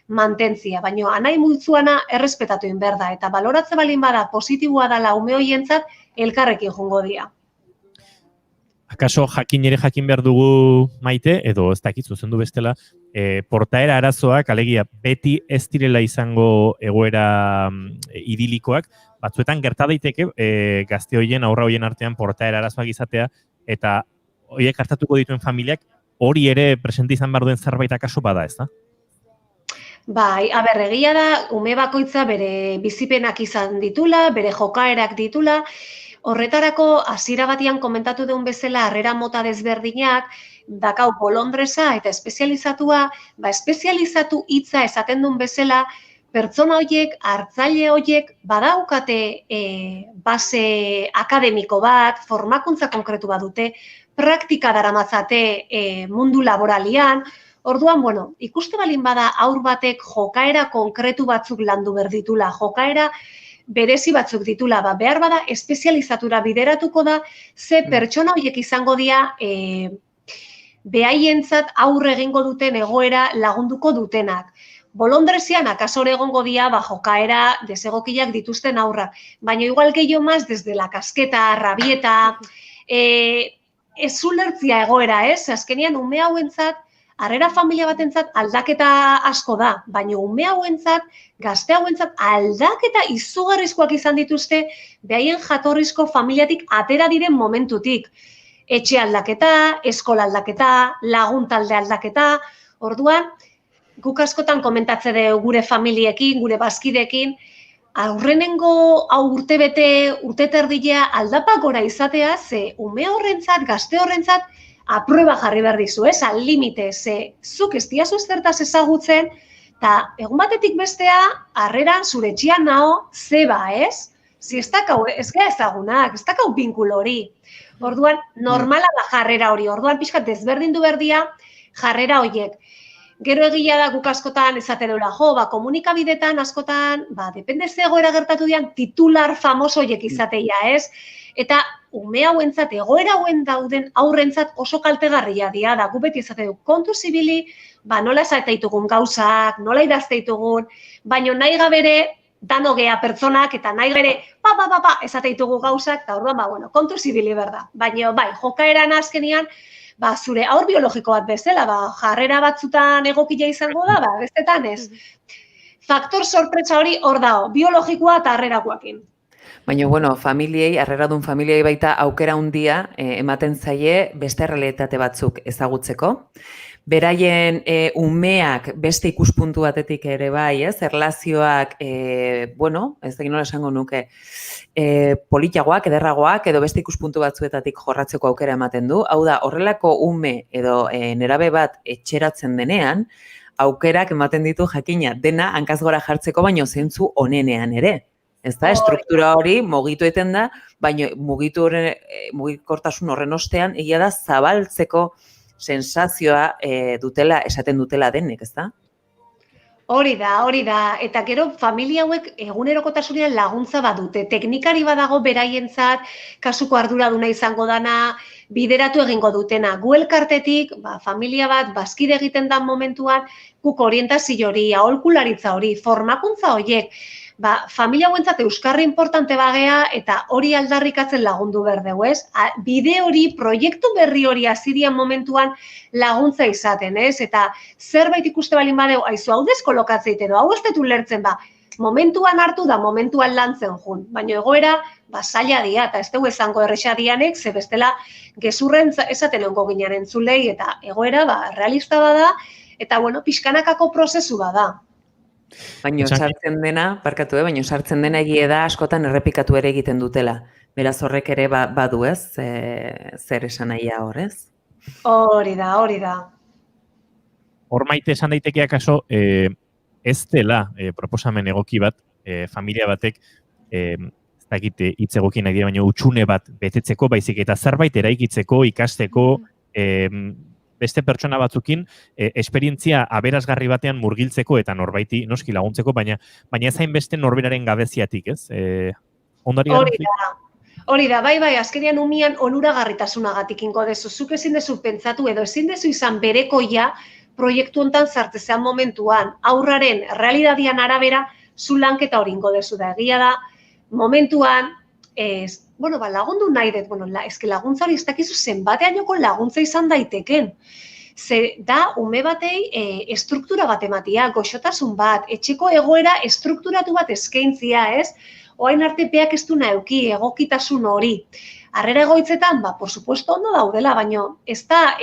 mantentzia, baina anai multzuana errespetatu behar da, eta baloratze balin bada positiboa dela ume hoientzat elkarrekin jungo dira. Akaso jakin behar dugu Maite, edo ez dakit zuzendu bestela, portaera arazoak, alegia, beti ez direla izango egoera idilikoak, batzuetan gerta daiteke gazte hoien, aurra hoien artean portaera arazoak izatea, eta horiek hartatuko dituen familiak hori ere presente izan behar duen zerbait akaso bada, ez da? Bai, egia da, ume bakoitza bere bizipenak izan ditula, bere jokaerak ditula, horretarako hasiera batian komentatu duen bezala harrera mota desberdinak, dakau bolondresa eta espezializatua, espezializatu hitza esaten duen bezala, pertsona horiek, hartzaile horiek, badaukate base akademiko bat, formakuntza konkretu bat dute, praktika daramatzate mundu laboralian. Orduan, bueno, ikuste balin bada haur batek jokaera konkretu batzuk landu berditula, jokaera berezi batzuk ditula, behar bada espezializatura bideratuko da, ze pertsona horiek izango dira behaientzat aurre egingo duten egoera lagunduko dutenak. Bolondresian akasore egongo dira jokaera desegokiak dituzten aurrak, baina igual gehiago maz desde la kasketa, rabieta, ez ulertzia egoera, ez? Azkenean ume hauentzat, harrera familia batentzat aldaketa asko da, baina ume hauentzat, gazte hauentzat aldaketa izugarrizkoak izan dituzte behaien jatorrizko familiatik atera diren momentutik. Etxe aldaketa, eskola aldaketa, lagun talde aldaketa. Orduan, guk askotan komentatze dugu gure familiekin, gure bazkideekin, aurrenengo urtebete, urteterdilea aldapak gora izatea, ze ume horrentzat, gazte horrentzat, aprueba jarri behar dizu, ez, al limite, ze zuk ez diazu zertaz ezagutzen, eta egun batetik bestea, harreran zure etxean nao, zeba, ez? Zi ez dakau, ez gara ezagunak, ez dakau binkulo hori. Orduan, normala da jarrera hori, orduan pixkat desberdindu berdia jarrera horiek. Gero egia da guk askotan esaten dela, komunikabidetan askotan, depende ze egoera gertatu dian, titular famoso horiek izateia, ez? Eta ume hauentzat, egoera hauen dauden aurrentzat oso kaltegarria dira, da gu beti esate du, kontu zibili, nola esateitugun gauzak, nola idazteitugun, baino nahi gabere, dano gea pertsonak, eta nahi gabere, esateitugu gauzak, eta orduan, kontu zibili berda. Baina, jokaeran azkenian, zure aur biologiko bat bezala, jarrera batzutan egokia izango da, bestetan ez. Faktor sorpresa hori hor dago, biologikoa eta harrerakoakin. Baina, bueno, harreradun familiei baita aukera handia ematen zaie beste realitate batzuk ezagutzeko. Beraien umeak beste ikuspuntu batetik ere bai, ez? Erlazioak, bueno, ez da nola esango nuke, politiagoak, ederragoak, edo beste ikuspuntu batzuetatik jorratzeko aukera ematen du. Hau da, horrelako ume edo nerabe bat etxeratzen denean, aukerak ematen ditu jakina, dena hankaz gora jartzeko, baino zentzu onenean ere. Ez da, estruktura hori mugitu eten da, baina mugikortasun horren ostean, egia da zabaltzeko sensazioa dutela, esaten dutela denek, ez da? Hori da, eta gero familia hauek egunerokotasunean laguntza badute, teknikari badago beraientzat, kasuko arduraduna izango dana, bideratu egingo dutena. Gu elkartetik, familia bat, bazkide egiten dan momentuan, guk orientazio hori, aholkularitza hori, formakuntza horiek, familia hauentzat euskarri importante bagea eta hori aldarrikatzen lagundu berdeu, ez? Bide hori, proiektu berri hori azirian momentuan laguntza izaten, ez? Eta zerbait ikuste balin badeu, aizu hau deskolokatzeite edo, hau ez detu lertzen, momentuan hartu da, momentuan lantzen jun. Baina egoera, zaila dia, eta ez dugu esango erresa dianek, ze bestela gezurren esaten ongo ginen entzulei, eta egoera, realista bada, eta, bueno, pixkanakako prozesu bada. Baina sartzen dena, baina sartzen dena egie da askotan errepikatu ere egiten dutela. Beraz horrek ere badu ez, zer esan nahia hor, ez? Hori da. Hor maite esan daitekeak akaso, ez dela proposamen egoki bat, familia batek, ez dakite hitz egoki nahi dira, baina utxune bat betetzeko, baizik eta zerbait eraikitzeko, ikasteko, beste pertsona batzukin esperientzia aberasgarri batean murgiltzeko eta norbaiti noski laguntzeko, baina ez hainbeste norberaren gabeziatik, ez? Hori da, bai, azkenean umian onuragarritasunagatik ingo dezu, zuk ezin dezu pentsatu edo ezin dezu izan berekoia proiektu hontan sartzean momentuan, aurraren realidadian arabera zu lanketa hori ingo dezu da, egia da, momentuan, lagundu nahi dut, eske laguntza hori ez dakizu zenbateainoko laguntza izan daiteken. Ze da, ume batei estruktura bat ematia, goxotasun bat, etxeko egoera estrukturatu bat eskaintzia, ez? Oain arte peak ez du nauki, egokitasun hori. Harrera egoitzetan, por supuesto ondo daudela, baina ez da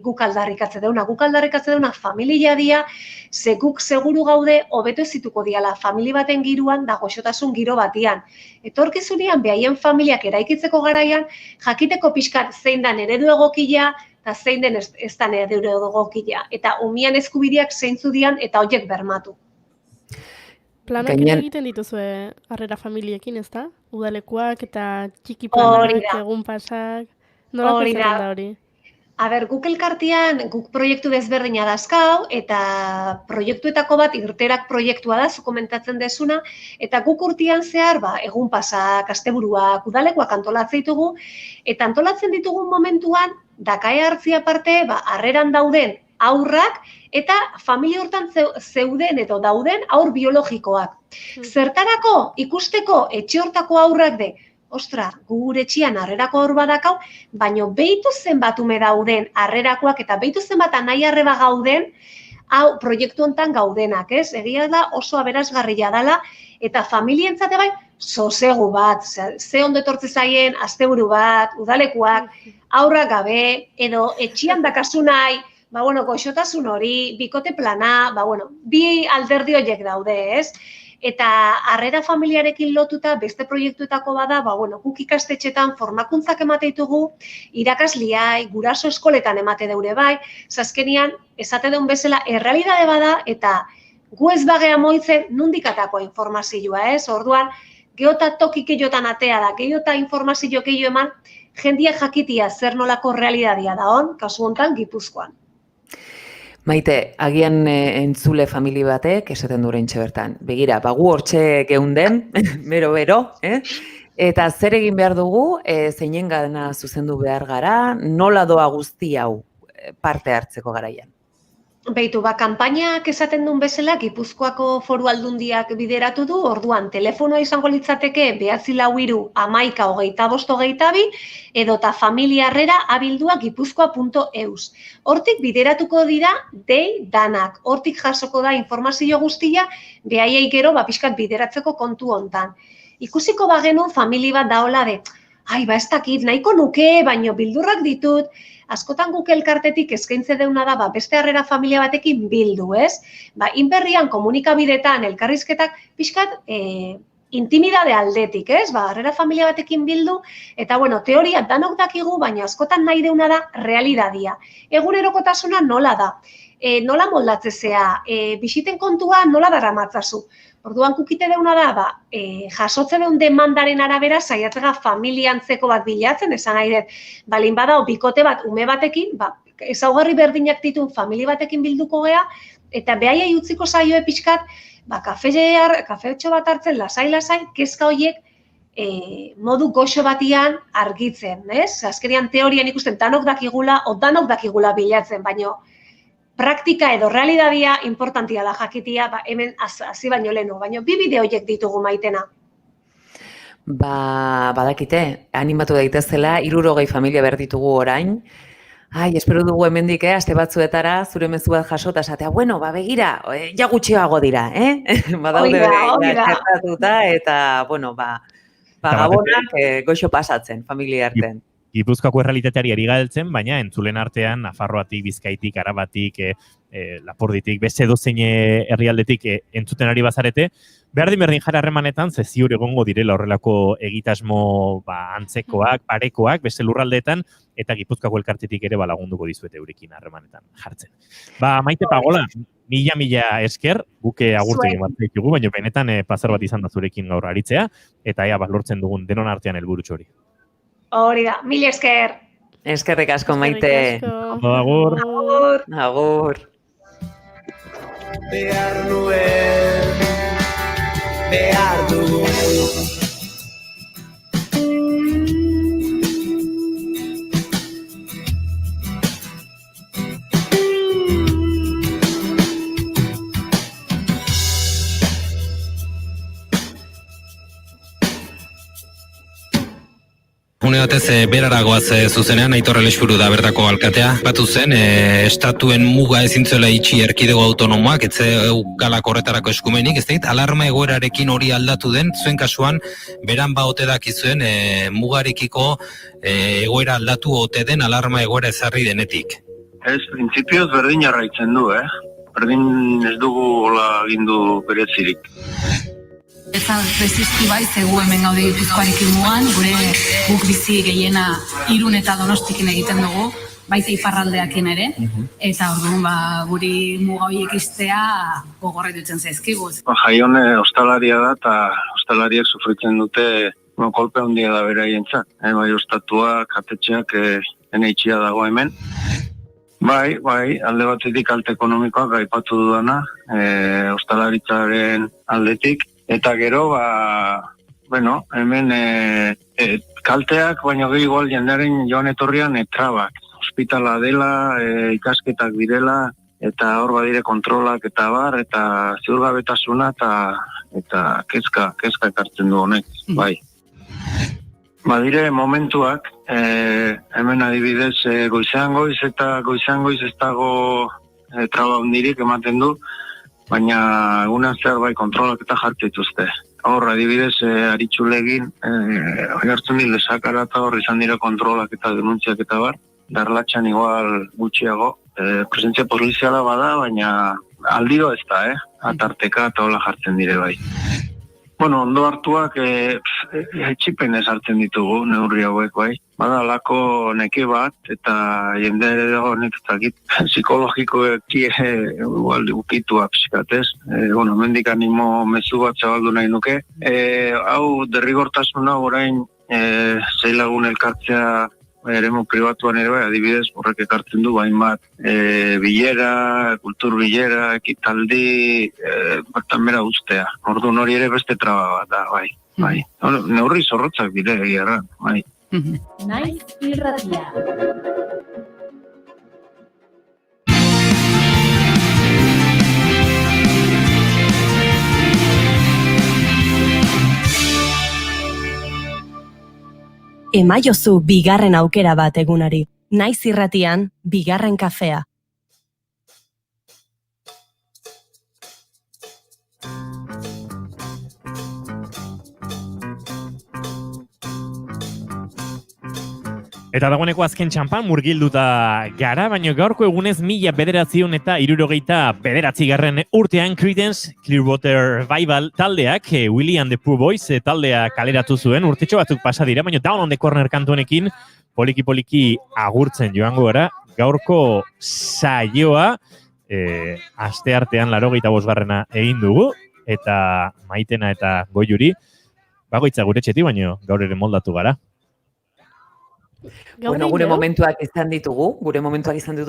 guk aldarrikatze deuna familia dia, ze guk seguru gaude hobeto ezituko diala familia baten giruan da goxotasun giro batian. Etorkizunean behaien familiak eraikitzeko garaian, jakiteko pixkat zein dan eredu egokia, eta zein den ez dan eredu egokia. Eta umian eskubideak zeintzu dian eta horiek bermatu. Planak egiten dituzue harrera familiekin, ez da? Udalekuak eta txiki planak, egun pasak. Nolako izaten da hori? Guk elkartean, guk proiektu desberdina dazkau, eta proiektuetako bat irterak proiektua da, zu komentatzen desuna, eta guk urtean zehar, egun pasak, asteburuak, udalekuak antolatzen ditugu, eta antolatzen ditugun momentuan, dakae hartzia aparte, harreran dauden aurrak, eta familia hortan zeuden edo dauden aur biologikoak. Zertarako ikusteko etxe hortako aurrak de, ostra, gure etxean harrerako aur badakau, baino behitu zenbat ume dauden harrerakoak eta behitu zenbat anai arreba gauden, hau proiektu hontan gaudenak, ez? Egia da oso aberasgarria dela, eta familientzate bai, sosegu bat, ze ondo etortze zaien, asteburu bat, udalekuak, aurrak gabe, edo etxean dakazu nahi, goxotasun hori, bikote plana, bi alderdi horiek daude, ez? Eta harrera familiarekin lotuta beste proiektuetako bada, guk ikastetxetan formakuntzak emate ditugu, irakasliai, guraso eskoletan emate deure bai, zazkenian, esate deun bezala, errealidade bada, eta gu ez bagea moitzen nundikatako informazioa, ez? Orduan, geota tokik eiotan atea da, geota informazio gehiago eman, jendia jakitia zer nolako realidadia da hon, kasu hontan Gipuzkoan. Maite, agian entzule famili batek esaten dure intxe bertan. Begira, gu hortxe geunden, bero, eta zer egin behar dugu, zeinen gana zuzendu behar gara, nola doa guzti hau parte hartzeko garaian? Beitu, kanpainak esaten duen bezala, Gipuzkoako Foru Aldundiak bideratu du, orduan telefonoa izango litzateke 944-25-25, edota familia harrera abildua gipuzkoa.eus. Hortik bideratuko dira dei danak, hortik jasoko da informazio guztia, behaiei gero pixkat bideratzeko kontu hontan. Ikusiko bagenun famili bat daola de, ez dakit, nahiko nuke, baino bildurrak ditut, askotan guk elkartetik eskaintze deuna da, beste harrera familia batekin bildu, ez? Inberrian komunikabidetan elkarrizketak pixkat intimidade aldetik, ez? Harrera familia batekin bildu, eta teoria danok dakigu, baina askotan nahi deuna da realidadia. Egunerokotasuna nola da? Nola moldatzezea? Bisiten kontua nola daramatzazu? Orduan kukite deuna da, jasotze deun demandaren arabera saiatzega familiantzeko bat bilatzen, esan nahi dut, balin badao bikote bat ume batekin, ezaugarri berdinak ditun famili batekin bilduko gea, eta behaiei utziko zaioe pixkat, kafetxo bat hartzen lasai-lasai, kezka horiek modu goxo batian argitzen, ez? Azkerian teorian ikusten danok dakigula, o danok dakigula bilatzen, baino praktika edo realidadia importantia da jakitia, hemen hasi baino lehenu, baino bi bideo horiek ditugu Maitena. Badakite, animatu daitezela, 60 familia behar ditugu orain. Espero dugu hemendik, aste batzuetara, zure mezu bat jaso, eta esatea, begira, ja gutxiago dira, badaude txertatuta, eta, gabonak goxo pasatzen, familia artean. Gipuzkoako errealitateari ari galtzen, baina entzulen artean, Nafarroatik, Bizkaitik, Arabatik, Laporditik, beste dozein herrialdetik entzuten ari bazarete, berdin jara harremanetan, ze ziur egongo direla horrelako egitasmo antzekoak, parekoak, beste lurraldeetan, eta Gipuzkoako elkartetik ere lagunduko dizuete eurekin harremanetan jartzen. Maite Pagola, mila esker, guke agurtegin bat ditugu, baina benetan pasar bat izan da zurekin gaur aritzea, eta ea lortzen dugun denon artean helburutxo hori. Hori da, mila esker. Eskerrik asko, Maite. Agur. Agur. Behar nuen, behar dugu. Une batez beraragoaz zuzenean, Aitor Elexburu da bertako alkatea. Batu zen, estatuen muga ezintzuela itxi erkidego autonomoak, etze galako horretarako eskumenik, ez dait, alarma egoerarekin hori aldatu den, zuen kasuan, beran ote dakizuen mugarekiko egoera aldatu ote den alarma egoera ezarri denetik. Ez, printzipioz berdin jarraitzen du, Berdin ez dugu hola gindu beretzirik. Ezan resisti bai, zegu hemen gaude Gipuzkoarekin mugan, guk bizi gehiena Irun eta Donostikin egiten dugu, baita iparraldeakin ere, eta orduan guri muga horiek iztea gogorra dutzen zaizkigu. Jaion ostalaria da, eta ostalariek sufritzen dute kolpe handia da beraientzat. Bai, ostatuak, jatetxeak, itxia dago hemen. Bai, alde batetik alte ekonomikoak aipatu dudana, ostalaritzaren aldetik, eta gero, hemen kalteak, baina gehi igual jendearen joan etorrian trabak. Hospitala dela, ikasketak direla, eta hor badire kontrolak eta bar, eta ziurgabetasuna eta kezka ekartzen du honek, bai. Badire momentuak, hemen adibidez goizean goiz eta goizean goiz ez dago traba hundirik ematen du, baina egunean zehar bai kontrolak eta jartituzte. Hor adibidez aritxulegin, hartzen dile sakara eta hor izan dira kontrolak eta denuntziak eta bar, darlatxan igual gutxiago, presentzia poliziala bada, baina aldiro ez da, atarteka eta hola jartzen dire bai. Bueno, ondo hartuak etxipenez hartzen ditugu, neurri hauek bai. Bada lako neke bat, eta jende honek psikologikoeki ukitua psikatez. Mendik animo mezu bat zabaldu nahi nuke. Hau derrigortasuna orain zeilagun elkartzea eremu pribatuan ere bai, adibidez, horrek ekartzen du hainbat bilera, kultur bilera, ekitaldi, bertan bera ustea. Orduan hori ere beste traba bat da, bai. Neurri zorrotzak dire, egia bai. Naiz irratia. Emaiozu bigarren aukera bat egunari. Naiz irratian, bigarren kafea. Eta dagoeneko azken txampan murgilduta gara, baina gaurko egunez 1969 urtean Creedence Clearwater Revival taldeak Willie and the Poor Boys taldea kaleratu zuen, urtetxo batzuk pasa dira, baina Down on the Corner kantuenekin poliki agurtzen joango gara. Gaurko saioa asteartean 85. egin dugu, eta Maitena eta Goiuri bagoitza gure txeti, baina gaur ere moldatu gara. Bueno, gure momentuak izan ditugu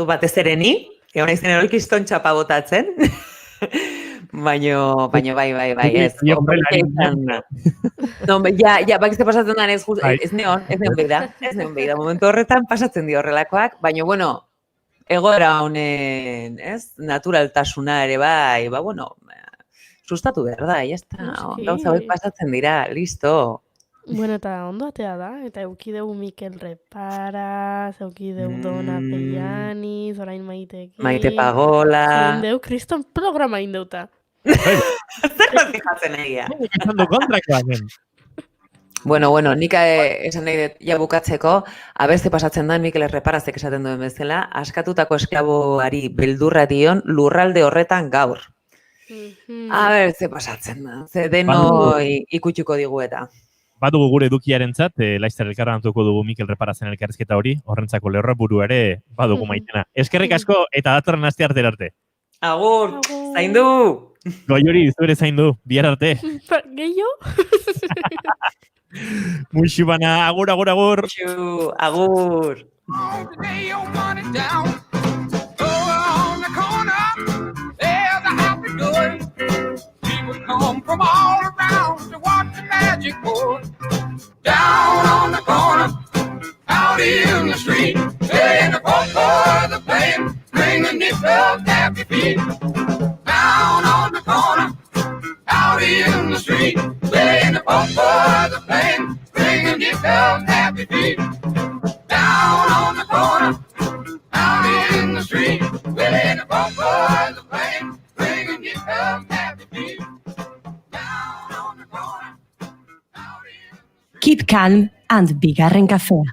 batez ere ni, egon izan eroik iston txapa botatzen, baina bai, ez. Bakizte pasatzen da, ez neon behida, momentu horretan pasatzen di horrelakoak, baina, bueno, egoera honen, ez, naturaltasuna ere bai, sustatu behar da, gauza bai pasatzen dira, listo. Bueno, eta ondo atea da, eta eukideu Mikel Reparaz, eukideu Dona Pellaniz, orain Maiteki. Maite Pagola. Eindeu, kriston programa indeuta. Zer bat fijatzen egia. Bueno, nik esan nahi dut, ja bukatzeko, abeste pasatzen da Mikel Reparazek esaten duen bezala, askatutako esklaboari beldurra dion lurralde horretan gaur. Ze pasatzen da, ze denoi ikutxuko digu eta. Badugu gure edukiarentzat, laizter elkarranatuko dugu Mikel Reparazen elkarrizketa hori, horrentzako lehorra buru ere badugu Maitena. Eskerrik asko eta datorren aste arte arte. Agur, zaindu! Goiuri, zure zaindu, bihar arte. Gehiago? Muixu bana, agur. Muixu, agur. Come from all around to watch the magic board. Down on the corner, out in the street, playing the polka, the playing, bringing nickel happy feet. Down on the corner, out in the street, playing the polka, the playing, bringing nickel happy feet. Down on the corner, out in the street, playing the polka, the playing, bringing nickel happy feet. Keep calm and bigarren kafea.